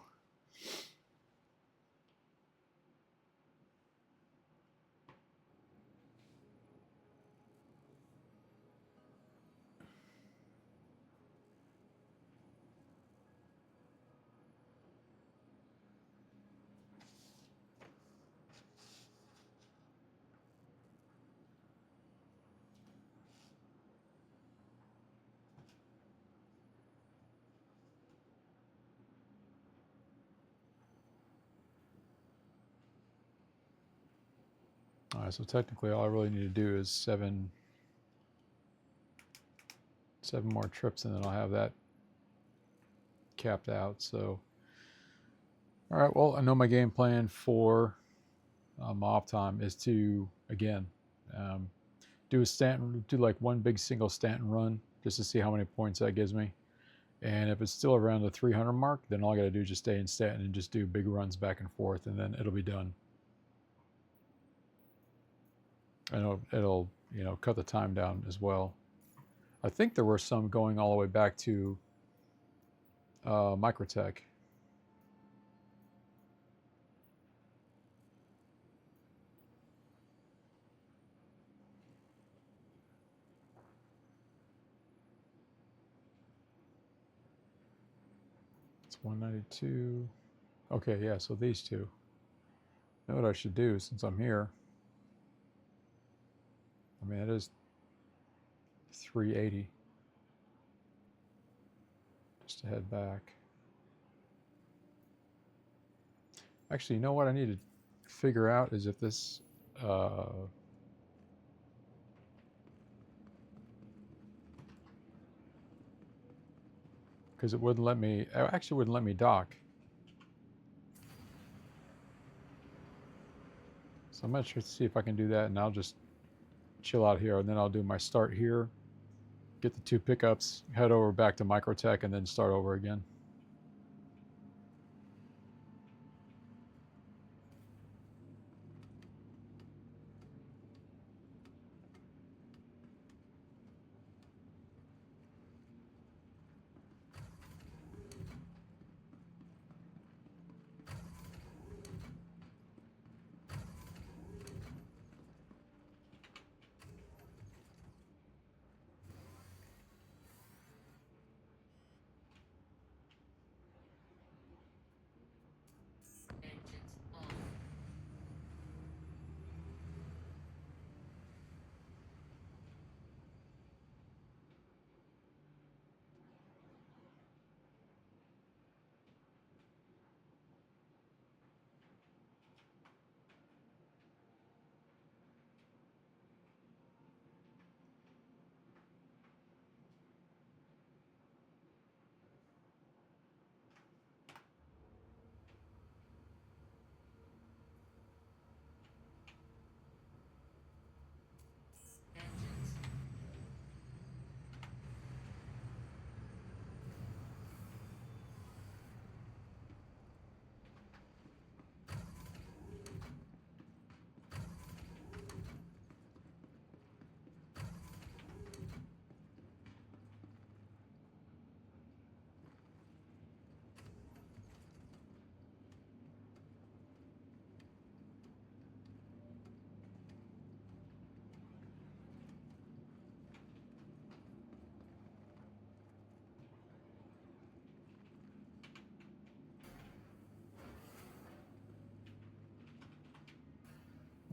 All right, so technically all I really need to do is seven more trips, and then I'll have that capped out. So, all right, well, I know my game plan for my off time is to, again, do a Stanton, do like one big single Stanton run just to see how many points that gives me. And if it's still around the 300 mark, then all I got to do is just stay in Stanton and just do big runs back and forth, and then it'll be done. And it'll cut the time down as well. I think there were some going all the way back to MicroTech. It's 192. Okay, yeah, so these two. You know what I should do since I'm here? I mean, it is 380. Just to head back. Actually, you know what I need to figure out is if this because it wouldn't let me, it actually wouldn't let me dock. So I'm going to see if I can do that, and I'll just chill out here, and then I'll do my start here, get the 2 pickups, head over back to MicroTech, and then start over again. Engines off. Engines.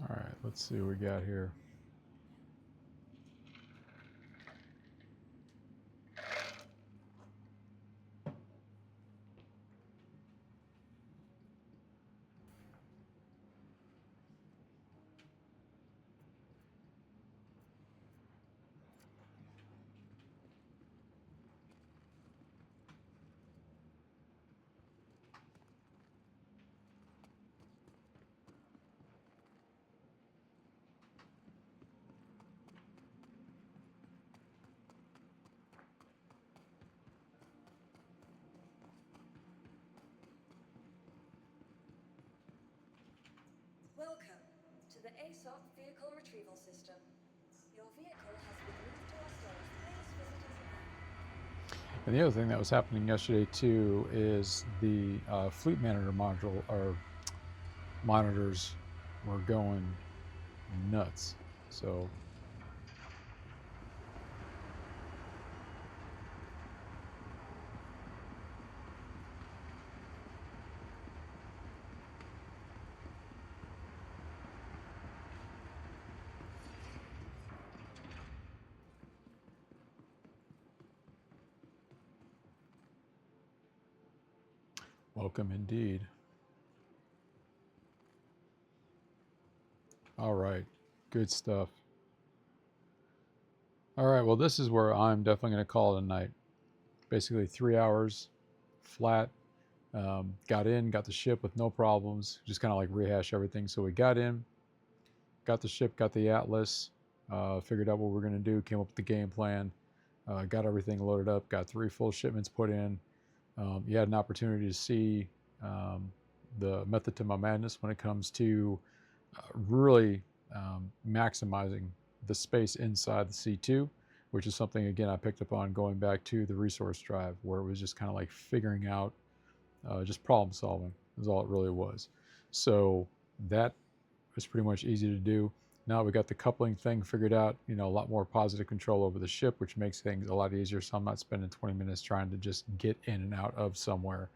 All right, let's see what we got here. Welcome to the ASOP Vehicle Retrieval System. Your vehicle has been moved to our storage. Please visit us again. And the other thing that was happening yesterday too is the fleet manager module or monitors were going nuts. So welcome indeed. All right, good stuff. All right, well, this is where I'm definitely going to call it a night. Basically 3 hours flat. Got in, got the ship with no problems. Just kind of like rehash everything. So we got in, got the ship, got the Atlas, figured out what we're going to do, came up with the game plan, got everything loaded up, got 3 full shipments put in. You had an opportunity to see the method to my madness when it comes to really maximizing the space inside the C2, which is something, again, I picked up on going back to the resource drive, where it was just kind of like figuring out, just problem solving is all it really was. So that was pretty much easy to do. Now we got the coupling thing figured out, a lot more positive control over the ship, which makes things a lot easier. So I'm not spending 20 minutes trying to just get in and out of somewhere.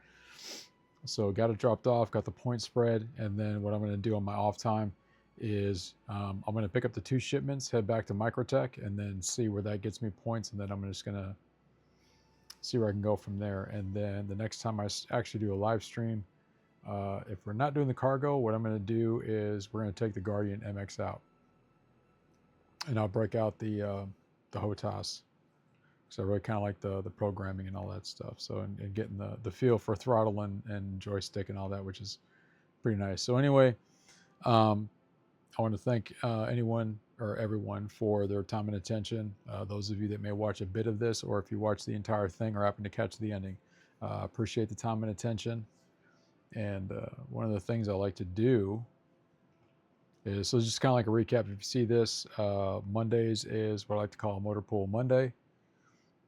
So got it dropped off, got the point spread, and then what I'm going to do on my off time is I'm going to pick up the 2 shipments, head back to MicroTech, and then see where that gets me points, and then I'm just going to see where I can go from there. And then the next time I actually do a live stream, if we're not doing the cargo, what I'm going to do is we're going to take the Guardian MX out, and I'll break out the HOTAS. So I really kind of like the programming and all that stuff. So and getting the feel for throttle and joystick and all that, which is pretty nice. So anyway, I want to thank anyone or everyone for their time and attention. Those of you that may watch a bit of this, or if you watch the entire thing or happen to catch the ending, appreciate the time and attention. And one of the things I like to do is, so just kind of like a recap, if you see this, Mondays is what I like to call a Motor Pool Monday.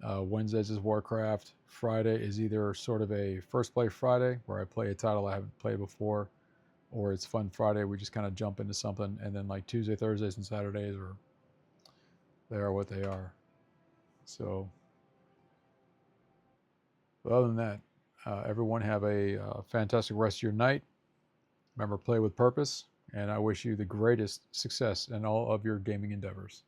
Wednesdays is Warcraft. Friday is either sort of a First Play Friday, where I play a title I haven't played before, or it's Fun Friday, we just kind of jump into something. And then like Tuesday, Thursdays, and Saturdays they are what they are. So other than that, everyone have a fantastic rest of your night. Remember, play with purpose, and I wish you the greatest success in all of your gaming endeavors.